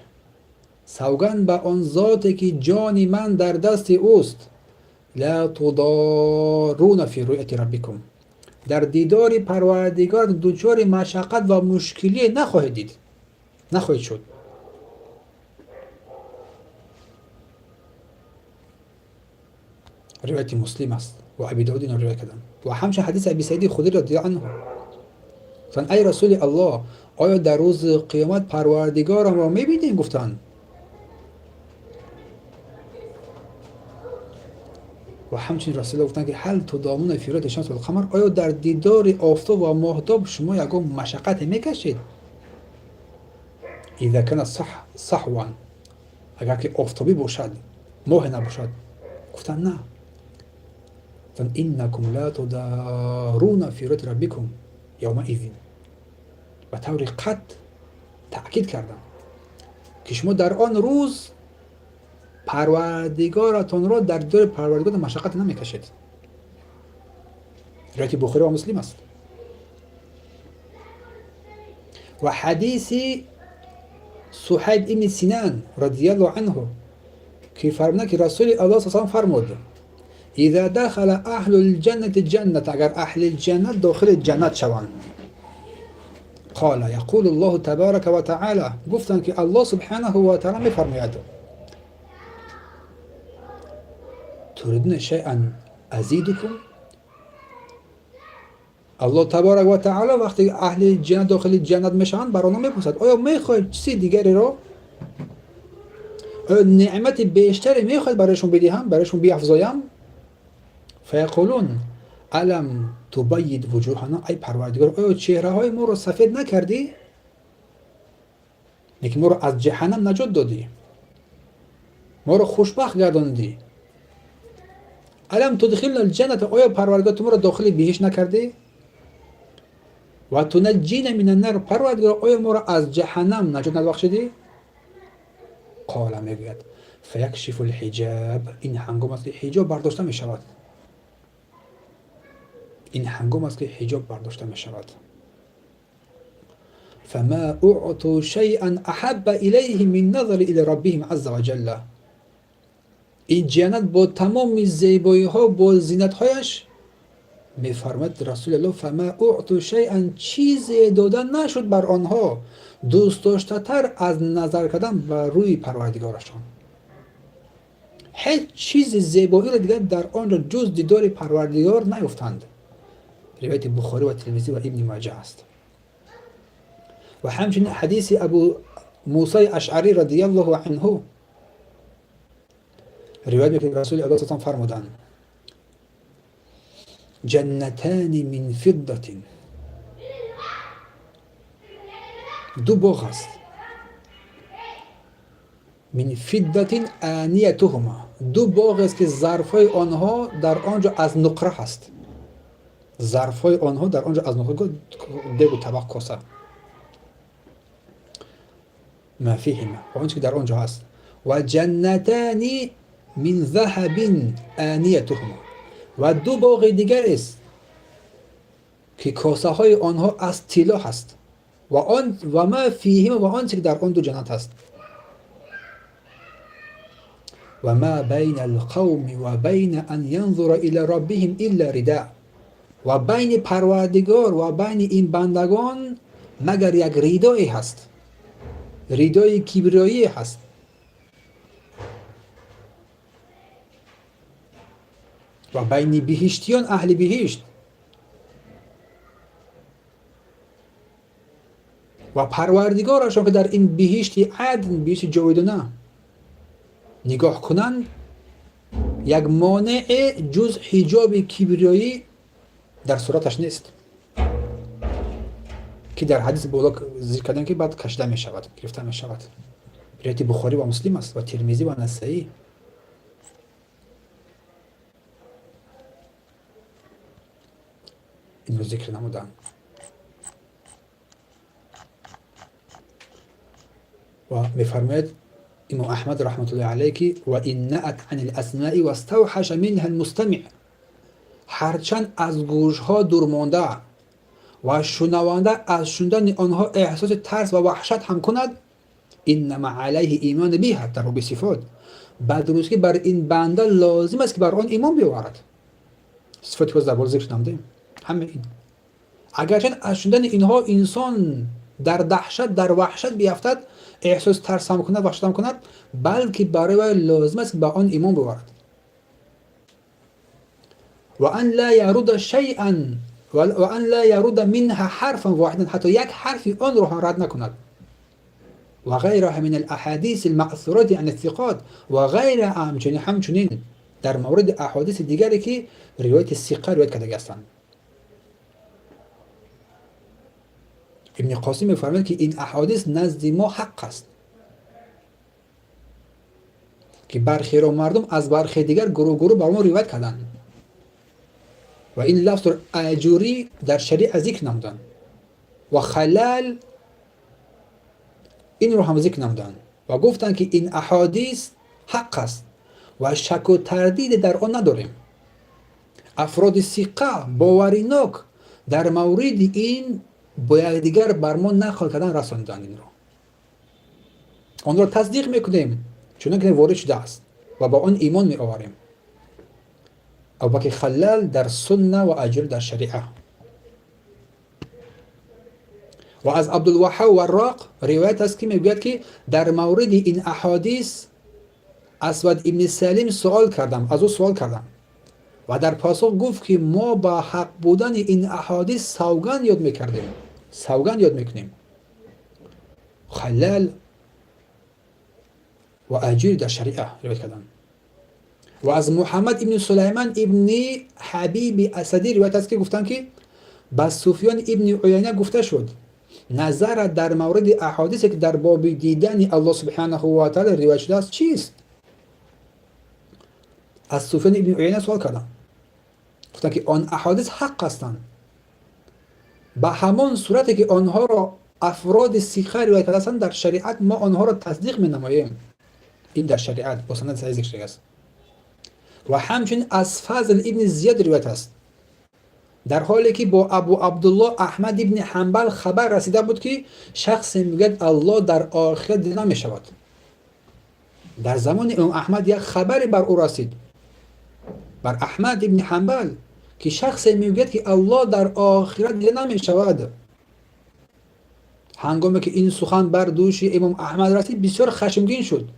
سوگند به آن ذاتی که جان من در دست اوست، لا تضارون فی رؤیت ربکم، در دیدار پروردگار دچار مشقت و مشکلی نخواهید شد. روایت مسلم است و ابی داود این روایت کردند. و همچنین حدیث ابی سعید خدری رضی الله عنه، ای رسول الله، آیا در روز قیامت پروردگارم را میبینیم؟ گفتند. و همچنین رسول الله گفتند که هل تضامون فی رؤیت الشمس و القمر، آیا در دیدار آفتاب و ماهتاب شما یگاه مشقت میکشید؟ اذا کان صحوا، اگر که آفتابی باشد ماه نباشد. گفتند نه. فانکم لا تضارون فی رؤیت ربکم یومئذ، و طور قطع تأکید کردم که شما در آن روز پروردگارتان را در دیدار پروردگار مشقت نمیکشید. روایت بخاری و مسلم است. و حدیث صهیب ابن سینان رضی الله عنه که فرمود که رسول الله صلی الله علیه و فرمود اذا دخل اهل الجنة الجنة، اگر اهل الجنت داخل جنت شوند، قال یقول الله تبارک و تعالی، گفتند که الله سبحانه و تعالی میفرماید تريدون شيئا ازیدکم. الله تبارک و تعالی وقتی اهل جنت داخل جنت میشن بر آنها میپرسد آیا میخواید چیزی دیگری رو، آیا نعمت بیشتری میخواید برایشون بدهم، برایشون بیافزایم؟ فیقولون الم تبید وجوهنا، ای پروردگار آیا چهره های ما رو سفید نکردی؟ یکی ما رو از جهنم نجات دادی، ما رو خوشبخت گرداندی. الم تدخلنا الجنت، آیا پروردگار تو ما رو داخل بهشت نکردی؟ و تنجینا من النار، پروردگار آیا ما رو از جهنم نجات نبخشیدی؟ قال میگوید فیکشف الحجاب، این هنگام است که حجاب برداشته می شود، این هنگام است که حجاب برداشته می شود. فما اعطوا شیئا احب الیهم من نظر الی ربهم عز وجل، این جنت با تمام زیبایی ها با زینت هایش، میفرماد رسول الله فما اعطوا شیئا، چیزی دادن نشد بر آنها دوست داشته تر از نظر کردن بر روی پروردگارشان. هیچ چیز زیبایی را دیگر در آنجا جز دیدار پروردگار نیفتند. روایت بخاری و ترمذی و ابن ماجه است. و همچنین حدیث ابو موسی اشعری رضی الله عنه روایت میکنه رسول الله صلی الله علیه و فرمودند جنتان من فضة، دو باغ است من فضة آنیتهما، دو باغ است که ظرفای آنها در آنجا از نقره هست، ظرفای آنها در آنجا از نقره، دیگ و طبق کاسه ما فیهما، آنچه که در آنجا هست. و جنتان من ذهب آنیتهما، و دو باغ دیگر است که کاسه های آنها از طلا هست. و ما فیهما، و آنچه که در آن دو جنت هست. و ما بین القوم و بین ان ینظر الی ربهم الا رداء، و بین پروردگار و بین این بندگان مگر یک ردایی هست، ردای کبریایی هست. و بین بهشتیان اهل بهشت و پروردگارشان که در این بهشت عدن، بهشت جاودانه نگاه کنند، یک مانع جز حجاب کبریایی در صورتش نیست که در حدیث بالا ذکر کردن که بعد کشیده می شود، گرفته می شود. روایت بخاری و مسلم است و ترمذی و نسائی. این رو ذکر نمودند. و میفرماید امام احمد رحمت الله علیه که و ان نأت عن الاسماء واستوحش منها المستمع، هرچند از گوش ها دور مانده و شنونده از شنیدن آنها احساس ترس و وحشت هم کند، انما علیه ایمان بها، در به صفات بعد که بر این بنده لازم است که بر آن ایمان بیاورد. صفاتی که در بالا ذکر نمودیم همه این، اگرچه از شنیدن اینها انسان در دهشت در وحشت بیفتد، احساس ترس هم کند، وحشت هم کند، بلکه برای وی لازم است که به آن ایمان بیاورد. و ان لا یرد شیئا و ان لا یرد منها حرفا واحدا، حتی یک حرفی آن را رد نکند. و غیرها من الاحادیث المأثورات عن الثقات، و غیر همچنین در مورد احادیث دیگری که روایت ثقه روایت کرده هستند. ابن قاسم می‌فرماید که این احادیث نزد ما حق است که برخی را مردم از برخی دیگر گروه بر ما روایت کردند و این لفظ را اجوری در شریعه ذکر نمودند و خلال این رو هم ذکر نمودند و گفتند که این احادیث حق است و شک و تردید در آن نداریم. افراد ثقه باوریناک در مورد این با یکدیگر بر ما نقل کردن رساندند، این رو آن را تصدیق میکنیم چون وارد شده است و با آن ایمان می آوریم. ابوبکر خلال در سنت و اجر در شریعه. و از عبدالوهاب وراق روایت است که میگوید که در مورد این احادیث اسود ابن سلیم سوال کردم، از او سوال کردم و در پاسخ گفت که ما با حق بودن این احادیث سوگند یاد میکردیم، سوگند یاد میکنیم. خلال و اجیر در شریعه روایت کردن. و از محمد ابن سلیمان ابن حبیب اسدی روایت است که گفتن که با سفیان ابن عیینه گفته شد نظر در مورد احادیثی که در باب دیدن الله سبحانه و تعالی روایت شده است چیست؟ از سفیان ابن عیینه سوال کردم، گفتن که آن احادیث حق هستند به همان صورتی که آنها را افراد سیخه روایت هستند در شریعت ما آنها را تصدیق می نماییم. این در شریعت با سند صحیح ذکر شده است. و همچنین از فضل ابن زیاد روایت است در حالی که با ابو عبدالله احمد ابن حنبل خبر رسیده بود که شخص میگه الله در آخرت دیده نمی شود. در زمان امام احمد یک خبری بر او رسید، بر احمد ابن حنبل، که شخص میگه که الله در آخرت دیده نمی شود. هنگامی که این سخن بر دوش امام احمد رسید بسیار خشمگین شد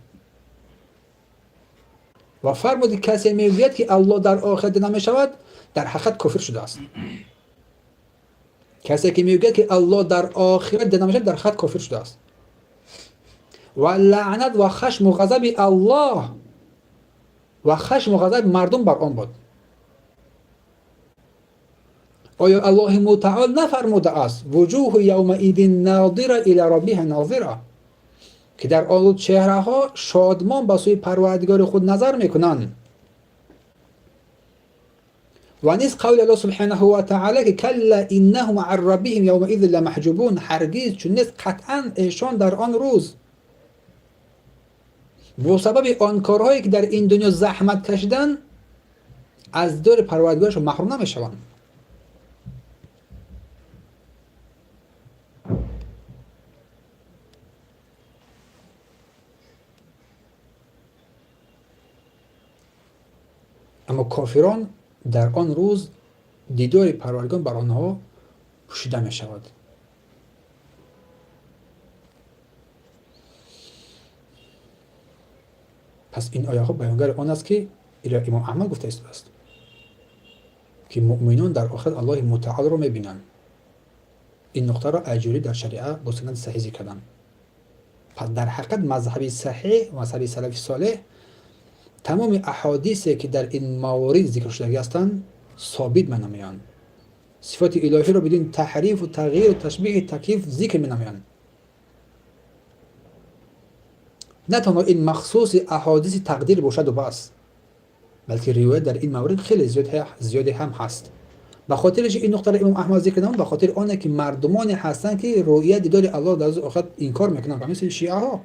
و فرمود کسی میگوید که الله در آخرت دیده نمی شود در حقیقت کافر شده است. کسی که میگوید که الله در آخرت دیده نمی شود در حقیقت کافر شده است. و لعنت و خشم و غضب الله و خشم و غضب مردم بر آن بود. آیا الله متعال نفرموده است وجوه یومئذ ناظره الی ربها ناظره، که در آن روز چهره ها شادمان به سوی پروردگار خود نظر میکنند؟ و نیز قول الله سبحانه و تعالی که کلا انهم عن ربهم یومئذ لمحجوبون، هرگز چون نیست قطعا ایشان در آن روز با سبب آن کارهایی که در این دنیا زحمت کشیدن از دور پروردگارشون محروم نمیشوند. اما کافران در آن روز دیدار پروردگار بر آنها پوشیده می شود. پس این آیه ها بیانگر آن است که امام احمد گفته است که مؤمنان در آخرت الله متعال را می بینند. این نقطه را اجوری در شریعه با سند صحیح ذکر کردند. پس در حقیقت مذهب صحیح و مذهب سلف صالح تمام احادیثی که در این موارد ذکر شده هستند ثابت می نمایند. صفات الهی را بدون تحریف و تغییر و تشبیه و تکییف ذکر می نمایند. نه تنها این مخصوص احادیث تقدیر باشد و بس، بلکه روایت در این مورد خیلی زیاد هم هست. به خاطرش این نقطه را امام احمد ذکر کردند، به خاطر آنه که مردمانی هستند که رؤیت دیدار الله در روز آخرت انکار میکنند، مثل شیعه ها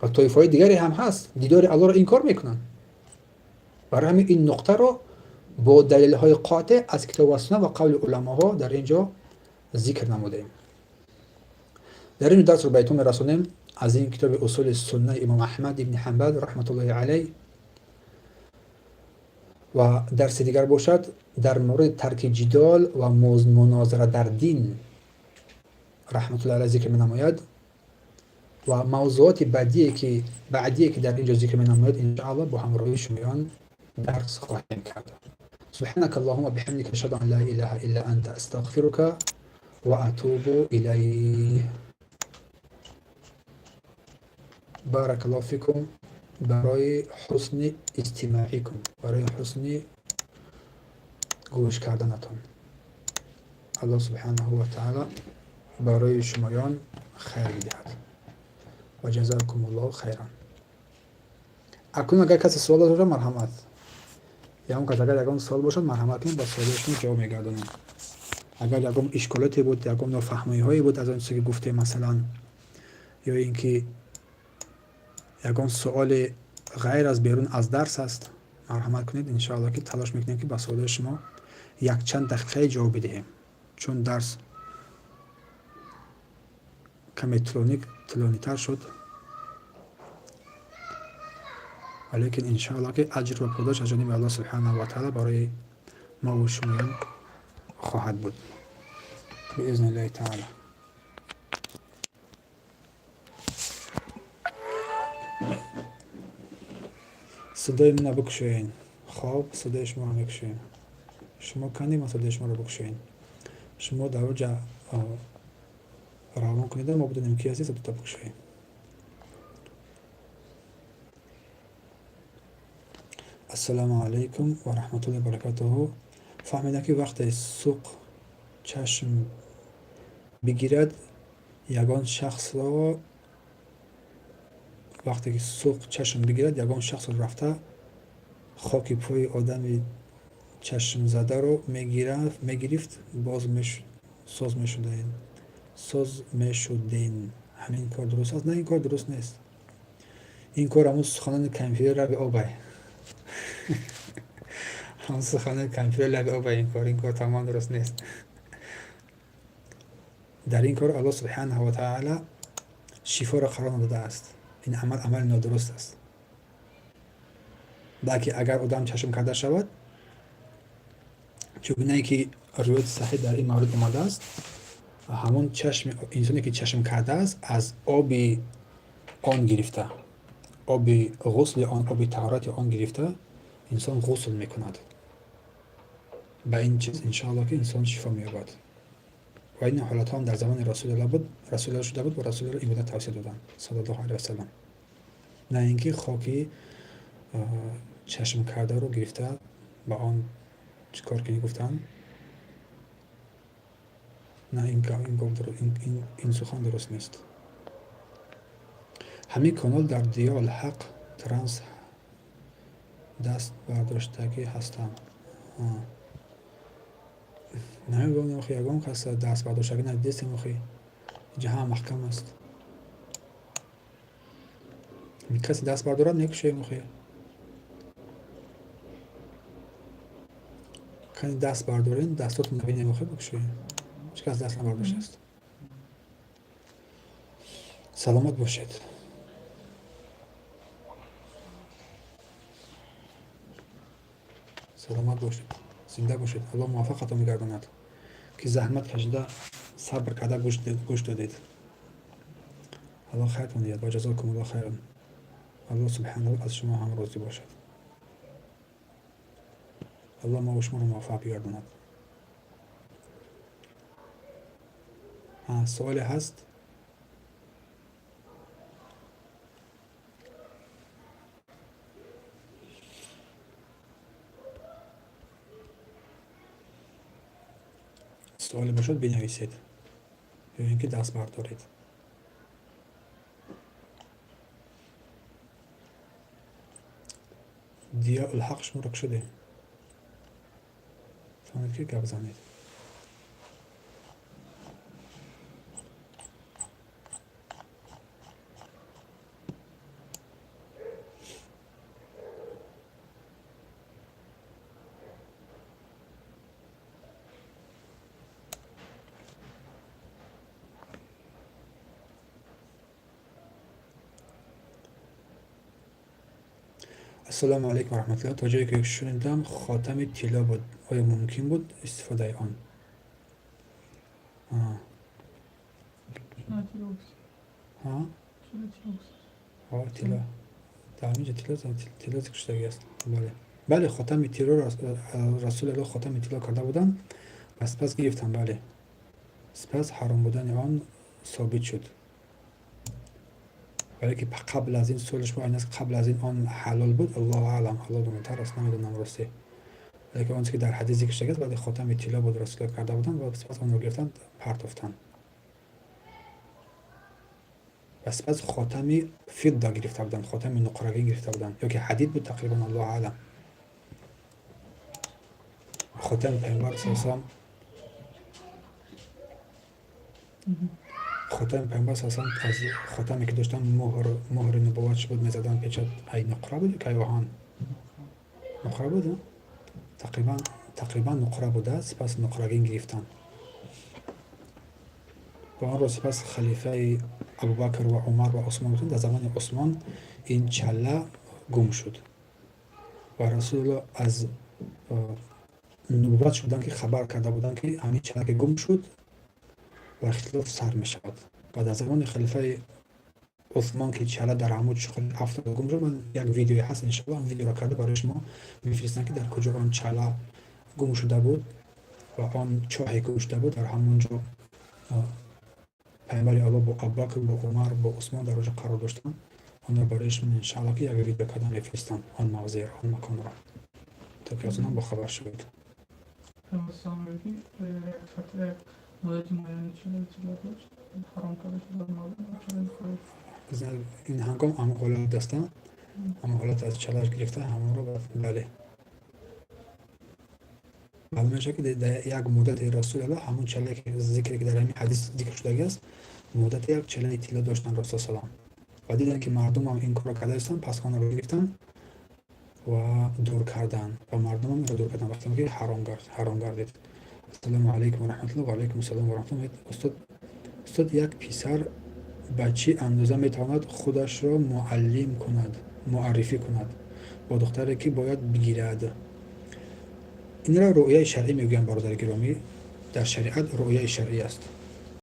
و طایفه‌های دیگری هم هست دیدار الله را انکار میکنند. برای همین این نقطه را با دلیل‌های قاطع از کتاب و سنت و قول علماها در اینجا ذکر نمودیم. در این درس رو بهتون میرسونیم از این کتاب اصول سنت امام احمد ابن حنبل رحمت الله علیه. و درس دیگر باشد در مورد ترک جدال و مناظره در دین رحمت الله علیه ذکر می نماید و موضوعات بعدی که در اینجا ذکر می نماید ان شاء الله با همراهی شما درس خواهیم کرد. سبحانك اللهم وبحمدك اشهد ان لا اله الا انت استغفرك واتوب اليك. بارك الله فيكم برای حسن استماعیکم، برای حسن گوش کردنتان. الله سبحانه و تعالی برای شمایان خیر بدهد و جزاکم الله خیرا. اکنون اگر کسی سوال داشته مرحمت، یا اون کسی اگر سوال باشد مرحمت کنید با سوالشون جواب میگردونیم. اگر یکم اشکالاتی بود، یکم نافهمی هایی بود از آن چیزی که گفته مثلا، یا اینکه یکم سوال غیر از بیرون از درس است، مرحمت کنید. ان شاء الله که تلاش میکنیم که با سوال شما یک چند دقیقه جواب بدهیم، چون درس کمی طولانی تر شد، ولیکن ان شاء الله که اجر و پاداش از جانب الله سبحانه و تعالی برای ما و شما خواهد بود. باذن الله تعالی. صدای من بکشین. خب صدای شما رو بکشین. شما کنی ما صدای شما رو بکشین. شما در وجه روان کنید ما بدونیم کی هستی صدا بکشین. السلام علیکم و رحمت الله و برکاته. فهمیدم که وقتی سوق چشم بگیرد یگان شخص را وقتی که سوق چشم بگیرد یگان شخص را رفته خاک پای آدم چشم زده رو میگرفت باز ساز میشدین. همین کار درست است؟ نه این کار درست نیست. این کار همون سخنان کمپیوتر لب آبه. همون سخنان کمپیوتر لب آبه. این کار تمام درست نیست. در این کار الله سبحانه و تعالی شفا را قرار داده است. این عمل نادرست است. بلکه اگر آدم چشم کرده شود، چگونه که روایت صحیح در این مورد اومده است، همون چشم انسانی که چشم کرده است از آب آن گرفته، آب غسل آن، آب طهارت آن گرفته انسان غسل میکند. با این چیز انشاءالله که انسان شفا مییابد. و این حالت هم در زمان رسول الله بود، رسول الله شده بود و رسول الله این بوده توصیه دادن صلی الله علیه و سلم. نه اینکه خاکی چشم کرده رو گرفته با آن چیکار کنی گفتن؟ نه این سخن درست نیست. همین کانال در دیال حق ترانس دست برداشتگی هستم. نه گفتم آخه یگان کس دست برداشتگی نه دستم آخه جهان محکم است. می کسی دست بردارد نکشه آخه. کنی دست بردارین دستاتون نبینیم آخه بکشه. هیچ کس دست نبرداشته است. سلامت باشید. سلامت باشید. زنده باشید. الله موفقتون میگرداند که زحمت کشیده صبر کرده گوش دادید. الله خیرتون دهد و جزاکم الله خیرا. الله سبحانه از شما هم راضی باشد. الله ما و شما رو موفق بگرداند. سوالی هست؟ سوالی باشد بنویسید یا اینکه دست بردارید. دیا الحق شما رک شده. فهمید که گپ زنید. السلام علیکم و رحمت الله. تا جایی که شنیدم خاتم طلا بود. آیا ممکن بود استفاده آن؟ طلا در اینجا طلا کشتگی است. بله خاتم طلا رسول الله خاتم طلا کرده بودن، پس گرفتن. بله سپس حرام بودن آن ثابت شد. ولی که قبل از این سوالش با این است قبل از این آن حلال بود. الله اعلم. الله دونتر است، نمیدونم راستی. ولی که آنچه که در حدیث ذکر شده است بعد خاتم طلا بود رسول الله کرده بودن و سپس آن رو گرفتن پرتافتن. و سپس خاتم فضه گرفته بودن، خاتم نقرگی گرفته بودن یا که حدید بود تقریبا. الله اعلم. خاتم پیامبر صلی الله علیه و خاتم پیامبر صلی الله علیه و از خاتمی که داشتن مهر نبوتش بود میزدن پیچد. ای نقره بود که ایوهان نقره بود. تقریبا نقره بوده. سپس نقرگین گرفتن و آن را سپس خلیفه ابوبکر و عمر و عثمان در زمان عثمان این چله گم شد و رسول الله از نبوت شدن که خبر کرده بودن که همین چله که گم شد و اختلاف سر می شود. بعد از زمان خلیفه عثمان که چاله در عمود شغل 70 گم شد، من یک ویدیوی هست انشاءالله اون ویدیو را کرده برای شما میفرستم که در کجا آن چاله گم شده بود و آن چاهی گم شده بود در همونجا پیامبر الله با ابوبکر با عمر با عثمان در اونجا قرار داشتن. آن را برای شما انشاءالله که یک ویدیو کردم میفرستم آن موضع را آن مکان را تا که از اونم با خبر شوید. السلام علیکم. فتره مدتی معینی چه داشت حرام کرده شده این هنگام اما حالت دستن اما حالت از چالش گرفته همون رو بله معلومه شد که در یک مدت رسول الله همون چاله که ذکر که در این حدیث ذکر شده است مدت یک چاله طلا داشتن رسول سلام و دیدن که مردم هم این کار کرده هستن پس آن رو گرفتن و دور کردن و مردم هم رو دور کردن وقتی که حرام گردید. السلام علیکم و رحمت الله و علیکم السلام و رحمت الله. استاد یک پسر بچه اندازه میتواند خودش را معلم کند معرفی کند با دختری که باید بگیرد. این را رؤیه شرعی میگویم برادر گرامی، در شریعت رؤیه شرعی است.